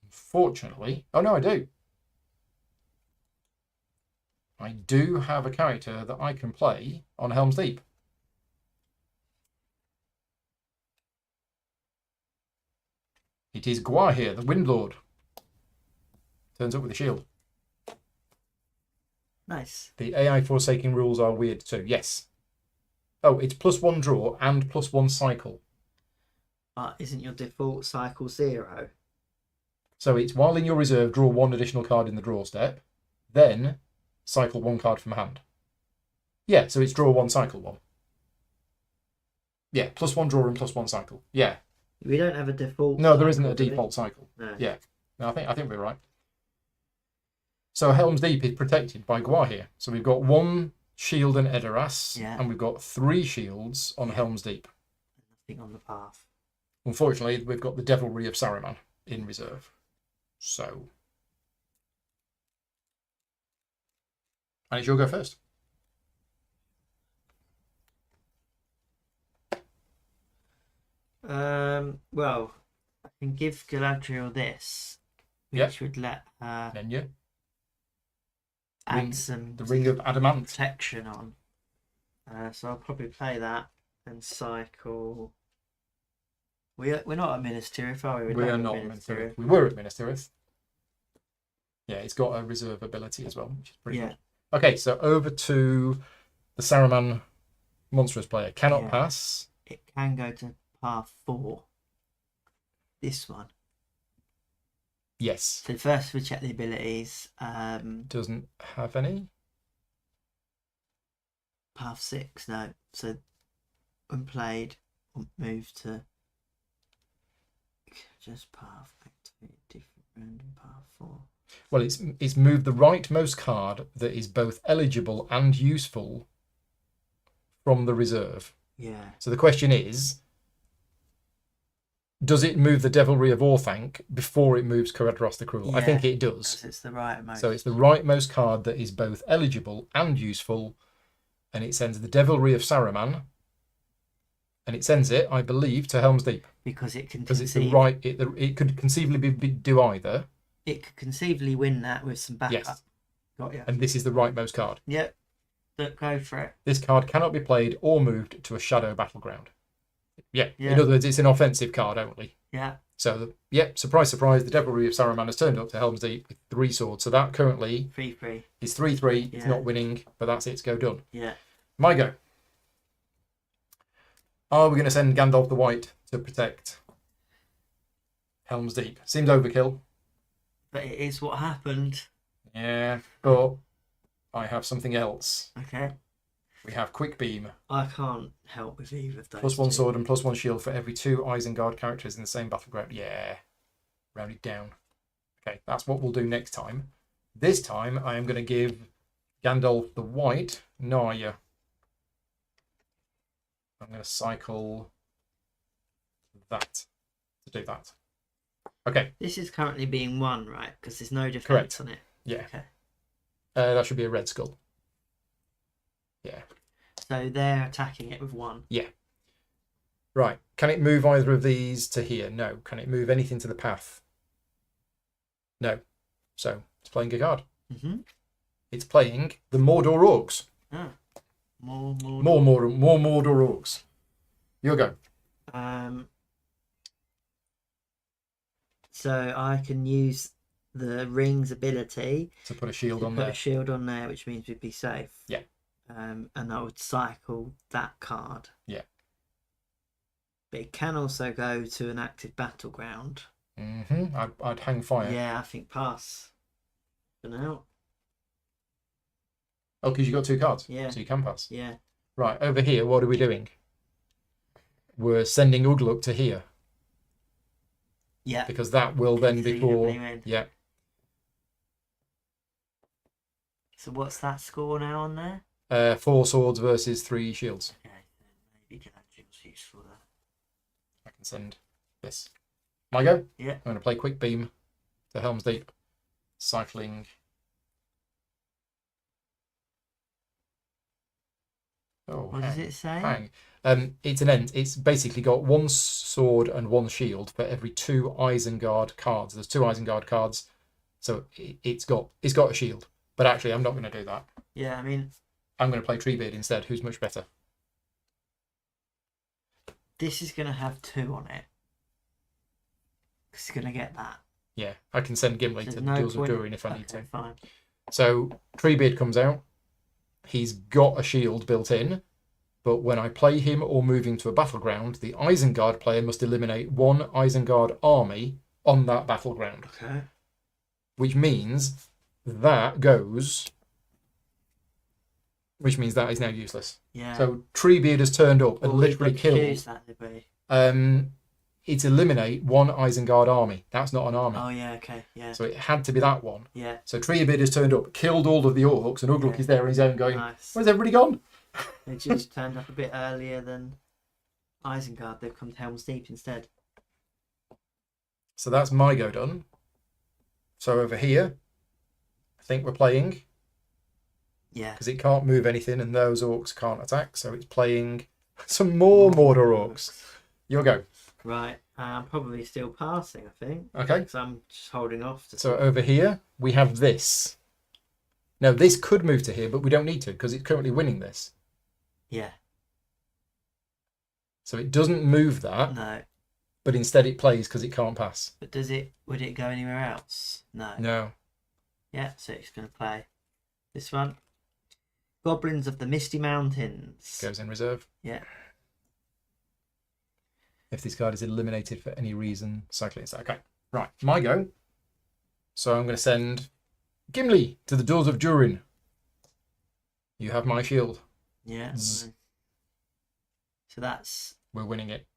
A: Unfortunately, oh no, I do. I do have a character that I can play on Helm's Deep. It is Gwahir, the Windlord. Turns up with a shield.
B: Nice.
A: The AI Forsaking rules are weird too. Yes. Oh, it's +1 draw and +1 cycle.
B: But isn't your default cycle 0?
A: So it's while in your reserve, draw 1 additional card in the draw step, then cycle 1 card from hand. Yeah, so it's draw 1, cycle 1. Yeah, +1 draw and +1 cycle. Yeah.
B: We don't have a default.
A: No, there isn't
B: cycle,
A: a
B: do we?
A: default cycle.
B: No.
A: Yeah. No, I think we're right. So Helm's Deep is protected by Gwahir. So we've got 1 shield and Edoras,
B: Yeah.
A: and we've got 3 shields on Helm's Deep.
B: Nothing on the path.
A: Unfortunately, we've got the Devilry of Saruman in reserve. So. And it's your go first.
B: Well, I can give Galadriel this, which
A: Yep.
B: would let her
A: Then you
B: add some
A: the Ring of Adamant.
B: protection on. So I'll probably play that and cycle. We're not at Minas Tirith, are we?
A: We
B: We're
A: are not at Minas Tirith. We were at Minas Tirith. Yeah, it's got a reserve ability as well, which is pretty good. Okay, so over to the Saruman monstrous player. Cannot pass.
B: It can go to path 4. This one.
A: Yes.
B: So first we check the abilities.
A: Doesn't have any.
B: Path 6, no. So when played, we'll move to just path activate different random path 4.
A: Well, it's moved the rightmost card that is both eligible and useful from the reserve.
B: Yeah.
A: So the question is, does it move the Devilry of Orthanc before it moves Caradhras the Cruel? I think it does.
B: It's the rightmost.
A: So it's the rightmost card that is both eligible and useful, and it sends the Devilry of Saruman, and it sends it, I believe, to Helm's Deep.
B: Because it can
A: Because it's the right. It could conceivably do either.
B: It could conceivably win that with some backup.
A: Yes.
B: Got you.
A: And this is the rightmost card.
B: Yep. Go for it.
A: This card cannot be played or moved to a shadow battleground. Yeah.
B: Yeah.
A: In other words, it's an offensive card only.
B: Yeah.
A: So, surprise, surprise, the Devilry of Saruman has turned up to Helm's Deep with 3 swords. So that currently
B: 3/3.
A: is 3/3. It's
B: Yeah.
A: not winning, but that's its go done.
B: Yeah.
A: My go. Are we going to send Gandalf the White to protect Helm's Deep? Seems overkill.
B: But it is what happened.
A: Yeah, but I have something else.
B: Okay.
A: We have Quick Beam.
B: I can't help with either of those.
A: +1
B: two.
A: sword and +1 shield for every 2 Isengard characters in the same battleground. Yeah. Round it down. Okay, that's what we'll do next time. This time, I am going to give Gandalf the White Narya. I'm going to cycle that to do that. Okay.
B: This is currently being won, right? Because there's no defense
A: Correct.
B: on it.
A: Yeah.
B: Okay.
A: That should be a red skull. Yeah.
B: So they're attacking it with 1.
A: Right. Can it move either of these to here? No. Can it move anything to the path? No. So it's playing a card.
B: Mm-hmm.
A: It's playing the Mordor Orcs.
B: Ah. More.
A: More Mordor Orcs. Your go.
B: So I can use the ring's ability
A: To put a shield
B: to
A: on
B: put
A: there.
B: a shield on there, which means we'd be safe.
A: Yeah.
B: And I would cycle that card.
A: Yeah.
B: But it can also go to an active battleground.
A: I'd hang fire.
B: Yeah, I think pass. For now.
A: Oh, because you got 2 cards.
B: Yeah.
A: So you can pass.
B: Yeah.
A: Right, over here, what are we doing? We're sending Ugluk to here.
B: Yeah.
A: Because that will then before.
B: Win.
A: Yeah.
B: So what's that score now on there?
A: 4 swords versus 3 shields.
B: Okay, maybe Galadriel's useful there.
A: I can send this. My go?
B: Yeah.
A: I'm going to play Quick Beam to Helm's Deep. Cycling. Oh,
B: What does it say?
A: hang. It's an end. It's basically got 1 sword and 1 shield for every 2 Isengard cards. There's 2 Isengard cards, so it's got a shield. But actually, I'm not going to do that.
B: Yeah, I mean,
A: I'm going to play Treebeard instead, who's much better.
B: this is going to have 2 on it. Because it's going to get that.
A: Yeah, I can send Gimli
B: There's
A: to
B: no
A: Duels of
B: point-
A: Durin if I need to.
B: Fine.
A: So Treebeard comes out. He's got a shield built in, but when I play him or move him to a battleground, the Isengard player must eliminate 1 Isengard army on that battleground.
B: Okay.
A: Which means that goes. Which means that is now useless.
B: Yeah.
A: So Treebeard has turned up and
B: What would
A: literally
B: the
A: killed.
B: cues that would be?
A: It's eliminate 1 Isengard army. That's not an army.
B: Oh, yeah, okay, yeah.
A: So it had to be that one.
B: Yeah,
A: So Treebeard has turned up, killed all of the orcs, and Ugluk
B: Yeah.
A: is there on his own going,
B: nice.
A: where's everybody gone?
B: They just turned up a bit earlier than Isengard. They've come to Helm's Deep instead.
A: So that's my go done. So over here, I think we're playing,
B: Yeah.
A: because it can't move anything and those orcs can't attack, so it's playing some more Mordor orcs. Your go.
B: Right. I'm probably still passing, I think.
A: Okay.
B: Because I'm just holding off.
A: So over here, we have this. Now, this could move to here, but we don't need to because it's currently winning this.
B: Yeah.
A: So it doesn't move that,
B: No.
A: but instead it plays because it can't pass.
B: But would it go anywhere else? No.
A: No.
B: Yeah, so it's going to play this one. Goblins of the Misty Mountains.
A: Goes in reserve.
B: Yeah.
A: If this card is eliminated for any reason, cycle it. Okay. Right, my go. So I'm going to send Gimli to the doors of Durin. You have my shield.
B: Yeah.
A: Zzz.
B: So that's
A: We're winning it.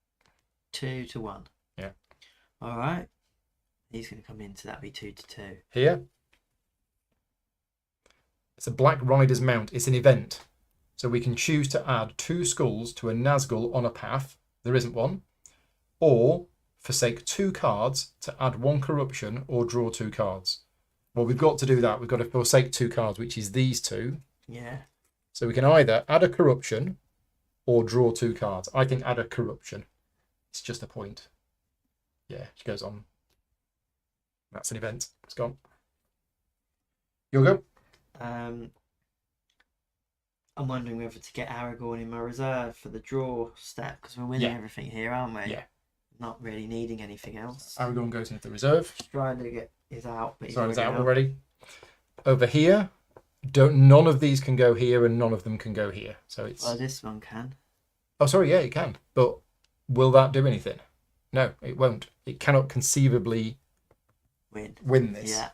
B: 2-1.
A: Yeah.
B: All right. He's going to come in, so that'd be 2-2.
A: Here. It's a Black Rider's Mount. It's an event. So we can choose to add 2 skulls to a Nazgul on a path. There isn't one. Or forsake 2 cards to add 1 corruption or draw 2 cards. Well, we've got to do that. We've got to forsake 2 cards, which is these 2.
B: Yeah.
A: So we can either add a corruption or draw 2 cards. I think add a corruption. It's just a point. Yeah, it goes on. That's an event. It's gone. You'll go.
B: I'm wondering whether to get Aragorn in my reserve for the draw step because we're winning everything here, aren't we?
A: Yeah.
B: Not really needing anything else.
A: Aragorn goes into the reserve.
B: Strider is out, but he's
A: Sorry, it's
B: already
A: out already. Over here, none of these can go here and none of them can go here. So it's.
B: Well, this one can.
A: Oh, sorry, yeah, it can. But will that do anything? No, it won't. It cannot conceivably win this.
B: Yeah.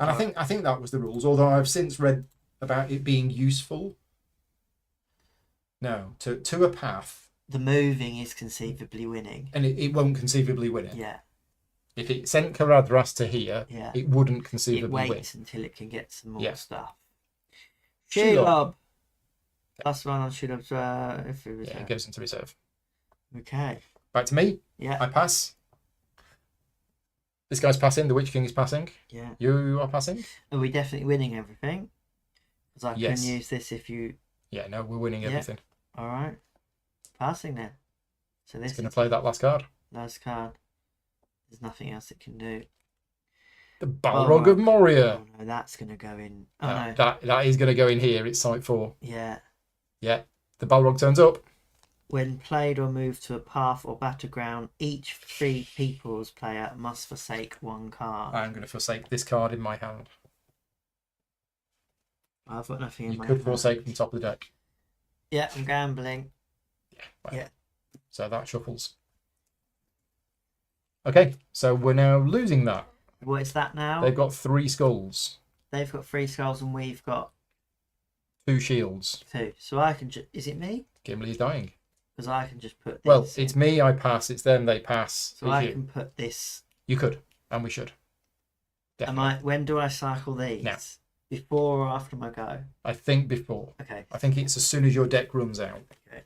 A: And I think that was the rules, although I've since read about it being useful. No, to a path.
B: The moving is conceivably winning.
A: And it won't conceivably win it.
B: Yeah.
A: If it sent Caradhras to here, it wouldn't conceivably
B: it
A: win.
B: waits until it can get some more stuff.
A: Shelob.
B: Shelob. Plus 1 on Shelob's if it was
A: Yeah, it goes into reserve.
B: Okay.
A: Back to me.
B: Yeah.
A: I pass. This guy's passing. The Witch King is passing.
B: Yeah.
A: You are passing.
B: Are we definitely winning everything? Because I
A: Yes.
B: can use this if you...
A: Yeah, no, we're winning everything.
B: All right. Passing then. So this
A: It's going to play that last card.
B: last card. There's nothing else it can do.
A: The Balrog of Moria.
B: Oh no, that's going to go in. Oh
A: no.
B: no.
A: That is going to go in here. It's site 4.
B: Yeah.
A: Yeah. The Balrog turns up.
B: When played or moved to a path or battleground, each 3 people's player must forsake 1 card.
A: I'm going to forsake this card in my hand.
B: I've got nothing in
A: You
B: my
A: could
B: hand.
A: forsake from top of the deck.
B: Yeah, I'm gambling.
A: Yeah. Right.
B: Yeah.
A: So that shuffles. Okay, so we're now losing that.
B: What is that now?
A: They've got 3 skulls.
B: They've got 3 skulls and we've got
A: 2 shields.
B: 2. So I can just... Is it me?
A: Gimli's dying.
B: Because I can just put this...
A: Well, it's me, I pass. It's them, they pass.
B: So
A: it's
B: I
A: you.
B: can put this...
A: You could, and we should. Definitely.
B: When do I cycle these?
A: Now.
B: Before or after my go?
A: I think before.
B: Okay.
A: I think it's as soon as your deck runs out.
B: Okay.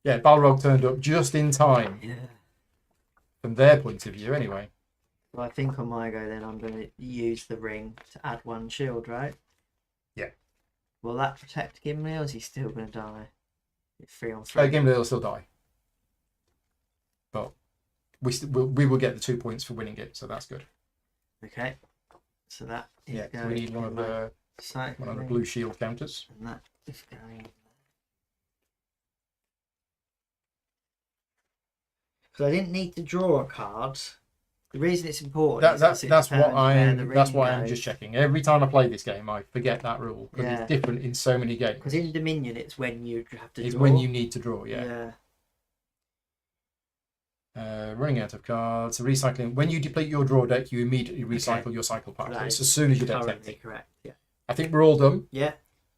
A: Yeah, Balrog turned up just in time.
B: Yeah.
A: From their point of view, anyway.
B: So I think on my go then I'm going to use the ring to add 1 shield, right?
A: Yeah.
B: Will that protect Gimli or is he still going to die? It's 3 on 3.
A: Gimli will still die. But we will get the 2 points for winning it, so that's good.
B: Okay. So that is
A: Yeah,
B: going
A: we need one of the blue shield counters.
B: And that is going... Because I didn't need to draw a card. The reason it's important is
A: That's what I'm
B: goes.
A: just checking. Every time I play this game, I forget that rule because it's different in so many games.
B: Because in Dominion, it's when you have to draw.
A: It's when you need to draw. Yeah. Running out of cards. Recycling. When you deplete your draw deck, you immediately recycle your cycle pack. So it's as soon as your deck's empty.
B: Correct. Yeah.
A: I think we're all done.
B: Yeah.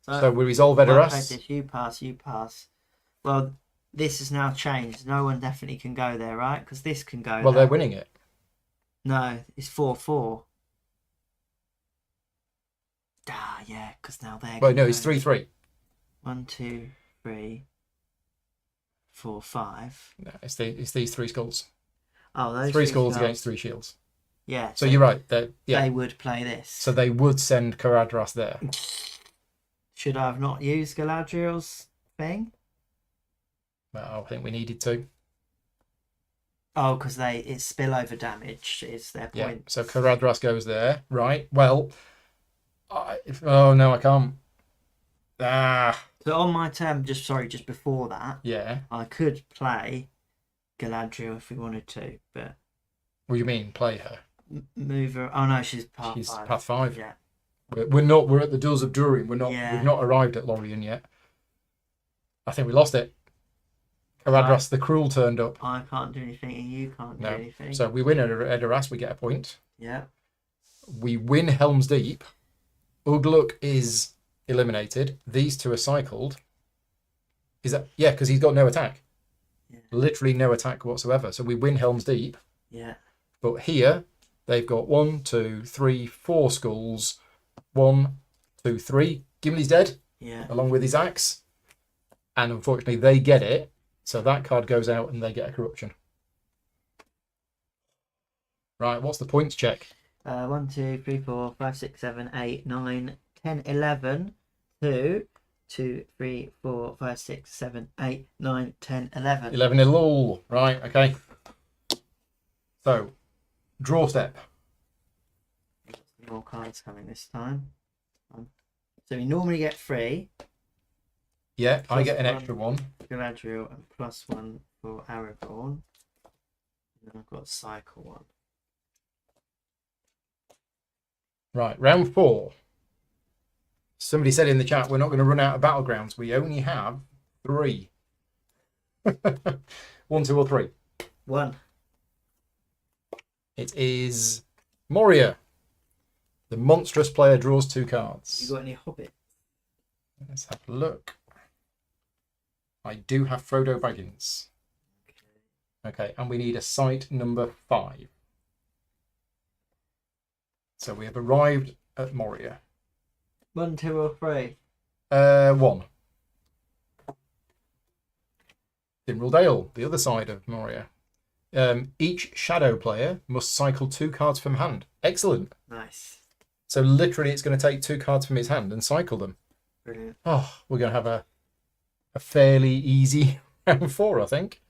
A: So we resolve
B: I
A: Edoras.
B: played this, you pass, you pass. Well, this has now changed. No one definitely can go there, right? Because this can go
A: Well,
B: there.
A: they're winning it.
B: No, it's 4-4. Ah, yeah, because now they're...
A: Well, no, it's 3-3.
B: 1, 2, 3, 4, 5.
A: No, it's these 3 skulls.
B: Oh, those
A: 3 skulls against 3 shields.
B: Yeah.
A: So you're right.
B: They would play this.
A: So they would send Caradhras there.
B: Should I have not used Galadriel's thing?
A: Well, I think we needed to.
B: Oh, because it's spillover damage is their
A: Yeah.
B: point.
A: So Caradhras goes there. Right. Well. Oh no, I can't. Ah.
B: So on my turn, just before that,
A: Yeah.
B: I could play Galadriel if we wanted to, but
A: What do you mean, play her?
B: move her. Oh no, she's path
A: She's
B: 5.
A: path 5.
B: Yeah.
A: We're not. We're at the doors of Durin. We're not.
B: Yeah.
A: We've not arrived at Lorien yet. I think we lost it. Caradhras the Cruel turned up.
B: I can't do anything, and you can't do anything.
A: So we win Edoras. We get a point.
B: Yeah.
A: We win Helm's Deep. Ugluk is eliminated. These two are cycled. Is that because he's got no attack?
B: Yeah.
A: Literally no attack whatsoever. So we win Helm's Deep.
B: Yeah.
A: But here they've got 1, 2, 3, 4 skulls. 1, 2, 3. Gimli's dead.
B: Yeah.
A: Along with his axe. And unfortunately they get it. So that card goes out and they get a corruption. Right, what's the points check?
B: 1, 2, 3, 4, 5, 6, 7, 8, 9, 10, 11. 2, 2, 3, 4, 5, 6, 7, 8, 9, 10, 11.
A: 11 all. Right, okay. So, draw step.
B: More cards coming this time. So we normally get 3.
A: Yeah, I get an
B: one.
A: extra one.
B: Galadriel and +1 for Aragorn. And then I've got cycle 1.
A: Right, round 4. Somebody said in the chat, we're not going to run out of battlegrounds. We only have 3. 1, 2, or 3.
B: 1.
A: It is Moria. The monstrous player draws 2 cards.
B: You got any Hobbit?
A: Let's have a look. I do have Frodo Baggins. Okay, and we need a site number 5. So we have arrived at Moria.
B: 1, 2, or 3?
A: 1. Dimril Dale, the other side of Moria. Each shadow player must cycle 2 cards from hand. Excellent.
B: Nice.
A: So literally it's going to take 2 cards from his hand and cycle them.
B: Brilliant.
A: Oh, we're going to have a fairly easy round 4, I think.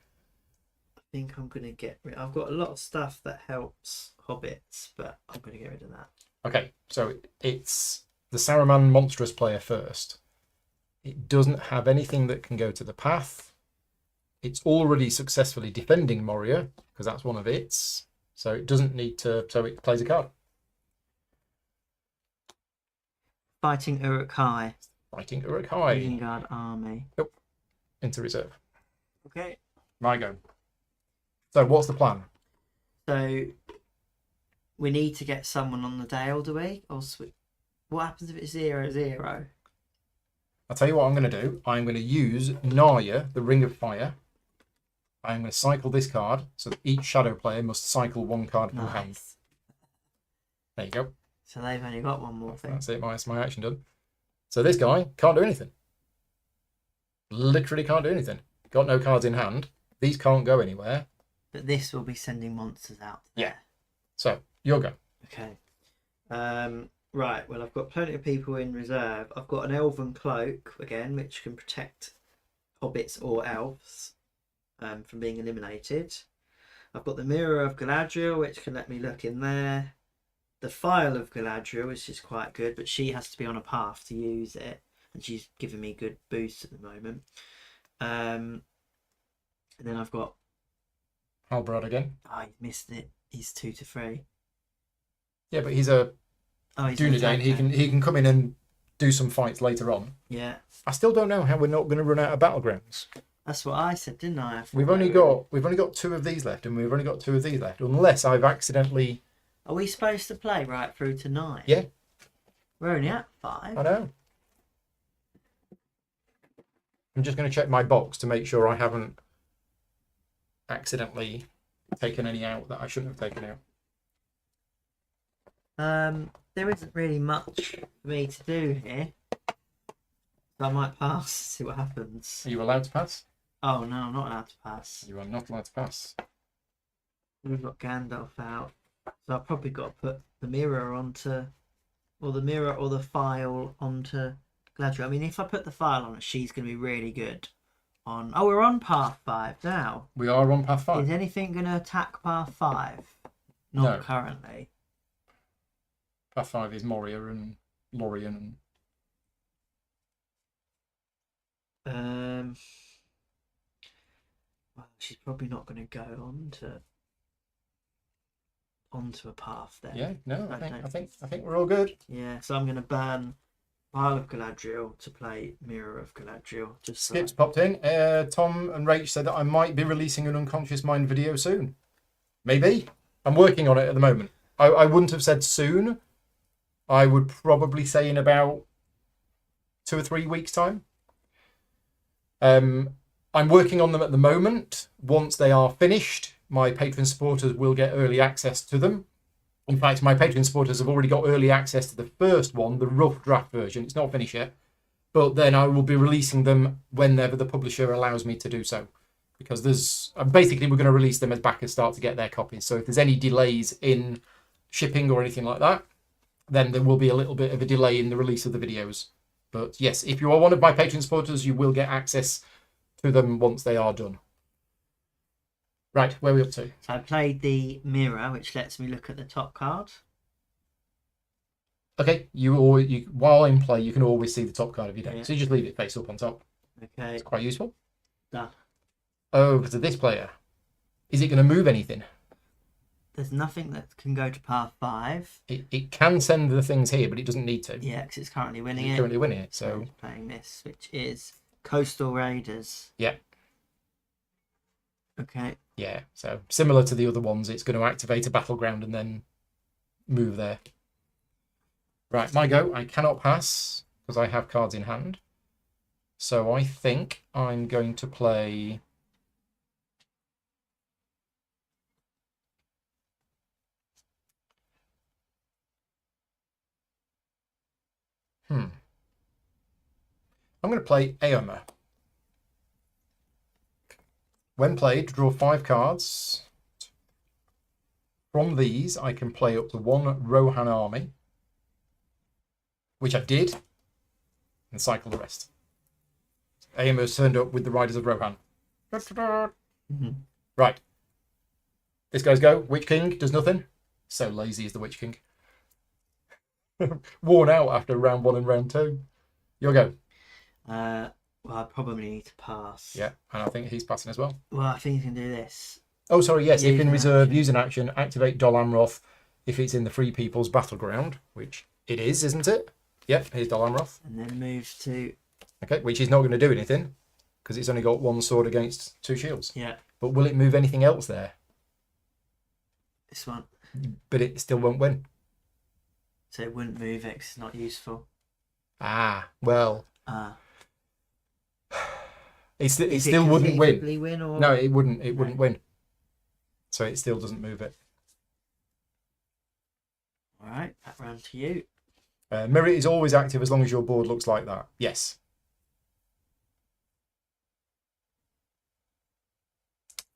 B: I think I'm going to get rid. I've got a lot of stuff that helps Hobbits, but I'm going to get rid of that.
A: Okay, so it's the Saruman monstrous player first. It doesn't have anything that can go to the path. It's already successfully defending Moria, because that's one of its. So it doesn't need to, so it plays a card.
B: Fighting Uruk-hai.
A: Fighting Uruk-hai.
B: Isengard army.
A: Nope. Into reserve.
B: Okay.
A: My go. So what's the plan?
B: So we need to get someone on the Dale, do we? Or what happens if it's 0-0?
A: I'll tell you what I'm going to do. I'm going to use Narya, the Ring of Fire. I'm going to cycle this card, so that each shadow player must cycle 1 card from hand.
B: Nice.
A: There you go.
B: So they've only got one more thing.
A: That's it. That's my action done. So this guy can't do anything. Literally can't do anything. Got no cards in hand. These can't go anywhere.
B: But this will be sending monsters out.
A: Yeah. So your go.
B: Okay. Right. Well, I've got plenty of people in reserve. I've got an elven cloak again, which can protect hobbits or elves from being eliminated. I've got the Mirror of Galadriel, which can let me look in there. The File of Galadriel, which is quite good, but she has to be on a path to use it, and she's giving me good boosts at the moment. And then I've got
A: Halbrad again.
B: Oh, he missed it. He's 2 to 3.
A: Yeah, but he's a Dunedain. He can come in and do some fights later on.
B: Yeah.
A: I still don't know how we're not going to run out of battlegrounds.
B: That's what I said, didn't I?
A: We've only got 2 of these left, and we've only got 2 of these left, unless I've accidentally.
B: Are we supposed to play right through to 9?
A: Yeah.
B: We're only at 5.
A: I know. I'm just going to check my box to make sure I haven't accidentally taken any out that I shouldn't have taken out.
B: There isn't really much for me to do here. So I might pass, see what happens.
A: Are you allowed to pass?
B: Oh no, I'm not allowed to pass.
A: You are not allowed to pass.
B: We've got Gandalf out. So I've probably got to put the mirror onto, or the mirror or the file onto Galadriel. I mean, if I put the file on her, she's going to be really good on. Oh, we're on path 5 now.
A: We are on path 5.
B: Is anything going to attack path 5? Not
A: No.
B: currently.
A: Path 5 is Moria and Lorien.
B: Well, she's probably not going to go onto a path then.
A: Yeah, no, I think we're all good.
B: Yeah, so I'm going to burn Isle of Galadriel to play Mirror of Galadriel. Just
A: Skips popped in. Tom and Rach said that I might be releasing an Unconscious Mind video soon. Maybe. I'm working on it at the moment. I wouldn't have said soon. I would probably say in about 2 or 3 weeks' time. I'm working on them at the moment. Once they are finished, my Patreon supporters will get early access to them. In fact, my Patreon supporters have already got early access to the first one, the rough draft version. It's not finished yet. But then I will be releasing them whenever the publisher allows me to do so. Because there's... basically, we're going to release them as backers start to get their copies. So if there's any delays in shipping or anything like that, then there will be a little bit of a delay in the release of the videos. But yes, if you are one of my Patreon supporters, you will get access to them once they are done. Right, where are we up to?
B: So I played the Mirror, which lets me look at the top card.
A: Okay, while in play, you can always see the top card of your deck.
B: Yeah.
A: So you just leave it face up on top.
B: Okay.
A: It's quite useful.
B: Done.
A: Oh, because of this player. Is it going to move anything?
B: There's nothing that can go to path 5.
A: It can send the things here, but it doesn't need to.
B: Yeah, because it's currently winning
A: It's
B: it.
A: currently winning it, so...
B: It's playing this, which is Coastal Raiders.
A: Yeah.
B: Okay.
A: Yeah, so similar to the other ones, it's going to activate a battleground and then move there. Right, my go. I cannot pass because I have cards in hand. So I think I'm going to play... I'm going to play Aomer. When played, draw 5 cards. From these, I can play up to 1 Rohan army, which I did, and cycle the rest. Aomer's turned up with the Riders of Rohan. Right. This guy's go. Witch King does nothing. So lazy is the Witch King. Worn out after round 1 and round 2. Your go.
B: Well, I probably need to pass.
A: Yeah, and I think he's passing as well.
B: Well, I think he's going to do this.
A: Oh, sorry, yes.
B: Use
A: If in
B: an
A: reserve,
B: action.
A: use an action, activate Dol Amroth if it's in the Free People's Battleground, which it is, isn't it? Yep, here's Dol Amroth.
B: And then move to...
A: Okay, which is not going to do anything because it's only got 1 sword against 2 shields.
B: Yeah,
A: But will it move anything else there?
B: this one.
A: But it still won't win.
B: So it wouldn't move it 'cause it's not useful.
A: Ah, well, it
B: Is
A: still wouldn't win.
B: conceivably win or...
A: No, it wouldn't. It wouldn't win. So it still doesn't move it.
B: All right, back round to you.
A: Mirror is always active as long as your board looks like that. Yes.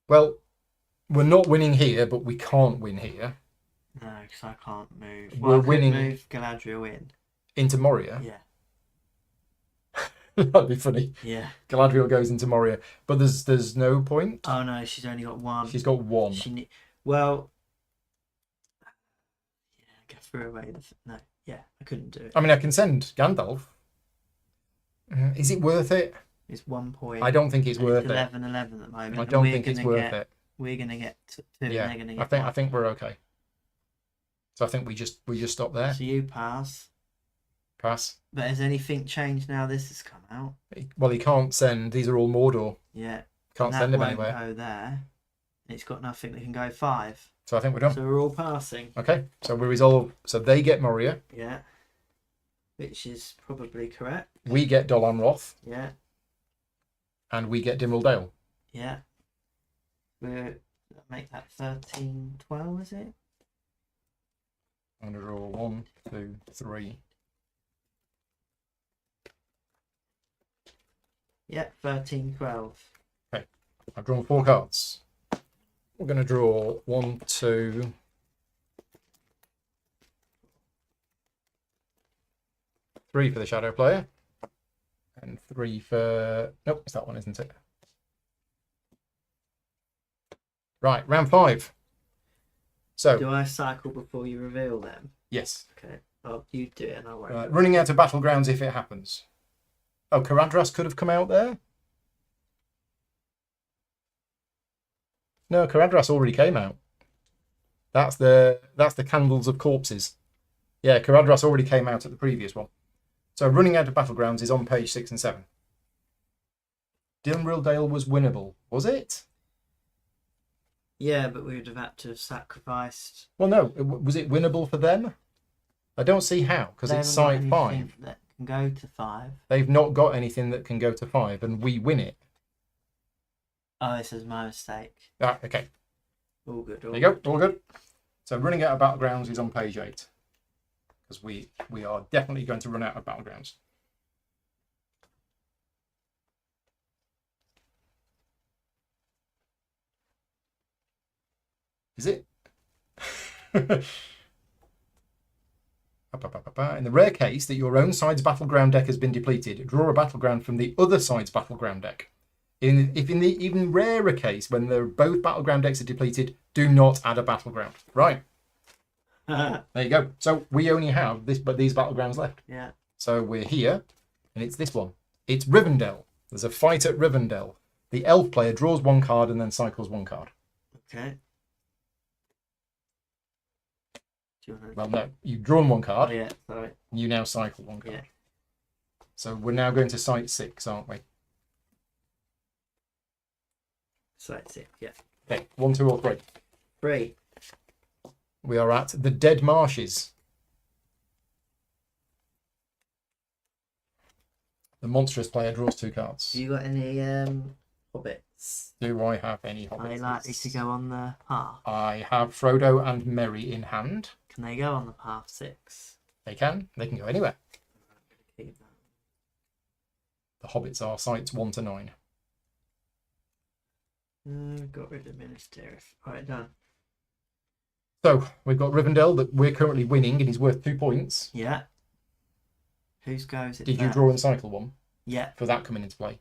A: Well, we're not winning here, but we can't win here.
B: No, because I can't move.
A: We're
B: Well, I could
A: winning-
B: move Galadriel in.
A: Into Moria.
B: Yeah,
A: That'd be funny.
B: yeah.
A: Galadriel goes into Moria, but there's no point.
B: Oh no, she's only got 1.
A: She's got 1.
B: Well, yeah, I threw away the... No, yeah, I couldn't do it.
A: I mean, I can send Gandalf. Is it worth it?
B: It's 1 point.
A: I don't think it's
B: and
A: worth it.
B: 11-11 at the moment.
A: I
B: and
A: don't
B: we're
A: think it's
B: gonna
A: worth
B: get-
A: it.
B: We're gonna get 2. And
A: Yeah,
B: they're gonna get
A: I
B: 1.
A: think we're okay. So I think we just stop there.
B: So you pass.
A: Pass.
B: But has anything changed now this has come out?
A: Well, he can't send. These are all Mordor.
B: Yeah.
A: Can't
B: and
A: send
B: that
A: him
B: won't
A: anywhere.
B: go there. It's got nothing that can go 5.
A: So I think we're done.
B: So we're all passing.
A: Okay. So we resolve. So they get Moria.
B: Yeah. Which is probably correct.
A: We get Dol Amroth.
B: Yeah.
A: And we get Dimril Dale.
B: Yeah. We're make that 13-12, is it?
A: I'm going to draw 1, 2, 3.
B: Yeah, 13-12.
A: I've drawn 4 cards. We're going to draw 1, 2, 3 for the shadow player. And 3 for... Nope, it's that one, isn't it? Right, round 5. So,
B: Do I cycle before you reveal them?
A: yes.
B: Okay. Oh, you do it and I'll wait.
A: Right, running out of battlegrounds if it happens. Oh, Caradras could have come out there? No, Caradras already came out. That's the Candles of Corpses. Yeah, Caradras already came out at the previous one. So running out of battlegrounds is on page 6 and 7. Dilmrildale was winnable, was it?
B: Yeah, but we would have had to have sacrificed.
A: Well, no. Was it winnable for them? I don't see how, because
B: They
A: it's
B: haven't got
A: site
B: anything
A: 5.
B: that can go to 5.
A: They've not got anything that can go to 5, and we win it.
B: Oh, this is my mistake.
A: Ah, okay.
B: All good.
A: There you go. All good. So running out of battlegrounds is on page 8. Because we are definitely going to run out of battlegrounds. Is it? In the rare case that your own side's battleground deck has been depleted, draw a battleground from the other side's battleground deck. If in the even rarer case when both battleground decks are depleted, do not add a battleground. Right. There you go. So we only have these battlegrounds left.
B: Yeah.
A: So we're here, and it's this one. It's Rivendell. There's a fight at Rivendell. The elf player draws 1 card and then cycles 1 card.
B: Okay. Do you want to...
A: Well, no, you've drawn 1 card.
B: Oh, yeah, sorry.
A: You now cycle 1 card.
B: Yeah.
A: So we're now going to site 6, aren't we?
B: So that's it, yeah.
A: Okay, 1, 2, or 3.
B: 3.
A: We are at the Dead Marshes. The monstrous player draws 2 cards.
B: Have you got any hobbits?
A: Do I have any
B: Are they
A: hobbits?
B: likely to go on the path?
A: I have Frodo and Merry in hand.
B: Can they go on the path 6?
A: They can. They can go anywhere.
B: Keep that.
A: The hobbits are sites 1 to 9.
B: Got rid of Minister. Alright, done.
A: So we've got Rivendell that we're currently winning and he's worth 2 points.
B: Yeah. Whose go is it?
A: Did you
B: first?
A: draw and cycle 1
B: Yeah.
A: for that coming into play?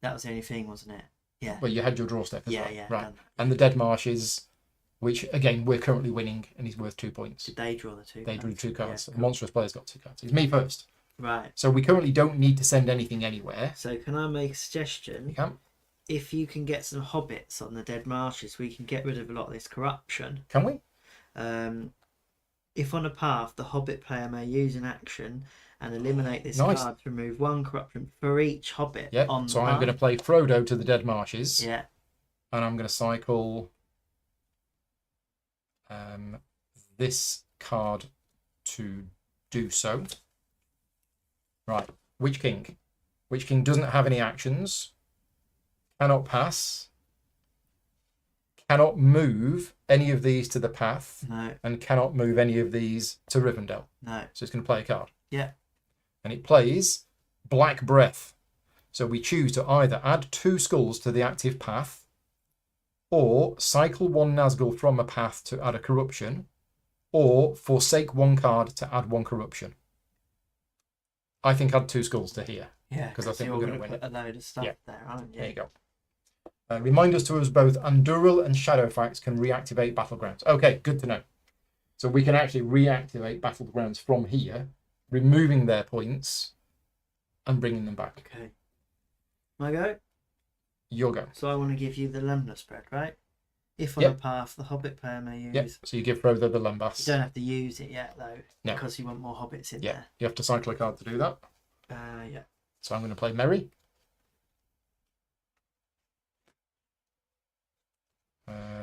B: That was the only thing, wasn't it? Yeah.
A: But you had your draw step as
B: Yeah,
A: well.
B: yeah.
A: Right.
B: Done.
A: And the Dead Marshes, which again we're currently winning and he's worth 2 points.
B: Did they draw the 2
A: They
B: cards?
A: drew 2 cards.
B: Yeah,
A: The monstrous player's got 2 cards. It's me first.
B: Right.
A: So we currently don't need to send anything anywhere.
B: So can I make a suggestion?
A: You can.
B: If you can get some hobbits on the Dead Marshes, we can get rid of a lot of this corruption.
A: Can we?
B: If on a path, the hobbit player may use an action and eliminate this
A: Nice.
B: card to remove 1 corruption for each hobbit
A: Yeah.
B: on
A: So
B: the
A: I'm
B: path.
A: going to play Frodo to the Dead Marshes.
B: Yeah.
A: And I'm going to cycle this card to do so. Right. Witch King. Witch King doesn't have any actions. Cannot pass. Cannot move any of these to the path.
B: No.
A: And cannot move any of these to Rivendell.
B: No.
A: So it's going to play a card.
B: Yeah.
A: And it plays Black Breath. So we choose to either add 2 skulls to the active path or cycle 1 Nazgul from a path to add a corruption, or forsake 1 card to add 1 corruption. I think add 2 skulls to here.
B: Yeah.
A: Because I think we're
B: you're
A: going to win
B: put
A: it.
B: a load of stuff
A: Yeah.
B: there, aren't you?
A: There you go. Reminders to us both Anduril and Shadowfax can reactivate battlegrounds. Okay, good to know. So we can actually reactivate battlegrounds from here, removing their points and bringing them back.
B: Okay. My go?
A: Your go.
B: So I want to give you the Lemna spread, right? If on
A: Yep.
B: a path, the hobbit player may use...
A: Yep. So you give Frodo the
B: You
A: Lembas.
B: don't have to use it yet, though.
A: No.
B: Because you want more hobbits in
A: Yeah. You have to cycle a card to do that.
B: there. Yeah.
A: So I'm going to play Merry.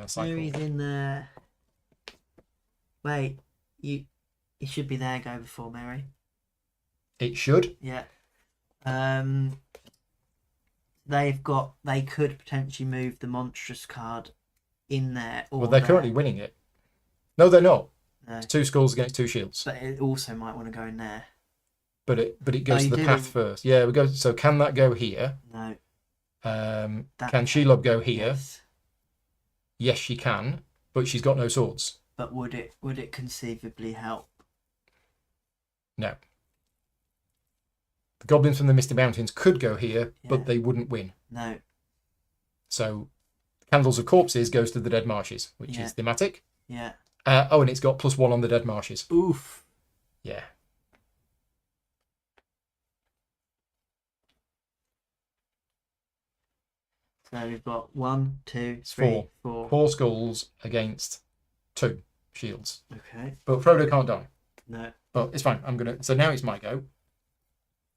A: Cycle.
B: Mary's in there. Wait, you should be there. Go before Mary.
A: It should.
B: Yeah. They could potentially move the monstrous card in there. Or
A: Well, they're
B: there.
A: currently winning it. No, they're not.
B: No.
A: It's 2 skulls against 2 shields.
B: But it also might want to go in there.
A: But it goes
B: you
A: to the
B: do
A: path
B: them-
A: first. Yeah, we go. So can that go here?
B: No.
A: Can
B: That-
A: Shelob go here?
B: Yes.
A: Yes, she can, but she's got no swords.
B: But would it conceivably help?
A: No. The goblins from the Misty Mountains could go here,
B: Yeah.
A: but they wouldn't win.
B: No.
A: So Candles of Corpses goes to the Dead Marshes, which
B: Yeah.
A: is thematic.
B: Yeah.
A: And it's got +1 on the Dead Marshes.
B: Oof.
A: Yeah.
B: So we've got 1, 2,
A: It's
B: 3,
A: 4.
B: 4.
A: 4 skulls against 2 shields.
B: Okay.
A: But Frodo can't die.
B: No.
A: But it's fine. So now it's my go.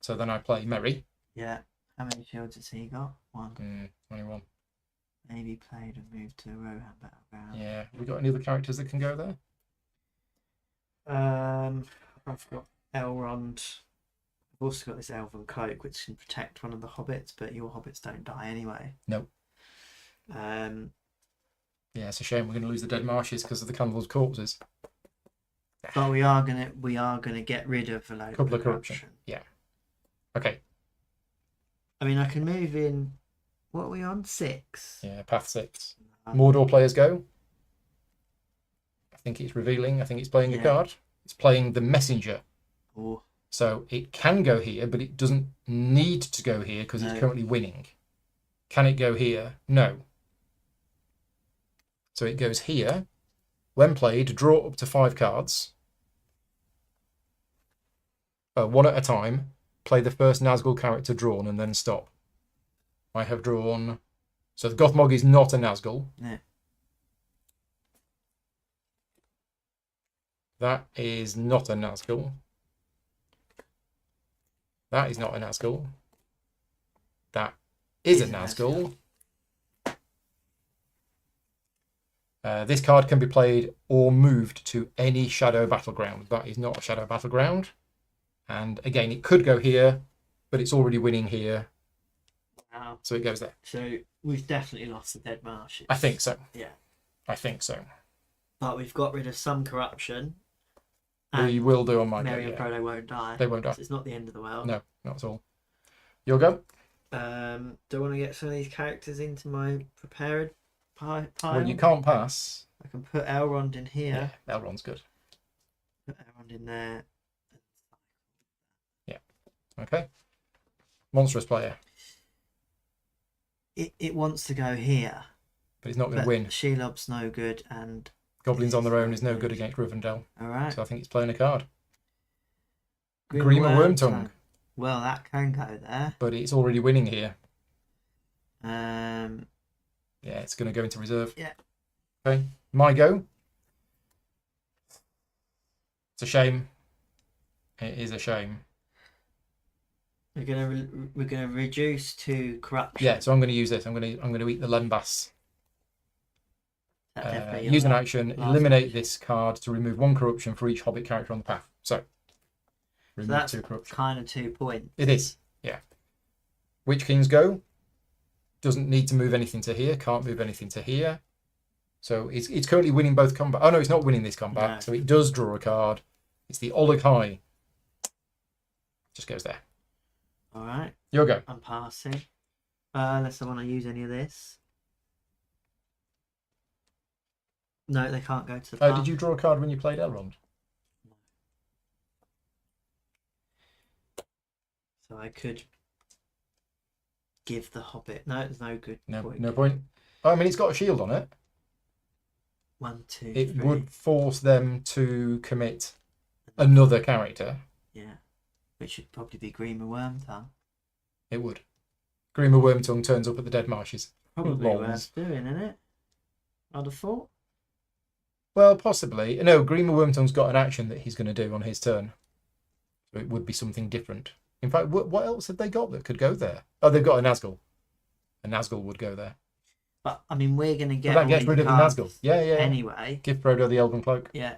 A: So then I play Merry.
B: Yeah. How many shields has he got? 1.
A: 21.
B: Maybe played and moved to Rohan Battleground.
A: Yeah. We got any other characters that can go there?
B: I've got Elrond. I've also got this Elven Cloak, which can protect one of the hobbits, but your hobbits don't die anyway.
A: No. Yeah, it's a shame we're going to lose the Dead Marshes because of the Candles of Corpses.
B: But we are gonna get rid of a load
A: Couple
B: of
A: of corruption. Yeah. Okay.
B: I mean, I can move in. What are we on? 6.
A: Yeah, path 6. Mordor players go. I think it's revealing. I think it's playing a card. It's playing the Messenger.
B: Oh.
A: So it can go here, but it doesn't need to go here because it's currently winning. Can it go here? No. So it goes here. When played, draw up to 5 cards. 1 at a time. Play the first Nazgul character drawn and then stop. I have drawn... So the Gothmog is not a Nazgul.
B: No.
A: That is not a Nazgul. That is not a Nazgul. That is a Nazgul. This card can be played or moved to any Shadow Battleground. That is not a Shadow Battleground. And again, it could go here, but it's already winning here.
B: Wow.
A: So it goes there.
B: So we've definitely lost the Dead Marshes.
A: I think so.
B: Yeah.
A: I think so.
B: But we've got rid of some corruption.
A: We will do on my go.
B: Merry and
A: Yeah.
B: Frodo won't die.
A: They won't die.
B: It's not the end of the world.
A: No, not at all. Your go?
B: Do I want to get some of these characters into my prepared pile?
A: Well, you can't pass.
B: I can put Elrond in here.
A: Yeah, Elrond's good.
B: Put Elrond in there.
A: Yeah. Okay. Monstrous player.
B: It wants to go here.
A: But it's not going to win.
B: Shelob's no good, and
A: Goblins on their own is no good against Rivendell.
B: Alright.
A: So I think it's playing a card.
B: Grima
A: Grima Wormtongue.
B: Well, that can go there.
A: But it's already winning here.
B: Yeah,
A: Yeah, it's going to go into reserve.
B: Yeah.
A: Okay. My go. It's a shame. It is a shame.
B: we're gonna reduce to corruption.
A: Yeah, so I'm going to use this. I'm going to eat the Lembas.
B: That definitely
A: Use an
B: your
A: action.
B: last
A: Eliminate
B: action.
A: this card to remove 1 corruption for each Hobbit character on the path. So remove
B: that's
A: 2 corruption.
B: kind of 2 points.
A: It is. Yeah. Witch Kings go. Doesn't need to move anything to here. Can't move anything to here. So it's currently winning both combat. Oh no, it's not winning this combat.
B: No.
A: So it does draw a card. It's the Olokai. Just goes there.
B: Alright.
A: Your go.
B: I'm passing. Unless I want to use any of this. No, they can't go to the path.
A: Did you draw a card when you played Elrond?
B: So I could give the Hobbit. No, there's no good
A: No,
B: point.
A: no point. Oh, I mean, it's got a shield on it.
B: 1, 2,
A: It
B: 3.
A: would force them to commit another character.
B: Yeah. Which should probably be Grima Wormtongue.
A: It would. Grima Wormtongue turns up at the Dead Marshes.
B: Probably
A: Lols.
B: worth doing, isn't it? I'd have thought.
A: Well, possibly. No, Grima Wormtongue's got an action that he's going to do on his turn. So it would be something different. In fact, what else have they got that could go there? Oh, they've got a Nazgul. A Nazgul would go there.
B: But, I mean, we're going to get
A: Well, that
B: all
A: gets
B: these
A: rid of the
B: cards
A: Nazgul. Yeah, yeah.
B: anyway.
A: Give Frodo the Elven Cloak.
B: Yeah.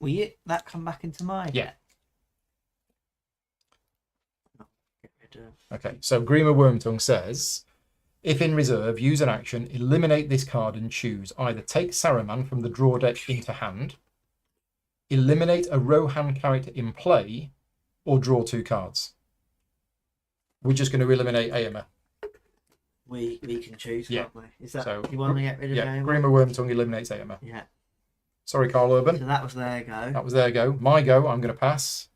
B: Will that come back into mine?
A: Yeah.
B: Get rid of...
A: Okay, so Grima Wormtongue says, if in reserve, use an action, eliminate this card and choose either take Saruman from the draw deck into hand, eliminate a Rohan character in play, or draw 2 cards. We're just going to eliminate Aomer.
B: We can choose,
A: Yeah.
B: can't we? Is that
A: So,
B: you want to get rid of
A: Yeah,
B: Aomer?
A: Grima Wormtongue eliminates Aomer.
B: Yeah.
A: Sorry, Carl Urban.
B: So that was their go.
A: That was their go. My go, I'm going to pass.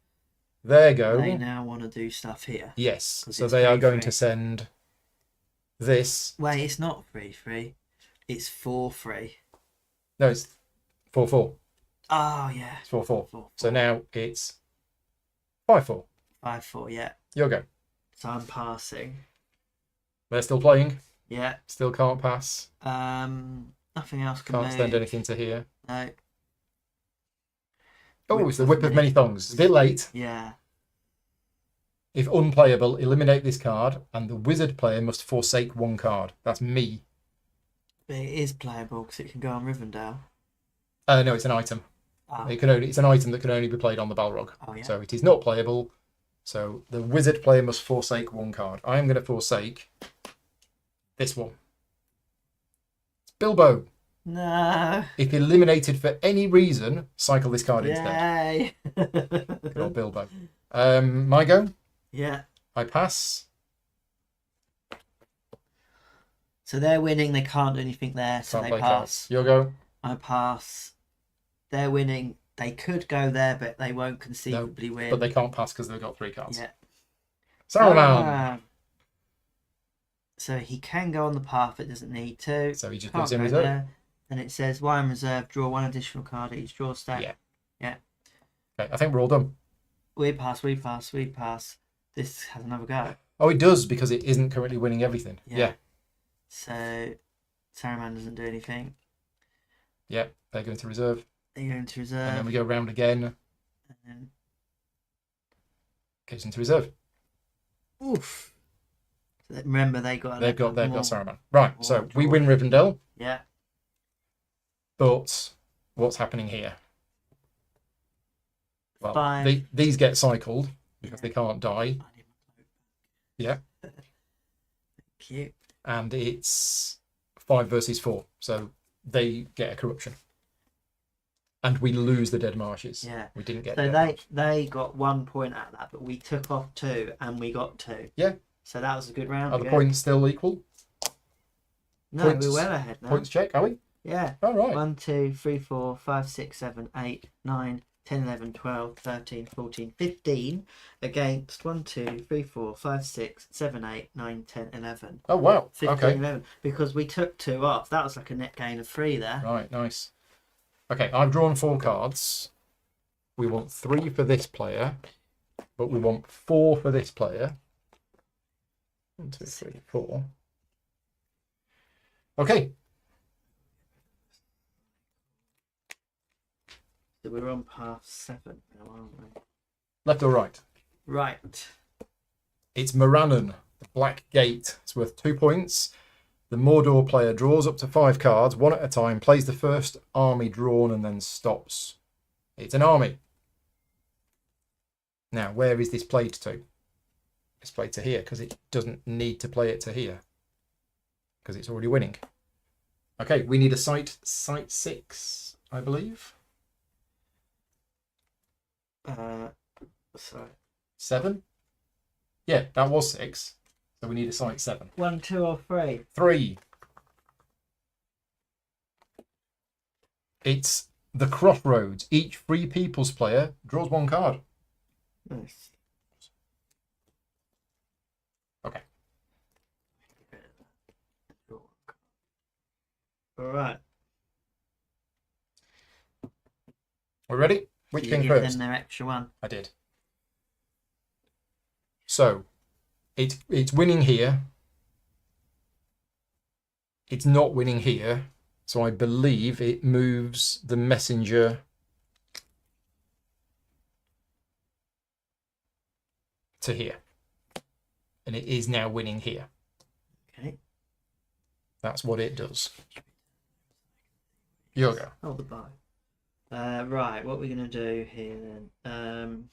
A: Their go.
B: They now want to do stuff here.
A: Yes.
B: 'Cause
A: So
B: it's
A: they are
B: free,
A: going
B: free.
A: to send this.
B: Wait, it's not free. It's 4-3.
A: No, it's 4-4.
B: Oh yeah.
A: It's 4-4.
B: 4-4.
A: So now it's 5-4.
B: 5-4. Yeah.
A: Your go.
B: So I'm passing.
A: They're still playing.
B: Yeah.
A: Still can't pass.
B: Nothing else can
A: Can't
B: move.
A: send anything to here.
B: No.
A: Oh, it's the whip of many thongs. It's a bit late.
B: Yeah.
A: If unplayable, eliminate this card, and the wizard player must forsake one card. That's me.
B: But it is playable because it can go on Rivendell.
A: No, it's an item.
B: Oh.
A: It's an item that can only be played on the Balrog.
B: Oh, yeah.
A: So it is not playable. So the wizard player must forsake one card. I am going to forsake this one. It's Bilbo.
B: No.
A: If eliminated for any reason, cycle this card instead.
B: Yay.
A: Good old Bilbo. My go.
B: Yeah.
A: I pass.
B: So they're winning. They can't do anything there. So
A: Can't
B: they
A: play
B: pass.
A: cards. Your go.
B: I pass. They're winning. They could go there, but they won't conceivably win.
A: But they can't pass because they've got 3 cards.
B: Yeah.
A: Saruman.
B: So he can go on the path, but doesn't need to.
A: So he just
B: Can't
A: puts in
B: go
A: reserve.
B: there. And it says, while in reserve, draw 1 additional card at each draw stack.
A: Yeah.
B: Yeah.
A: Okay, I think we're all done.
B: We pass. This has another go.
A: Oh, it does because it isn't currently winning everything. Yeah.
B: So Saruman doesn't do anything.
A: Yeah, they're going to reserve.
B: They go into reserve.
A: And then we go round again.
B: And then...
A: Goes into reserve.
B: Oof. So remember, they've got
A: Saruman. Right,
B: more
A: so we
B: draw.
A: win Rivendell,
B: Yeah.
A: but what's happening here? Well,
B: Fine.
A: these get cycled because they can't die. Yeah.
B: Cute.
A: And it's 5 versus 4. So they get a corruption. And we lose the Dead Marshes.
B: Yeah.
A: We didn't get
B: So
A: Dead
B: they got 1 point out of that, but we took off 2 and we got 2.
A: Yeah.
B: So that was a good round.
A: Are the points still equal?
B: No,
A: points-
B: we're well ahead now.
A: Points check, are we?
B: Yeah.
A: All right.
B: 1, 2, 3, 4, 5, 6, 7, 8, 9, 10, 11, 12, 13, 14, 15 against 1, 2, 3, 4, 5, 6, 7, 8, 9, 10, 11.
A: Oh, wow.
B: 15,
A: Okay.
B: 11. Because we took 2 off. That was like a net gain of 3 there.
A: Right, nice. Okay, I've drawn 4 cards. We want 3 for this player, but we want 4 for this player. 1, 2, 3, 4. Okay.
B: So we're on path 7 now, aren't we?
A: Left or right?
B: Right.
A: It's Morannon, the Black Gate. It's worth 2 points. The Mordor player draws up to 5 cards, 1 at a time, plays the first army drawn, and then stops. It's an army. Now, where is this played to? It's played to here, because it doesn't need to play it to here. Because it's already winning. Okay, we need a site 6, I believe.
B: Sorry.
A: 7? Yeah, that was 6. So we need a site 7.
B: 1, 2, or 3?
A: 3. It's the Crossroads. Each Free People's player draws 1 card.
B: Nice.
A: Okay.
B: All right.
A: We're ready? Which
B: You
A: came
B: give
A: first?
B: them their extra 1.
A: I did. So, it's winning here. It's not winning here. So I believe it moves the messenger to here. And it is now winning here.
B: Okay.
A: That's what it does. Your go.
B: Hold the bar. Right, what we're going to do here then.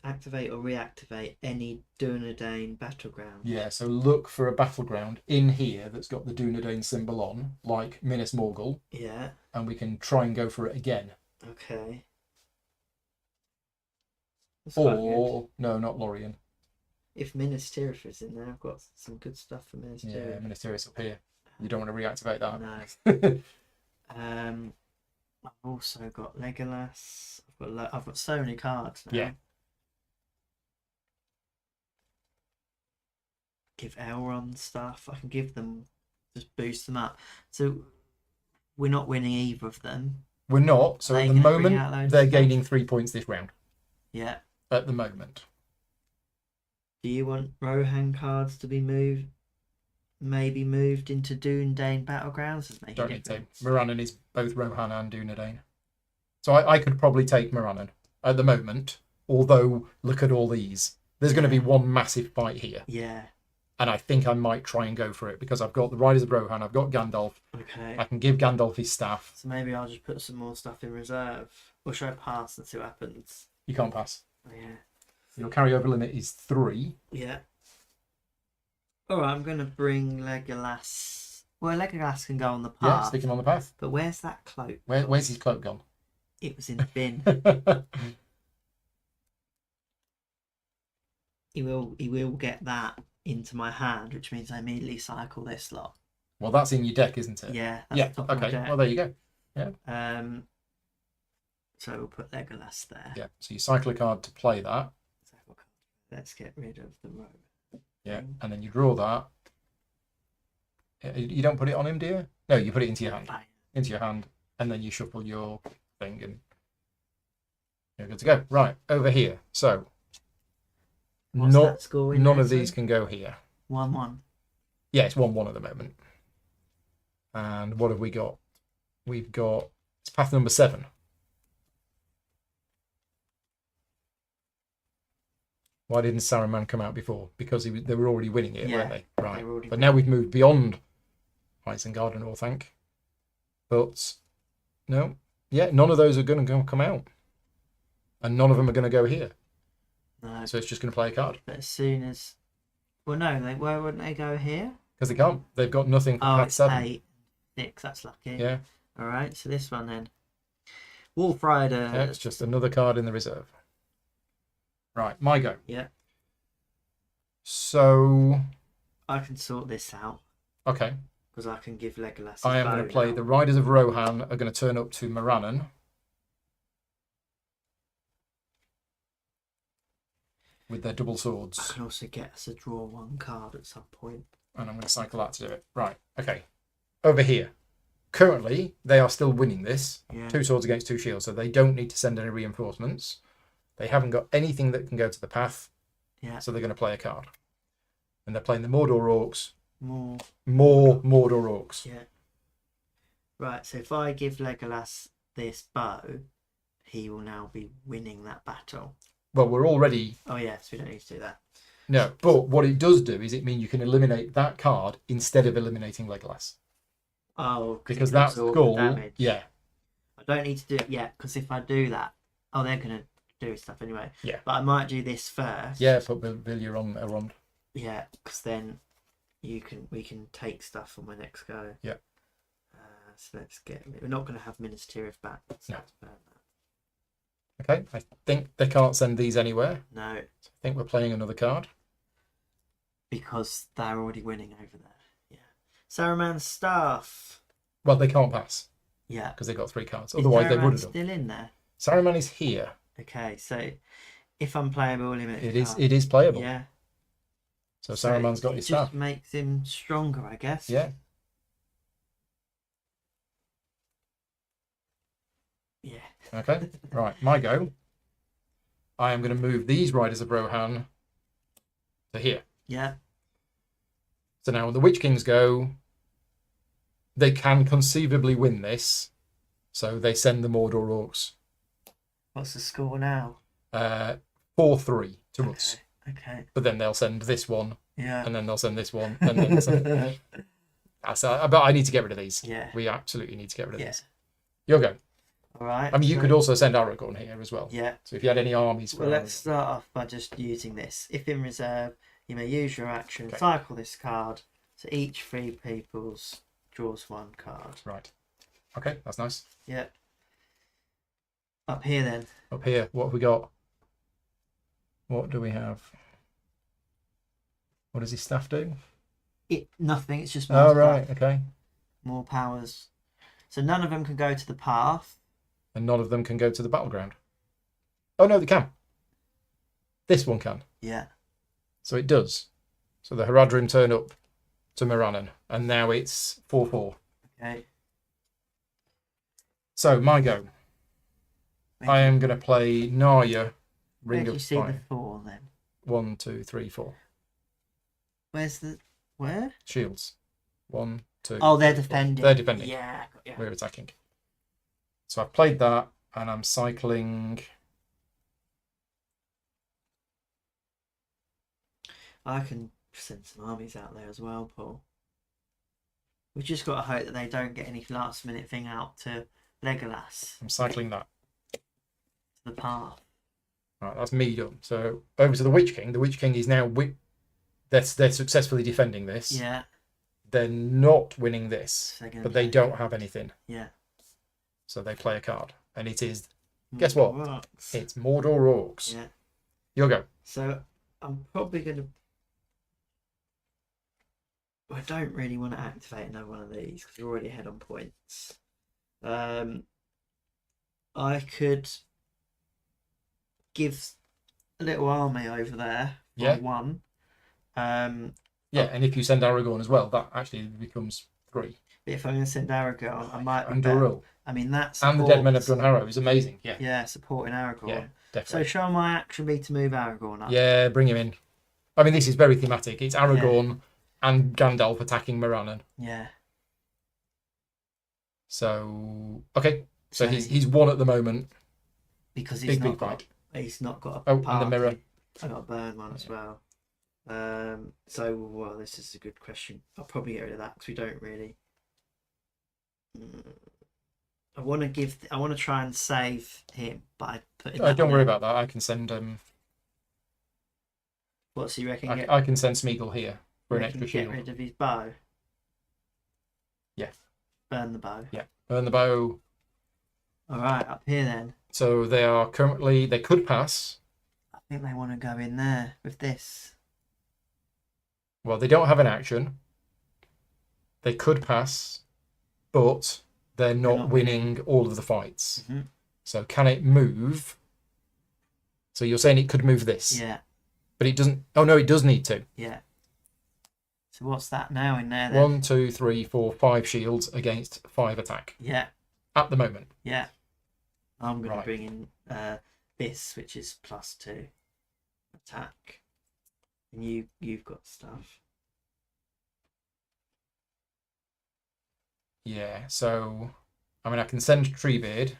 B: Activate or reactivate any Dunedain battleground.
A: Yeah, so look for a battleground in here that's got the Dunedain symbol on, like Minas Morgul,
B: Yeah.
A: and we can try and go for it again.
B: Okay. That's quite good.
A: Or, no, not Lorien.
B: If Minas Tirith is in there, I've got some good stuff for Minas
A: Yeah,
B: Tirith.
A: Minas Tirith's up here. You don't want to reactivate that.
B: No. I've also got Legolas. I've got so many cards now.
A: Yeah.
B: give Elrond stuff. I can give them, just boost them up. So we're not winning either of them.
A: We're not. So
B: Are
A: at
B: they
A: the
B: gonna bring out
A: moment,
B: loads
A: they're
B: of stuff?
A: gaining 3 points this round.
B: Yeah.
A: At the moment.
B: Do you want Rohan cards to be moved? Maybe moved into Dúnedain Battlegrounds? Does make a
A: Don't need to.
B: difference.
A: Morannon is both Rohan and Dúnedain. So I could probably take Morannon at the moment. Although, look at all these. There's going to be one massive fight here.
B: Yeah.
A: And I think I might try and go for it because I've got the Riders of Rohan, I've got Gandalf.
B: Okay.
A: I can give Gandalf his staff.
B: So maybe I'll just put some more stuff in reserve. Or should I pass and see what happens?
A: You can't pass.
B: Oh, yeah.
A: Your carryover limit is 3.
B: Yeah. Alright, I'm going to bring Legolas. Well, Legolas can go on the path.
A: Yeah, stick him on the path.
B: But where's that cloak?
A: Where's his cloak gone?
B: It was in the bin. He will get that into my hand, which means I immediately cycle this lot.
A: Well, that's in your deck, isn't it?
B: Yeah. That's
A: Yeah.
B: the top of my
A: Okay.
B: deck.
A: Well, there you go.
B: So we'll put Legolas there.
A: Yeah. So you cycle a card to play that.
B: Let's get rid of the rogue.
A: Yeah. And then you draw that. You don't put it on him, do you? No, you put it into your hand. Into your hand, and then you shuffle your thing, and you're good to go. Right over here. So
B: What's that score in
A: none
B: there,
A: of these
B: sorry?
A: can go here.
B: 1-1.
A: Yeah, it's 1-1 at the moment. And what have we got? We've got it's path number 7. Why didn't Saruman come out before? Because they were already winning it,
B: Yeah,
A: weren't they? Right.
B: they were already
A: But now we've moved beyond Isengard and Orthanc. But no, yeah, none of those are going to come out, and none of them are going to go here.
B: No.
A: So it's just going to play a card
B: But as soon as, well, no, why wouldn't they go here?
A: because they can't. They've got nothing for
B: Oh,
A: path
B: it's
A: 7.
B: 8, 6. That's lucky.
A: Yeah,
B: All right. So this one then, Wolf Rider.
A: yeah, it's just another card in the reserve. Right, my go.
B: Yeah.
A: So
B: I can sort this out
A: okay,
B: because I can give Legolas.
A: I am going to play the Riders of Rohan are going to turn up to Morannon. With their double
B: I
A: swords.
B: can also get us to draw 1 card at some point.
A: And I'm going to cycle that to do it. Right, okay. Over here. Currently, they are still winning this.
B: Yeah.
A: 2 swords against 2 shields, so they don't need to send any reinforcements. They haven't got anything that can go to the path,
B: Yeah.
A: so they're going to play a card. And they're playing the Mordor Orcs.
B: More.
A: More Mordor Orcs.
B: Yeah. Right. So if I give Legolas this bow, he will now be winning that battle.
A: Well, we're already...
B: Oh yes, we don't need to do that.
A: No, but what it does do is it means you can eliminate that card instead of eliminating Legolas.
B: Oh,
A: Because
B: it
A: that's
B: does all the
A: goal.
B: damage.
A: Yeah.
B: I don't need to do it yet because if I do that, oh, they're gonna do stuff anyway.
A: Yeah.
B: But I might do this first.
A: Yeah, put Villiers on around.
B: Yeah, because then we can take stuff on my next go.
A: Yeah.
B: So let's get. We're not going to have Ministerial back. So
A: No.
B: let's burn that.
A: Okay, I think they can't send these anywhere.
B: No,
A: I think we're playing another card.
B: because they're already winning over there. Yeah. Saruman's staff.
A: Well, they can't pass
B: Yeah.
A: because they've got 3 cards.
B: Is
A: Otherwise, they
B: Saruman
A: would have done.
B: still in there?
A: Saruman is here.
B: Okay, so if I'm playable, limited.
A: It is playable.
B: Yeah.
A: So Saruman's got
B: it
A: his
B: just
A: staff.
B: makes him stronger, I guess.
A: Yeah.
B: Yeah.
A: Okay. Right. My go. I am going to move these Riders of Rohan to here.
B: Yeah.
A: So now when the Witch Kings go, they can conceivably win this. So they send the Mordor Orcs
B: What's the score now?
A: 4-3 to us.
B: Okay.
A: But then they'll send this one,
B: Yeah.
A: and then they'll send this one, and then they'll send... But I need to get rid of these.
B: Yeah.
A: We absolutely need to get rid of
B: Yeah.
A: these. Your go.
B: All right.
A: I mean, you
B: so-
A: could also send Aragorn here as well.
B: Yeah.
A: So if you had any armies for
B: Well, let's start off by just using this. If in reserve, you may use your action,
A: Okay.
B: cycle this card. So each 3 people's draws 1 card.
A: Right. Okay, that's nice.
B: Yeah. Up here then.
A: Up here, what have we got? What do we have? What does his staff do?
B: Nothing. It's just more,
A: Oh,
B: stuff,
A: right, okay.
B: more powers. So none of them can go to the path.
A: And none of them can go to the battleground. Oh, no, they can. This one can.
B: Yeah.
A: So it does. So the Haradrim turn up to Morannon, and now it's 4-4.
B: Okay.
A: So my go. I am going to play Narya,
B: Where
A: Ring
B: do
A: of
B: you see the
A: Fire.
B: 4 then?
A: 1, 2, 3, 4.
B: Where's the where?
A: Shields. 1, 2.
B: Oh, they're
A: 3, 4.
B: defending.
A: They're defending.
B: Yeah, got you.
A: We're attacking. So I've played that, and I'm cycling.
B: I can send some armies out there as well, Paul. We've just got to hope that they don't get any last minute thing out to Legolas.
A: I'm cycling that.
B: To the path.
A: Right, that's me done. So over to the Witch King. The Witch King is now they're successfully defending this.
B: Yeah.
A: They're not winning this,
B: So
A: but they don't have anything.
B: Yeah.
A: So they play a card, and it is. Guess what?
B: Orcs.
A: It's Mordor Orcs.
B: Yeah.
A: You'll go.
B: So I'm probably gonna. I don't really want to activate another one of these because we're already ahead on points. I could give a little army over there. For
A: Yeah.
B: 1.
A: Yeah, and if you send Aragorn as well, that actually becomes 3.
B: But if I'm going to send Aragorn, I might.
A: And
B: bet-
A: Duril.
B: I mean that's.
A: And the Dead Men of Dunharrow is amazing. Yeah.
B: Yeah, supporting Aragorn.
A: Yeah,
B: So
A: definitely.
B: shall my action be to move Aragorn up?
A: Yeah, bring him in. I mean, this is very thematic. It's Aragorn and Gandalf attacking Morannon.
B: Yeah.
A: So okay, so he's 1 at the moment.
B: Because he's
A: Big fight.
B: He's not got a
A: Oh, and the
B: party.
A: mirror.
B: I got a burn one as well. So well, this is a good question. I'll probably get rid of that because we don't really. I want to try and save him, but I put in.
A: Don't worry about that. I can send
B: What's he reckon?
A: I can send Smeagol here for an extra
B: Get
A: shield.
B: rid of his bow.
A: Yeah.
B: Burn the bow.
A: Yeah. Burn the bow.
B: All right, up here then.
A: So they could pass.
B: I think they want to go in there with this.
A: Well, they don't have an action. They could pass, but they're not winning all of the fights.
B: Mm-hmm.
A: So can it move? So you're saying it could move this?
B: Yeah.
A: But it doesn't. Oh no, it does need to.
B: Yeah. So what's that now in there then?
A: 1, 2, 3, 4, 5 shields against 5 attack
B: Yeah.
A: at the moment.
B: Yeah. I'm going
A: Right.
B: to bring in this, which is +2 attack. And you've got stuff.
A: Yeah. So, I mean, I can send Treebeard.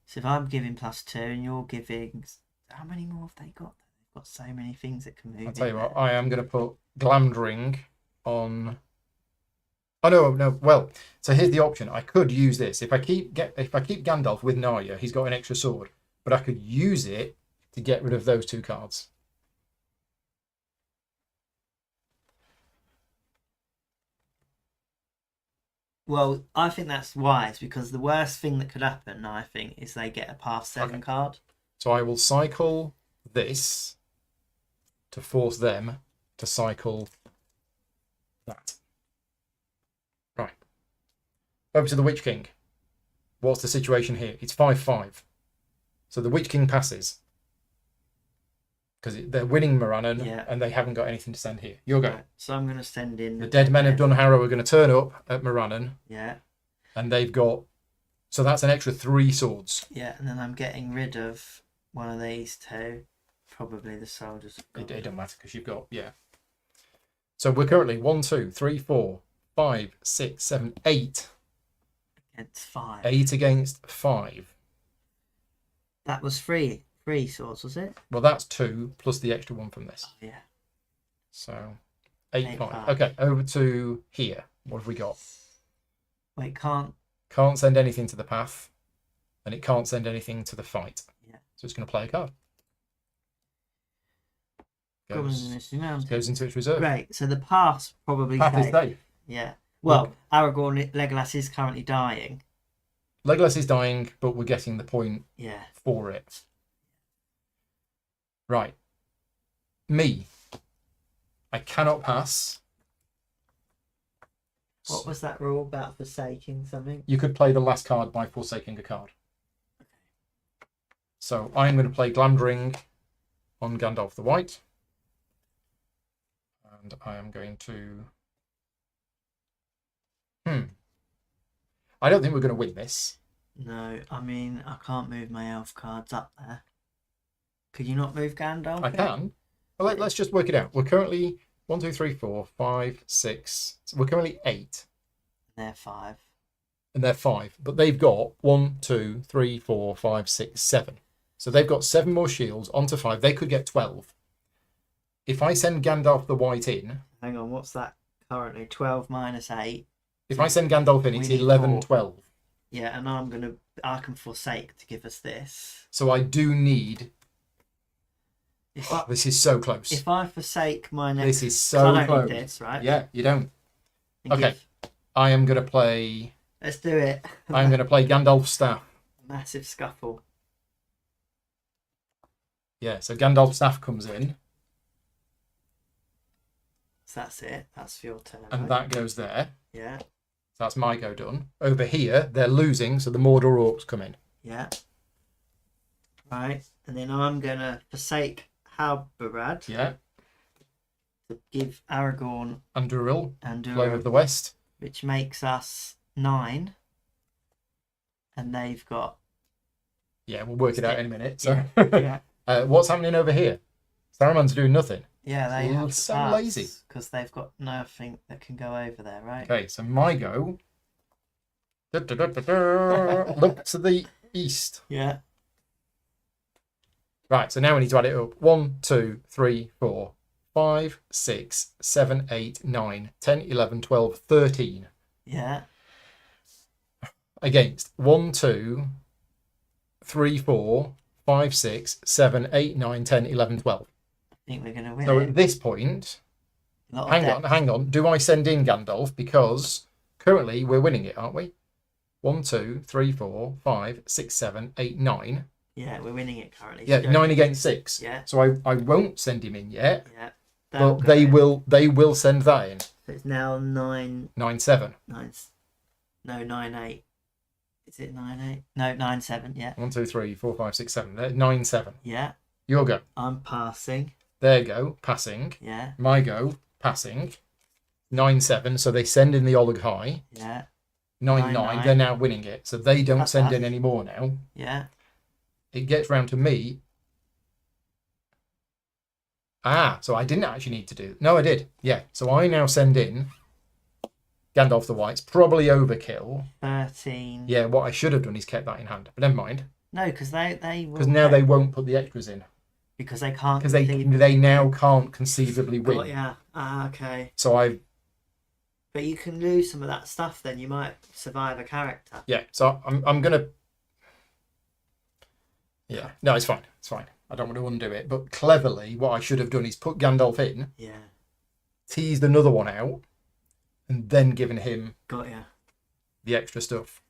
B: So if I'm giving +2 and you're giving, how many more have they got? They've got so many things that can move.
A: I'll tell you
B: in
A: what.
B: there.
A: I am going to put Glamdring on. Oh no. Well, so here's the option. I could use this if I keep Gandalf with Narya. He's got an extra sword, but I could use it to get rid of those 2 cards.
B: Well, I think that's wise because the worst thing that could happen, I think, is they get a +7
A: Okay.
B: card.
A: So I will cycle this to force them to cycle that. Right. Over to the Witch King. What's the situation here? It's 5-5. So the Witch King passes. Because they're winning Morannon and they haven't got anything to send here. You'll go.
B: Right, so I'm going to send in
A: The Dead Men of Dunharrow are going to turn up at Morannon.
B: Yeah.
A: And they've got... So that's an extra 3 swords.
B: Yeah, and then I'm getting rid of one of these 2. Probably the soldiers.
A: It doesn't matter because you've got... Yeah. So we're currently 1, 2, 3, 4, 5, 6, 7, 8.
B: Against 5.
A: 8 against 5.
B: That was 3 swords, was it?
A: Well, that's 2 plus the extra 1 from this.
B: Oh, yeah.
A: So 8,
B: 8,
A: 5.
B: 5.
A: Okay, over to here. What have we got?
B: Wait, can't.
A: Can't send anything to the path, and it can't send anything to the fight.
B: Yeah.
A: So it's going to play a card.
B: Goblins in Mystery Mountain.
A: Goes into its reserve.
B: Great. So the path's probably
A: Path is
B: safe.
A: safe.
B: Yeah. Well, Aragorn, Legolas is currently dying.
A: Legolas is dying, but we're getting the point
B: Yeah.
A: for it. Right. Me. I cannot pass.
B: What was that rule about forsaking something?
A: You could play the last card by forsaking a card. So I'm going to play Glamdring on Gandalf the White. And I am going to... I don't think we're going to win this.
B: No, I mean, I can't move my elf cards up there. Could you not move Gandalf?
A: I can. Well, let's just work it out. We're currently 1, 2, 3, 4, 5, 6. So we're currently 8.
B: They're 5.
A: And they're 5. But they've got 1, 2, 3, 4, 5, 6, 7. So they've got 7 more shields onto 5. They could get 12. If I send Gandalf the White in...
B: Hang on, what's that currently? 12 minus 8.
A: If I send Gandalf in, it's 11, 12.
B: Yeah, and I can forsake to give us this.
A: So I do need... this is so close.
B: If I forsake my next...
A: This is so
B: I don't
A: close.
B: need this, right?
A: Yeah, you don't.
B: And
A: Okay. I am going to play...
B: Let's do it.
A: I'm going to play Gandalf's Staff.
B: Massive scuffle.
A: Yeah, so Gandalf's Staff comes in.
B: So that's it. That's your turn.
A: And
B: right?
A: that goes there.
B: Yeah.
A: So that's my go done. Over here, they're losing, so the Mordor Orcs come in.
B: Yeah. Right. And then I'm going to forsake Halberad
A: Yeah.
B: to give Aragorn
A: And Duril,
B: and
A: Flame of the West.
B: which makes us 9. And they've got...
A: Yeah, we'll work it out in a minute. So,
B: Yeah.
A: what's happening over here? Saruman's doing nothing.
B: Yeah, they have
A: so lazy.
B: because they've got nothing that can go over there, right?
A: Okay, so my go. Look to the east.
B: Yeah.
A: Right, so now we need to add it up. 1, 2, 3, 4, 5, 6, 7, 8, 9, 10, 11, 12, 13.
B: Yeah.
A: Against 1, 2, 3, 4, 5, 6, 7, 8, 9, 10, 11, 12.
B: I think we're going to win
A: So
B: it.
A: at this point,
B: A lot of
A: hang on. Do I send in Gandalf? Because currently we're winning it, aren't we? 1, 2, 3, 4, 5, 6, 7, 8, 9.
B: Yeah, we're winning it currently.
A: Yeah,
B: So
A: 9 against 6.
B: Yeah.
A: So I won't send him in yet.
B: Yeah.
A: But they will send that in.
B: So it's now 9,
A: 9, 7.
B: 9, no, 9, 8. Is it 9, 8? No, 9, 7, yeah.
A: 1, 2, 3, 4, 5, 6, 7. 9, 7.
B: Yeah.
A: Your go.
B: I'm passing.
A: Their go, passing.
B: Yeah.
A: My go, passing. 9, 7. So they send in the Oleg High.
B: Yeah.
A: 9, 9. They're now winning it. So they don't
B: That's
A: send
B: us.
A: in any more now.
B: Yeah.
A: It gets round to me. So I didn't actually need to do... No, I did. Yeah. So I now send in Gandalf the White's. Probably overkill.
B: 13.
A: Yeah, what I should have done is kept that in hand. But never mind.
B: No, because they will...
A: Because now they won't put the extras in.
B: Because they can't...
A: Because they now can't conceivably win.
B: Yeah. Okay.
A: So I...
B: But you can lose some of that stuff then. You might survive a character.
A: Yeah, so I'm going to... Yeah, no, it's fine. It's fine. I don't want to undo it. But cleverly, what I should have done is put Gandalf in,
B: Yeah.
A: teased another one out, and then given him
B: Got ya.
A: the extra stuff.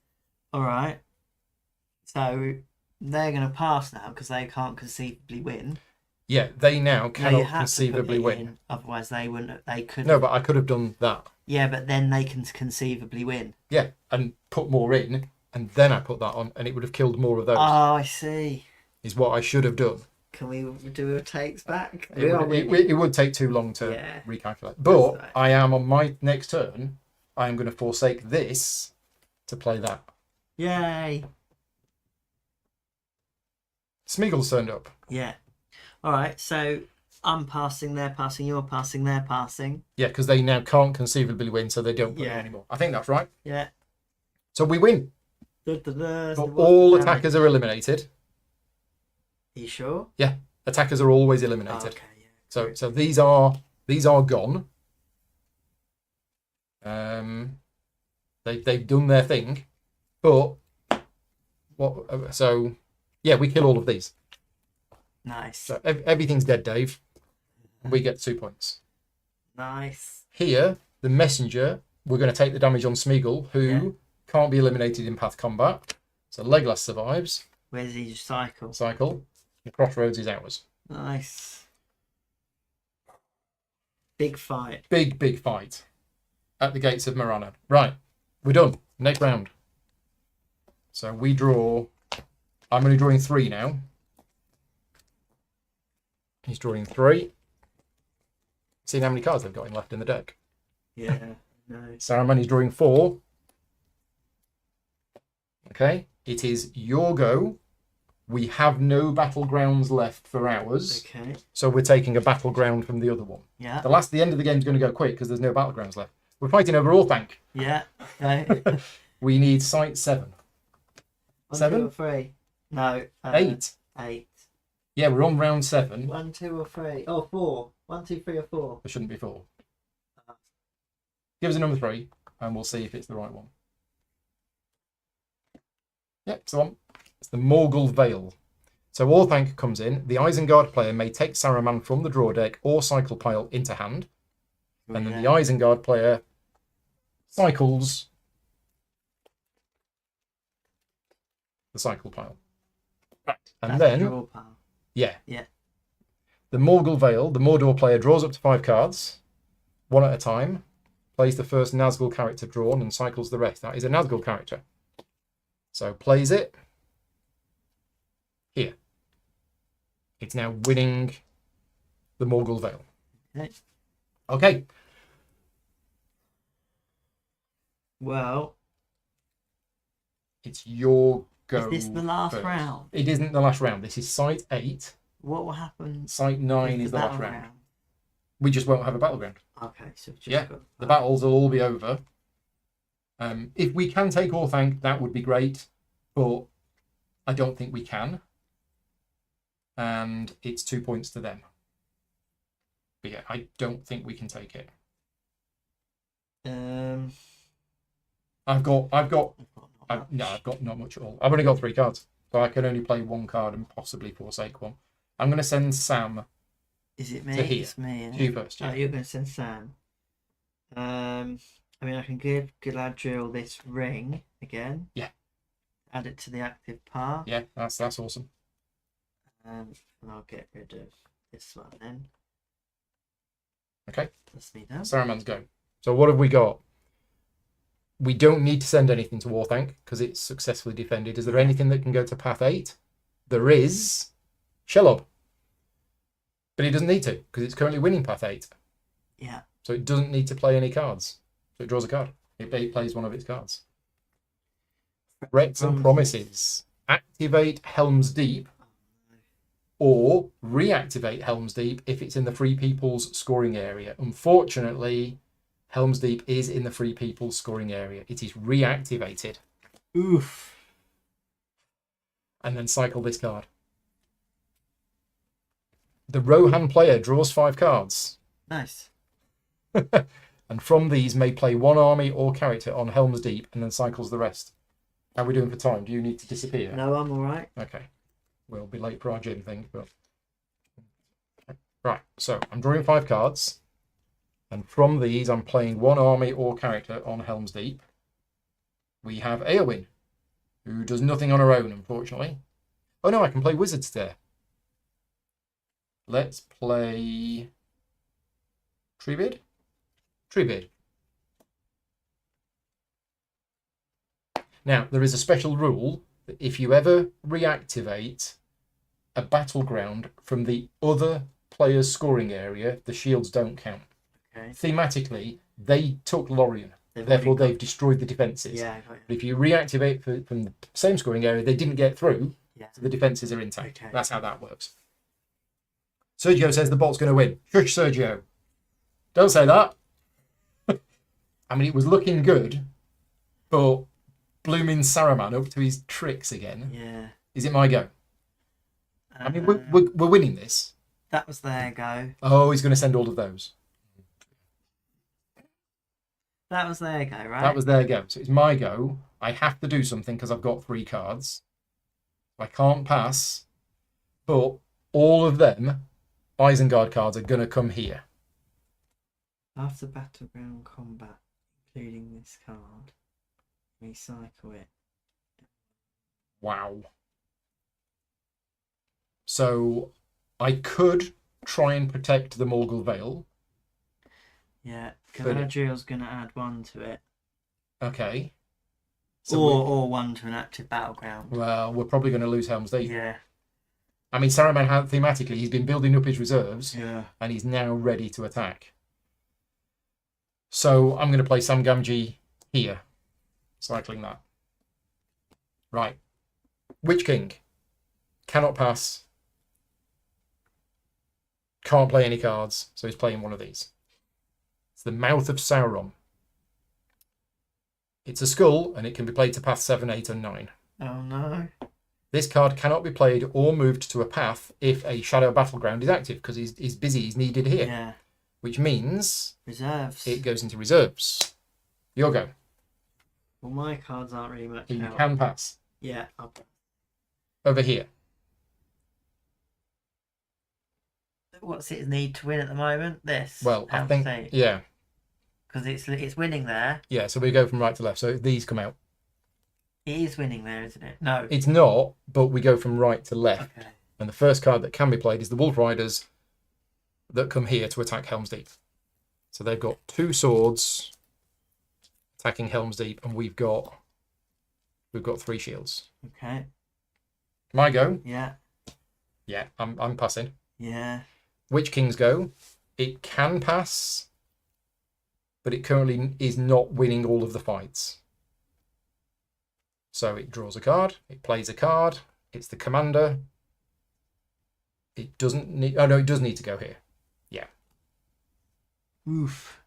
B: All right. So they're going to pass now because they can't conceivably win.
A: Yeah, they now
B: No, you
A: cannot
B: have
A: conceivably
B: to put it
A: win.
B: in, otherwise they wouldn't. They couldn't.
A: No, but I could have done that.
B: Yeah, but then they can conceivably win.
A: Yeah, and put more in, and then I put that on, and it would have killed more of those.
B: Oh, I see.
A: Is what I should have done.
B: Can we do a takes back?
A: It would take too long to
B: Yeah.
A: recalculate. But
B: right.
A: I am on my next turn. I am going to forsake this to play that.
B: Yay!
A: Smeagol's turned up.
B: Yeah. All right. So I'm passing. They're passing. You're passing. They're passing.
A: Yeah, because they now can't conceivably win, so they don't put it
B: Yeah.
A: anymore. I think that's right.
B: Yeah.
A: So we win.
B: Da-da-da. So
A: But
B: what's
A: all
B: the
A: attackers are eliminated.
B: Are you sure?
A: Yeah, attackers are always
B: Oh,
A: eliminated.
B: okay. Yeah.
A: So these are gone. They've done their thing, but what? So yeah, we kill all of these.
B: Nice.
A: So everything's dead, Dave. We get 2 points.
B: Nice.
A: Here, the messenger, we're going to take the damage on Smeagol, who can't be eliminated in path combat. So Legolas survives.
B: Where's his cycle?
A: Cycle. The Crossroads is ours.
B: Nice. Big fight.
A: Big fight at the gates of Marana. Right, we're done. Next round. So we draw. I'm only drawing 3 now. He's drawing 3. Seen how many cards they've got in left in the deck?
B: Yeah, no.
A: Saruman is drawing 4. Okay, it is your go. We have no battlegrounds left for ours,
B: Okay.
A: so we're taking a battleground from the other one.
B: Yeah.
A: The end of the game is going to go quick because there's no battlegrounds left. We're fighting over Orthanc.
B: Yeah. Okay.
A: We need site 7.
B: 1,
A: 7?
B: 2 or 3? No.
A: 8.
B: 8.
A: Yeah, we're on round 7.
B: 1, 2 or 3? Oh, 4. 1, 2, 3 or 4?
A: There shouldn't be 4. Give us a number 3, and we'll see if it's the right one. Yep, it's the one. It's the Morgul Vale. So Orthanc comes in. The Isengard player may take Saruman from the draw deck or cycle pile into hand. And then the Isengard player cycles the cycle pile. Right. And
B: That's
A: then,
B: the draw pile.
A: yeah.
B: Yeah.
A: The Morgul Vale, the Mordor player draws up to 5 cards, one at a time, plays the first Nazgul character drawn and cycles the rest. That is a Nazgul character. So plays it. Here. It's now winning the Morgul Vale.
B: Okay.
A: Okay.
B: Well,
A: It's your go.
B: is this the last
A: first.
B: round?
A: It isn't the last round. This is site 8.
B: What will happen?
A: Site 9
B: with
A: is the last
B: battle
A: round. We just won't have a battleground.
B: Okay, so we've just
A: Yeah,
B: got
A: the battles will all be over. If we can take Orthanc, that would be great, but I don't think we can. And it's 2 points to them. But yeah, I don't think we can take it. I've got not much at all. I've only got 3 cards, so I can only play 1 card and possibly forsake one. I'm going to send Sam.
B: Is it me?
A: To here.
B: It's me.
A: You first. Yeah.
B: Oh, you're going to send Sam. I mean, I can give Galadriel this ring again.
A: Yeah.
B: Add it to the active par.
A: Yeah, that's awesome.
B: And I'll get rid of this one then.
A: Okay.
B: That's me done.
A: Saruman's go. So what have we got? We don't need to send anything to Orthanc because it's successfully defended. Is there anything that can go to path 8? There is Shelob. But he doesn't need to because it's currently winning path 8.
B: Yeah.
A: So it doesn't need to play any cards. So it draws a card. It plays one of its cards. Threats and Promises. Activate Helm's Deep or reactivate Helm's Deep if it's in the Free People's scoring area. Unfortunately, Helm's Deep is in the Free People's scoring area. It is reactivated.
B: Oof.
A: And then cycle this card. The Rohan player draws 5 cards.
B: Nice.
A: And from these may play 1 army or character on Helm's Deep and then cycles the rest. How are we doing for time? Do you need to disappear?
B: No, I'm all right.
A: Okay. We'll be late for our gym thing, but... Right, so I'm drawing 5 cards. And from these, I'm playing 1 army or character on Helm's Deep. We have Eowyn, who does nothing on her own, unfortunately. Oh no, I can play Wizards there. Let's play... Treebeard? Treebeard. Now, there is a special rule that if you ever reactivate a battleground from the other player's scoring area, the shields don't count.
B: Okay.
A: Thematically, they took Lorien. Therefore, they've destroyed the defences.
B: Yeah, I got
A: But if you reactivate from the same scoring area, they didn't get through,
B: yeah.
A: so the defences are intact.
B: Okay.
A: That's how that works. Sergio says the bot's going to win. Shush, Sergio. Don't say that. I mean, it was looking good, but blooming Saruman up to his tricks again.
B: Yeah.
A: Is it my go? I mean, we're winning this.
B: That was their go.
A: Oh, he's going to send all of those.
B: That was their go, right?
A: That was their go. So it's my go. I have to do something because I've got 3 cards. I can't pass, but all of them Isengard cards are going to come here.
B: After battleground combat, including this card, recycle it.
A: Wow. So I could try and protect the Morgul Vale.
B: Yeah, Galadriel's going to add 1 to it.
A: Okay.
B: Or 1 to an active battleground.
A: Well, we're probably going to lose Helm's Deep.
B: Yeah.
A: I mean, Saruman, thematically, he's been building up his reserves,
B: Yeah.
A: and he's now ready to attack. So I'm going to play Sam Gamgee here. Cycling that. Right. Witch King. Cannot pass. Can't play any cards. So he's playing one of these. It's the Mouth of Sauron. It's a skull, and it can be played to path 7, 8, and 9.
B: Oh no.
A: This card cannot be played or moved to a path if a Shadow Battleground is active, because he's busy, he's needed here.
B: Yeah.
A: Which means
B: Reserves.
A: it goes into reserves. Your go.
B: Well, my cards aren't really much
A: You
B: help.
A: can pass.
B: Yeah.
A: Over here.
B: What's its need to win at the moment? This.
A: Well, I think, yeah.
B: Because it's winning there.
A: Yeah, so we go from right to left. So these come out.
B: It is winning there, isn't it? No.
A: It's not, but we go from right to left.
B: Okay.
A: And the first card that can be played is the Wolf Riders that come here to attack Helm's Deep. So they've got 2 swords attacking Helm's Deep, and we've got 3 shields.
B: Okay.
A: My go.
B: Yeah.
A: Yeah, I'm passing.
B: Yeah.
A: Witch King's go. It can pass, but it currently is not winning all of the fights. So it draws a card, it plays a card, it's the commander. It doesn't need, oh no, it does need to go here. Yeah.
B: Oof.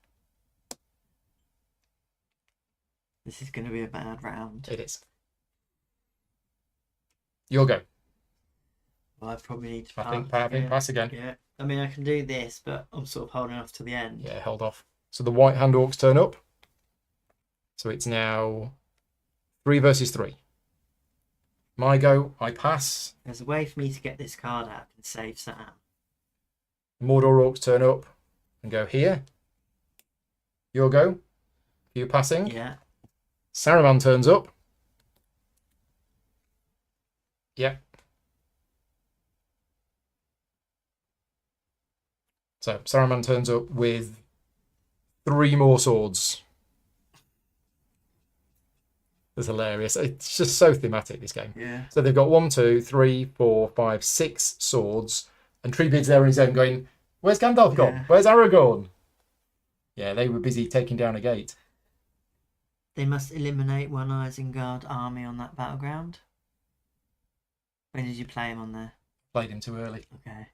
B: This is going to be a bad round.
A: It is. Your go.
B: Well, I probably need to pass.
A: I think pass again.
B: Yeah. I mean, I can do this, but I'm sort of holding off to the end.
A: Yeah, hold off. So the White Hand Orcs turn up. So it's now 3 versus 3. My go, I pass.
B: There's a way for me to get this card out and save Sam.
A: Mordor Orcs turn up and go here. Your go. You passing.
B: Yeah.
A: Saruman turns up. Yeah. So Saruman turns up with 3 more swords. That's hilarious. It's just so thematic, this game.
B: Yeah.
A: So they've got 1, 2, 3, 4, 5, 6 swords, and Treebeard's there on his own going, where's Gandalf gone?
B: Yeah.
A: Where's Aragorn? Yeah, they were busy taking down a gate.
B: They must eliminate one Isengard army on that battleground. When did you play him on there?
A: Played him too early.
B: Okay.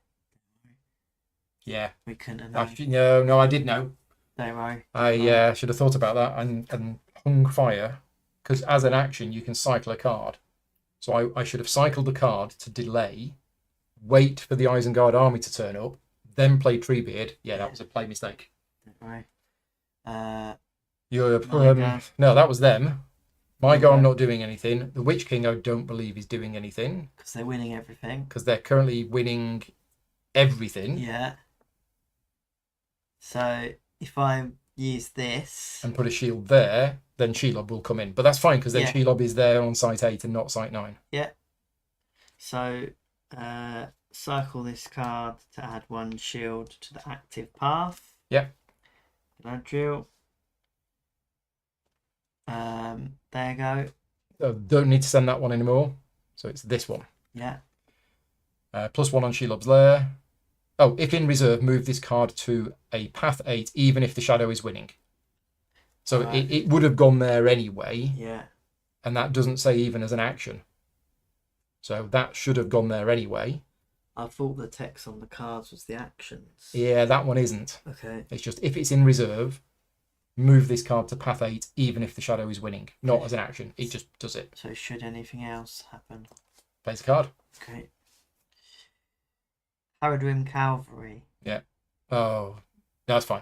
A: Yeah.
B: We couldn't have known.
A: No, I did know.
B: Don't worry.
A: I should have thought about that and hung fire, because as an action you can cycle a card. So I should have cycled the card to delay, wait for the Isengard army to turn up, then play Treebeard. Yeah, that was a play mistake.
B: Don't worry.
A: No, that was them. My go,
B: Okay.
A: I'm not doing anything. The Witch King, I don't believe is doing anything,
B: Because they're winning everything.
A: because they're currently winning everything.
B: Yeah. So if I use this,
A: And put a shield there, then Shelob will come in. But that's fine, because then
B: Yeah.
A: Shelob is there on site 8 and not site 9.
B: so cycle this card to add 1 shield to the active path.
A: Yep.
B: Galadriel. There you go.
A: Don't need to send that one anymore. So it's this one.
B: Yeah.
A: +1 on Shelob's Lair. Oh, if in reserve, move this card to a path 8, even if the shadow is winning. So
B: Right.
A: it would have gone there anyway,
B: Yeah.
A: and that doesn't say even as an action. So that should have gone there anyway.
B: I thought the text on the cards was the actions.
A: Yeah, that one isn't.
B: Okay.
A: It's just if it's in reserve, move this card to path 8, even if the shadow is winning. Not as an action. It just does it.
B: So should anything else happen?
A: Plays a card.
B: Okay. Haradrim Cavalry.
A: Oh, that's fine.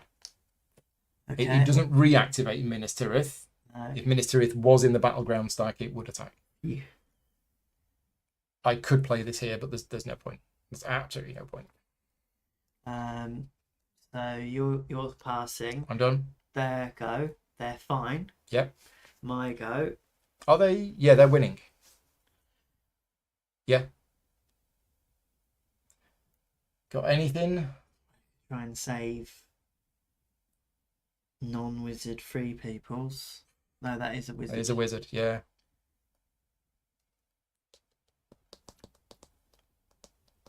B: Okay.
A: It doesn't reactivate Minas Tirith.
B: No.
A: If Minas Tirith was in the battleground stack, it would attack.
B: Yeah.
A: I could play this here, but there's no point. There's absolutely no point.
B: So you're passing.
A: I'm done.
B: Their go. They're fine.
A: Yep.
B: My go.
A: Are they? Yeah, they're winning. Yeah. Got anything?
B: Try and save non-wizard free peoples. No, that is a wizard.
A: It is a wizard, yeah.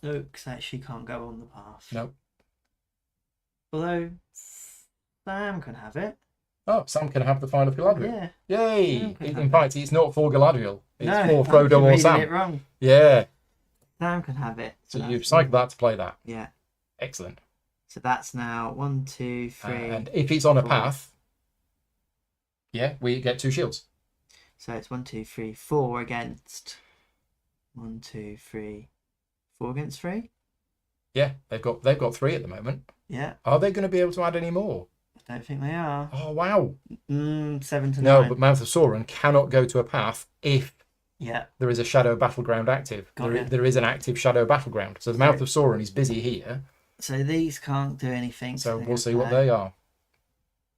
B: Oaks actually can't go on the path.
A: No.
B: Although Sam can have it.
A: Oh, Sam can have the File of Galadriel.
B: Yeah.
A: Yay!
B: Sam can have
A: In fact, it's not for Galadriel. It's
B: No,
A: for
B: I'm
A: Frodo or
B: reading
A: Sam.
B: it wrong.
A: Yeah.
B: Sam can have it.
A: So
B: that's
A: you cycle that to play that.
B: Yeah.
A: Excellent.
B: So that's now 1, 2, 3.
A: And if it's on a
B: 4.
A: path, yeah, we get 2 shields.
B: So it's 1, 2, 3, 4 against. 1, 2, 3, 4 against 3.
A: Yeah, they've got 3 at the moment.
B: Yeah.
A: Are they going to be able to add any more?
B: I don't think they are.
A: Oh wow!
B: 7 to 9.
A: No, but Mouth of Sauron cannot go to a path if
B: Yeah.
A: there is a shadow battleground active.
B: Got it.
A: There is an active shadow battleground. So the Mouth of Sauron is busy here.
B: So these can't do anything.
A: So
B: they're
A: we'll see
B: gonna
A: what
B: play
A: they are.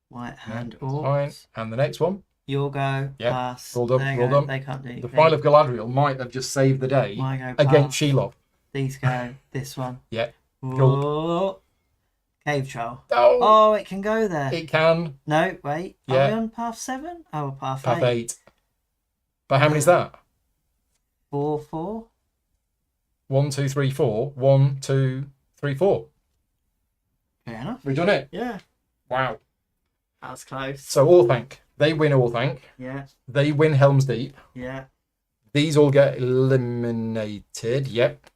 B: White hand
A: That's fine.
B: orcs.
A: And the next one,
B: You'll go.
A: Yeah,
B: Pass.
A: rolled up,
B: There you
A: rolled
B: go.
A: up.
B: They can't do anything.
A: the File of Galadriel might have just saved the day
B: Mine go
A: against
B: pass.
A: Shelob.
B: These go. This one.
A: Yeah.
B: Whoa. Cave troll.
A: Oh,
B: Oh, it can go there.
A: it can.
B: No, wait. Are
A: Yeah.
B: we on path 7? Oh, path
A: Path
B: 8.
A: 8. But how many is that?
B: 4, 4.
A: 1, 2, 3, 4. 1, 2, 3, 4.
B: Fair enough.
A: We've done it.
B: Yeah.
A: Wow.
B: That was close.
A: So Orthanc. They win Orthanc.
B: Yeah.
A: They win Helm's Deep.
B: Yeah.
A: These all get eliminated. Yep.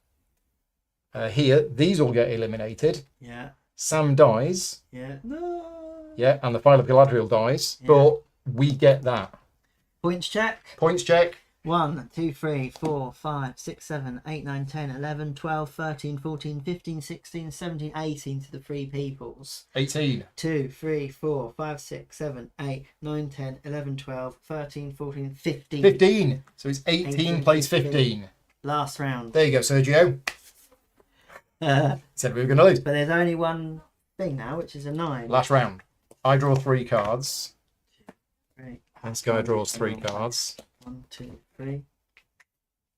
A: Here, these all get eliminated.
B: Yeah.
A: Sam dies.
B: Yeah. No.
A: Yeah, and the File of Galadriel dies.
B: Yeah.
A: But we get that.
B: Points check.
A: Points check.
B: 1, 2, 3, 4, 5, 6, 7, 8, 9, 10, 11, 12, 13, 14, 15, 16, 17, 18 to the 3 peoples.
A: 18.
B: 2, 3, 4, 5, 6, 7, 8, 9, 10, 11, 12, 13, 14, 15.
A: 15. So it's 18 plays 15.
B: Last round.
A: There you go, Sergio.
B: But
A: Said we were going to lose.
B: there's only one thing now, which is a 9.
A: Last round. I draw 3 cards.
B: 3.
A: This guy draws 3 cards.
B: 1, 2, 3.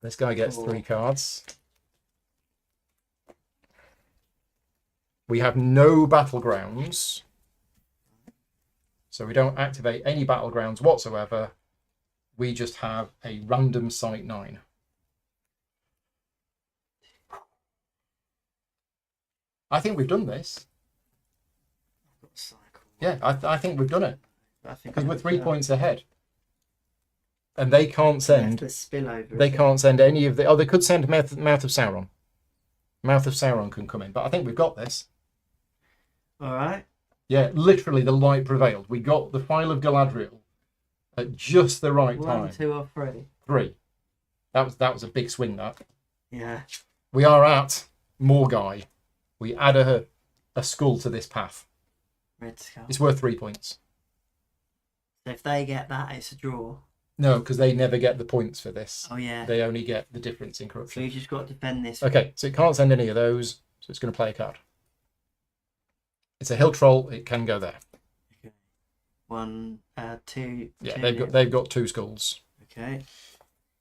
A: This guy gets 3 cards. We have no battlegrounds. So we don't activate any battlegrounds whatsoever. We just have a random site 9. I think we've done this.
B: I've got a cycle.
A: Yeah, I think we've done it.
B: I think
A: Because we're
B: I've
A: 3
B: got
A: points ahead. And they can't send...
B: the spillover.
A: They can't send any of the... Oh, they could send Mouth of Sauron. Mouth of Sauron can come in. But I think we've got this.
B: All right.
A: Yeah, literally the light prevailed. We got the File of Galadriel at just the right
B: 1,
A: time.
B: 2, or 3.
A: 3. That was a big swing, that.
B: Yeah.
A: We are at Morgai. We add a skull to this path.
B: Red skull.
A: It's worth 3 points.
B: So if they get that, it's a draw.
A: No, because they never get the points for this.
B: Oh, yeah.
A: They only get the difference in
B: So
A: corruption.
B: you've just got to defend this.
A: Okay, so it can't send any of those. So it's going to play a card. It's a hill troll. It can go there.
B: Okay. 1, 2.
A: Yeah,
B: 2,
A: they've got 2 skulls.
B: Okay.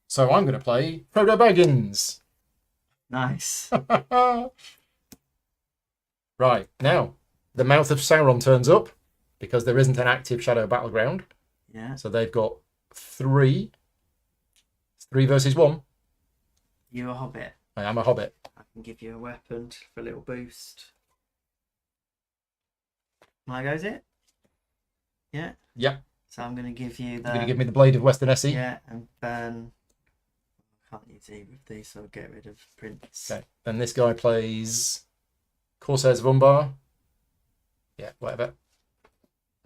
A: So I'm going to play Frodo Baggins.
B: Nice.
A: Right, now, the Mouth of Sauron turns up because there isn't an active shadow battleground.
B: Yeah.
A: So they've got 3. It's 3 versus 1.
B: You're a hobbit.
A: I am a hobbit.
B: I can give you a weapon for a little boost. My goes it? Yeah.
A: Yep.
B: So I'm going to give you the...
A: You're going to give me the Blade of Western Essie?
B: Yeah, and burn... I can't use either of these, so I'll get rid of Prince.
A: Okay. Then this guy plays Corsairs of Umbar. Yeah, whatever.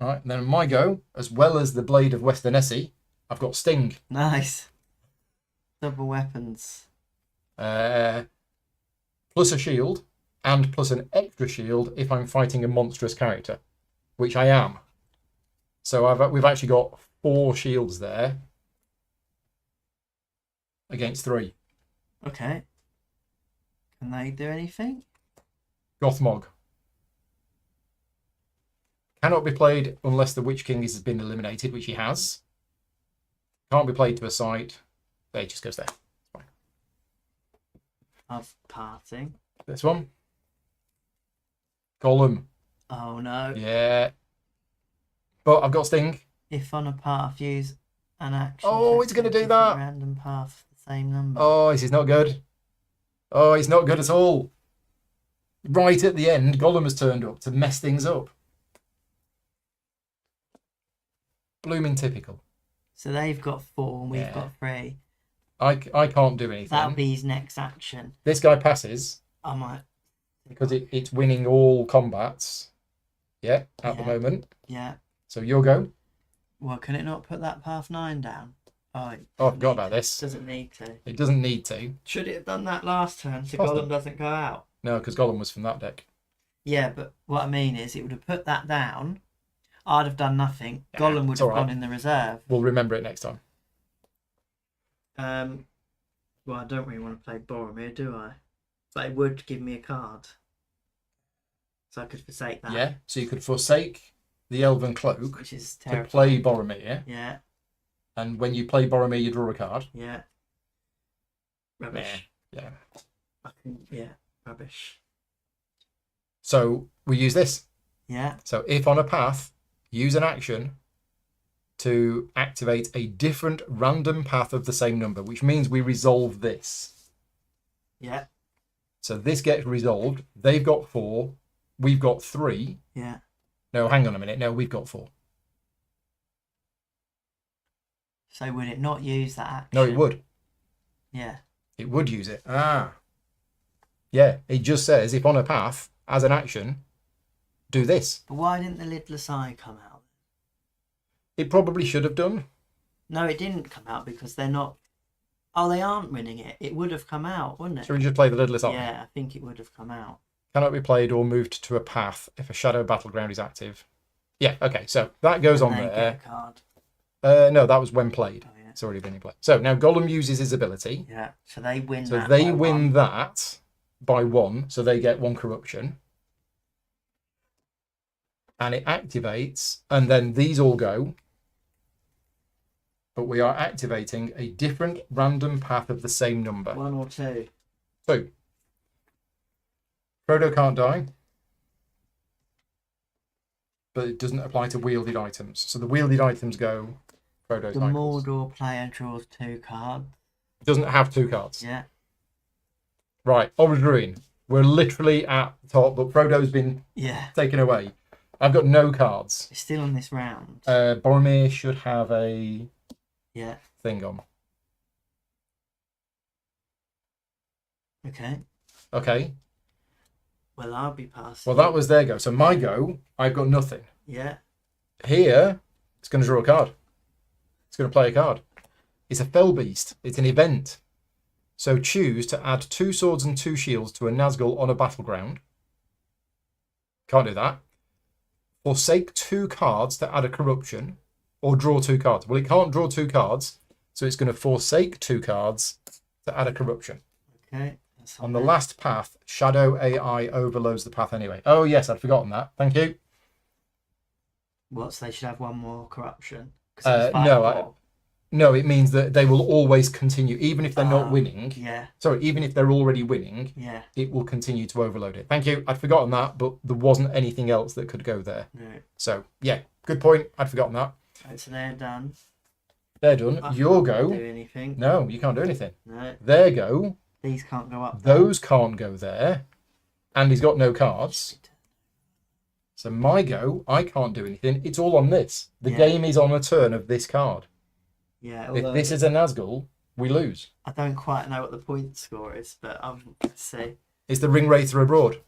A: Right, and then my go, as well as the Blade of Western Essie, I've got Sting.
B: Nice. Double weapons.
A: Plus a shield, and plus an extra shield if I'm fighting a monstrous character, which I am. So we've actually got 4 shields there against 3.
B: Okay. Can they do anything?
A: Gothmog. Cannot be played unless the Witch King has been eliminated, which he has. Can't be played to a site. There, it just goes there. Fine.
B: Of parting.
A: This one. Gollum.
B: Oh no.
A: Yeah. But I've got Sting.
B: If on a path, use an action.
A: Oh, it's gonna do
B: different
A: that.
B: Random path, the same number.
A: Oh, this is not good. Oh, he's not good at all. Right at the end, Gollum has turned up to mess things up. Blooming typical.
B: So they've got 4 and we've
A: Yeah.
B: got 3.
A: I can't do anything.
B: That'll be his next action.
A: This guy passes
B: I might.
A: because it's winning all combats. Yeah, at the
B: Yeah.
A: moment.
B: Yeah.
A: So your go.
B: Well, can it not put that path 9 down? Oh, it
A: Oh, I
B: doesn't
A: forgot
B: need
A: about
B: to.
A: this.
B: Doesn't need to.
A: It doesn't need to.
B: Should it have done that last turn so
A: Course
B: Gollum
A: not.
B: doesn't go out?
A: No, because Gollum was from that deck.
B: Yeah, but what I mean is it would have put that down. I'd have done nothing.
A: Yeah,
B: Gollum would
A: it's
B: have
A: all right.
B: gone in the reserve.
A: We'll remember it next time.
B: Well, I don't really want to play Boromir, do I? But it would give me a card. So I could forsake that.
A: Yeah, so you could forsake the Elven Cloak
B: Which is
A: to
B: terrifying.
A: play Boromir,
B: Yeah,
A: and when you play Boromir, you draw a card.
B: yeah. Rubbish.
A: Yeah.
B: Yeah, rubbish.
A: So we use this.
B: Yeah,
A: So if on a path, use an action to activate a different random path of the same number, which means we resolve this.
B: yeah,
A: So this gets resolved. They've got 4. We've got 3.
B: yeah.
A: No, hang on a minute. No, we've got 4.
B: So would it not use that action?
A: No, it would.
B: Yeah.
A: It would use it. Ah. Yeah, it just says if on a path, as an action, do this.
B: But why didn't the lidless eye come out?
A: It probably should have done.
B: No, it didn't come out because they're not. Oh, they aren't winning it. It would have come out, wouldn't it?
A: Should we just play the lidless eye?
B: Yeah, I think it would have come out.
A: Cannot be played or moved to a path if a shadow battleground is active. Yeah, okay, so that goes on
B: And they
A: there.
B: get a card.
A: No, that was when played.
B: Oh, yeah.
A: It's already been in play. So now Gollum uses his ability.
B: Yeah, so they win
A: So
B: that
A: they
B: by
A: win
B: 1.
A: that by 1, so they get 1 corruption. And it activates, and then these all go. But we are activating a different random path of the same number.
B: 1 or 2.
A: 2. Frodo can't die. But it doesn't apply to wielded items. So the wielded items go Frodo's
B: The
A: cycles.
B: Mordor player draws 2 cards.
A: Doesn't have 2 cards.
B: Yeah.
A: Right, Obra Ruin. We're literally at the top, but Frodo's been
B: Yeah.
A: taken away. I've got no cards.
B: It's still on this round.
A: Boromir should have a
B: Yeah.
A: thing on.
B: Okay.
A: Okay.
B: Well, I'll be passing.
A: Well, that was their go. So my go, I've got nothing.
B: Yeah.
A: Here, it's going to draw a card. It's going to play a card. It's a Fell Beast. It's an event. So choose to add 2 swords and 2 shields to a Nazgul on a battleground. Can't do that. Forsake 2 cards to add a corruption. Or draw 2 cards. Well, it can't draw 2 cards. So it's going to forsake 2 cards to add a corruption.
B: Okay. That's
A: On the
B: there.
A: last path, Shadow AI overloads the path anyway. Oh, yes, I'd forgotten that. Thank you.
B: What? So they should have 1 more corruption? 'Cause it's
A: No,
B: 5-4.
A: No, it means that they will always continue, even if they're not
B: Ah,
A: winning.
B: Yeah.
A: Sorry, even if they're already winning,
B: Yeah.
A: it will continue to overload it. Thank you. I'd forgotten that, but there wasn't anything else that could go there.
B: No.
A: So, yeah, good point. I'd forgotten that.
B: Right, so they're done.
A: They're done.
B: I
A: Your
B: can't
A: go.
B: do anything.
A: No, you can't do anything.
B: No.
A: Their go.
B: These can't go up. there.
A: Those can't go there. And he's got no cards. So my go, I can't do anything. It's all on this. The
B: Yeah.
A: game is on a turn of this card.
B: Yeah.
A: If
B: Although
A: this is a Nazgul, we lose.
B: I don't quite know what the point score is, but let's see.
A: It's the Ring Wraither Abroad.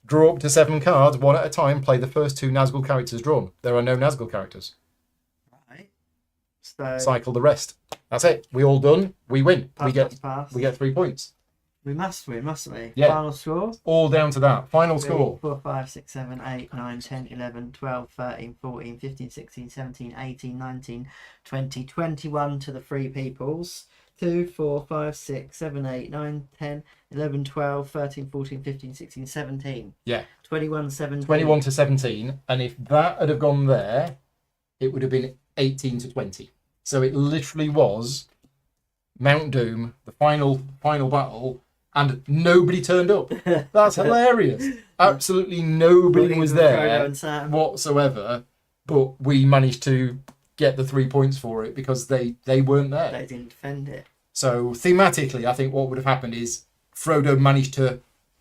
A: Draw up to 7 cards, 1 at a time. Play the first 2 Nazgul characters drawn. There are no Nazgul characters.
B: Right. So
A: Cycle the rest. That's it. We all done. We win.
B: pass,
A: We get
B: pass.
A: 3 points.
B: We must win, mustn't we?
A: Yeah.
B: Final score.
A: All down to that. Final
B: 3,
A: score.
B: 4, 5, 6, 7, 8, 9, 10, 11, 12, 13, 14, 15, 16, 17, 18, 19, 20, 21 to the 3 peoples. 2, 4, 5, 6, 7, 8, 9, 10, 11, 12, 13, 14, 15, 16, 17.
A: Yeah.
B: 21, 17.
A: 21 to 17. And if that had have gone there, it would have been 18 to 20. So it literally was Mount Doom, the final battle, and nobody turned up. That's hilarious. Absolutely nobody
B: Not
A: was
B: even Frodo
A: there
B: and Sam.
A: whatsoever, but we managed to get the 3 points for it because they weren't there.
B: They didn't defend it.
A: So thematically, I think what would have happened is Frodo managed to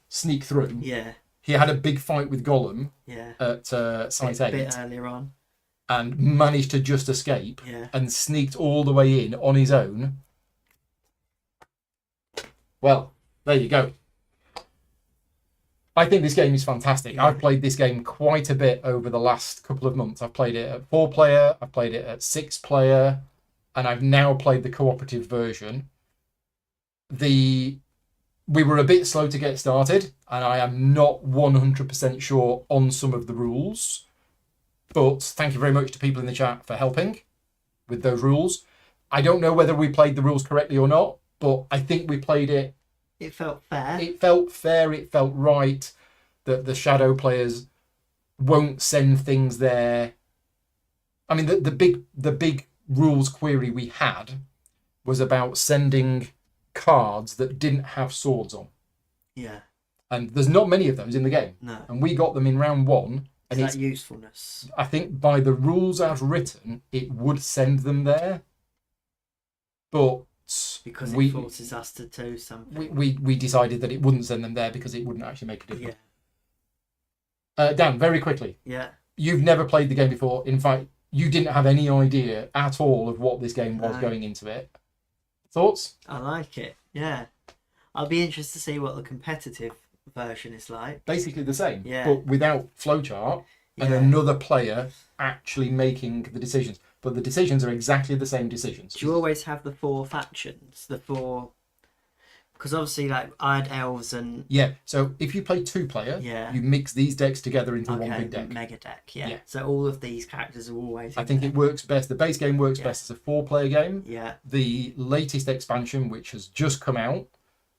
A: sneak through.
B: Yeah.
A: He had a big fight with Gollum
B: Yeah.
A: at Site
B: A
A: 8.
B: bit earlier on.
A: and managed to just escape
B: Yeah.
A: and sneaked all the way in on his own. Well, there you go. I think this game is fantastic.
B: Yeah.
A: I've played this game quite a bit over the last couple of months. I've played it at 4-player, I've played it at 6-player, and I've now played the cooperative version. We were a bit slow to get started, and I am not 100% sure on some of the rules. But thank you very much to people in the chat for helping with those rules. I don't know whether we played the rules correctly or not, but I think we played it.
B: It felt fair.
A: It felt fair. It felt right that the shadow players won't send things there. I mean, the big rules query we had was about sending cards that didn't have swords on.
B: Yeah.
A: And there's not many of those in the game.
B: No.
A: And we got them in round 1. And
B: Is that usefulness?
A: I think by the rules as written, it would send them there. But
B: because it forces us to do something.
A: We decided that it wouldn't send them there because it wouldn't actually make a difference.
B: Yeah.
A: Dan, very quickly.
B: Yeah.
A: You've never played the game before. In fact, you didn't have any idea at all of what this game was going into it. Thoughts?
B: I like it. Yeah. I'll be interested to see what the competitive version is like.
A: Basically the same,
B: Yeah.
A: but without flowchart and another player actually making the decisions. But the decisions are exactly the same decisions.
B: Do you always have the 4 factions? The 4... Because obviously, like, I had elves and...
A: Yeah, so if you play 2-player, you mix these decks together into one big deck.
B: Mega deck, yeah. So all of these characters are always...
A: I think it works best. The base game works best as a 4-player game.
B: Yeah.
A: The latest expansion, which has just come out,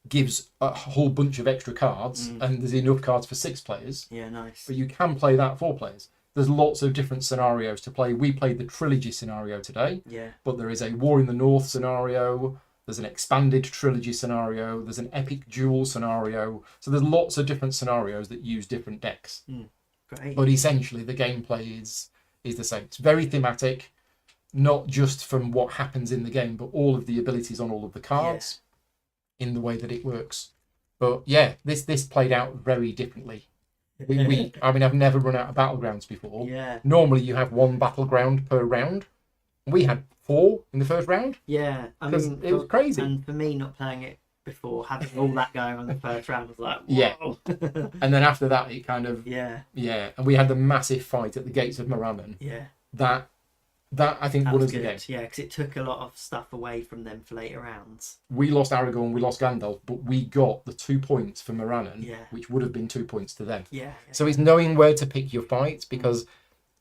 A: gives a whole bunch of extra cards, and there's enough cards for 6 players.
B: Yeah, nice.
A: But you can play that 4 players. There's lots of different scenarios to play. We played the trilogy scenario today.
B: Yeah.
A: But there is a War in the North scenario. There's an expanded trilogy scenario. There's an epic duel scenario. So there's lots of different scenarios that use different decks.
B: Great.
A: But essentially, the gameplay is the same. It's very thematic, not just from what happens in the game, but all of the abilities on all of the cards in the way that it works. But yeah, this played out very differently. I mean, I've never run out of battlegrounds before.
B: Yeah.
A: Normally, you have 1 battleground per round. We had 4 in the first round.
B: Yeah, I mean,
A: it was crazy.
B: And for me, not playing it before, having all that going on the first round was like, whoa.
A: Yeah. And then after that, it kind of
B: yeah.
A: And we had the massive fight at the gates of Morannon.
B: Yeah.
A: That I think
B: That
A: won
B: was
A: us the
B: good.
A: game.
B: Yeah, because it took a lot of stuff away from them for later rounds.
A: We lost Aragorn, we lost Gandalf, but we got the 2 points for Morannon, which would have been 2 points to them.
B: Yeah.
A: So it's knowing where to pick your fights, because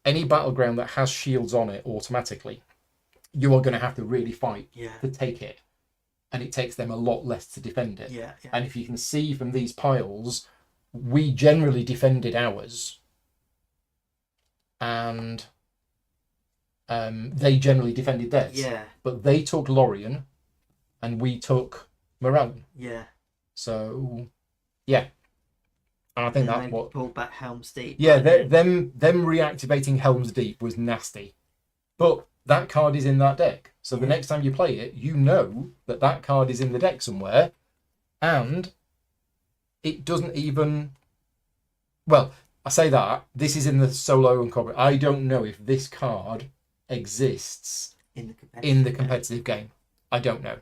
A: any battleground that has shields on it automatically, you are going to have to really fight to take it. And it takes them a lot less to defend it.
B: Yeah.
A: And if you can see from these piles, we generally defended ours. And they generally defended theirs.
B: Yeah.
A: But they took Lorien and we took Morannon.
B: Yeah.
A: So, yeah. And I think that's what...
B: pulled back Helm's Deep.
A: Yeah, them reactivating Helm's Deep was nasty. But that card is in that deck. So the next time you play it, you know that card is in the deck somewhere. And it doesn't even... Well, I say that. This is in the solo and cooperative. I don't know if this card exists in the competitive game. I don't know.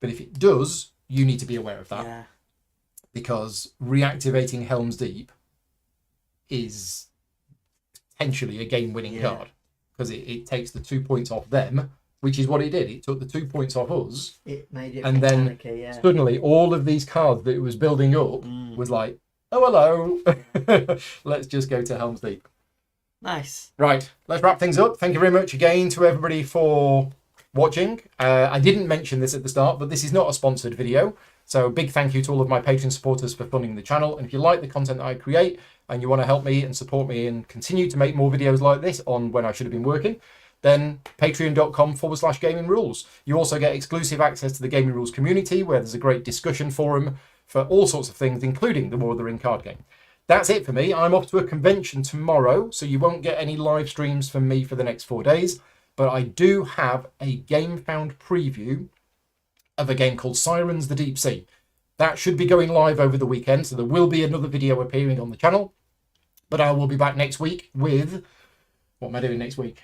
A: But if it does, you need to be aware of that.
B: Yeah.
A: Because reactivating Helm's Deep is potentially a game-winning card. Because it takes the 2 points off them, which is what it did. It took the 2 points off us.
B: It made it
A: and then suddenly all of these cards that it was building up was like, oh, hello. Let's just go to Helm's Deep.
B: Nice.
A: Right, let's wrap things up. Thank you very much again to everybody for watching. I didn't mention this at the start, but this is not a sponsored video. So big thank you to all of my Patreon supporters for funding the channel. And if you like the content that I create and you want to help me and support me and continue to make more videos like this on when I should have been working, then patreon.com/gaming rules. You also get exclusive access to the Gaming Rules community, where there's a great discussion forum for all sorts of things, including the War of the Ring card game. That's it for me. I'm off to a convention tomorrow, so you won't get any live streams from me for the next 4 days. But I do have a GameFound preview of a game called Sirens: The Deep Sea. That should be going live over the weekend, so there will be another video appearing on the channel. But I will be back next week with What am I doing next week?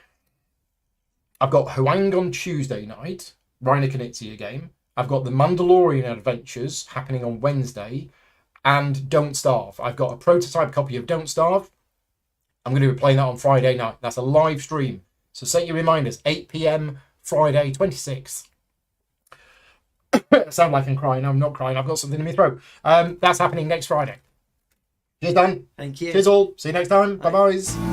A: I've got Huang on Tuesday night, Reiner Knizia game. I've got the Mandalorian Adventures happening on Wednesday, and Don't Starve. I've got a prototype copy of Don't Starve. I'm going to be playing that on Friday night. That's a live stream. So set your reminders, 8 p.m. Friday, 26th. I sound like I'm crying. I'm not crying. I've got something in my throat. That's happening next Friday. Cheers, Dan.
B: Thank you.
A: Cheers all. See you next time.
B: Bye.
A: Bye-bye.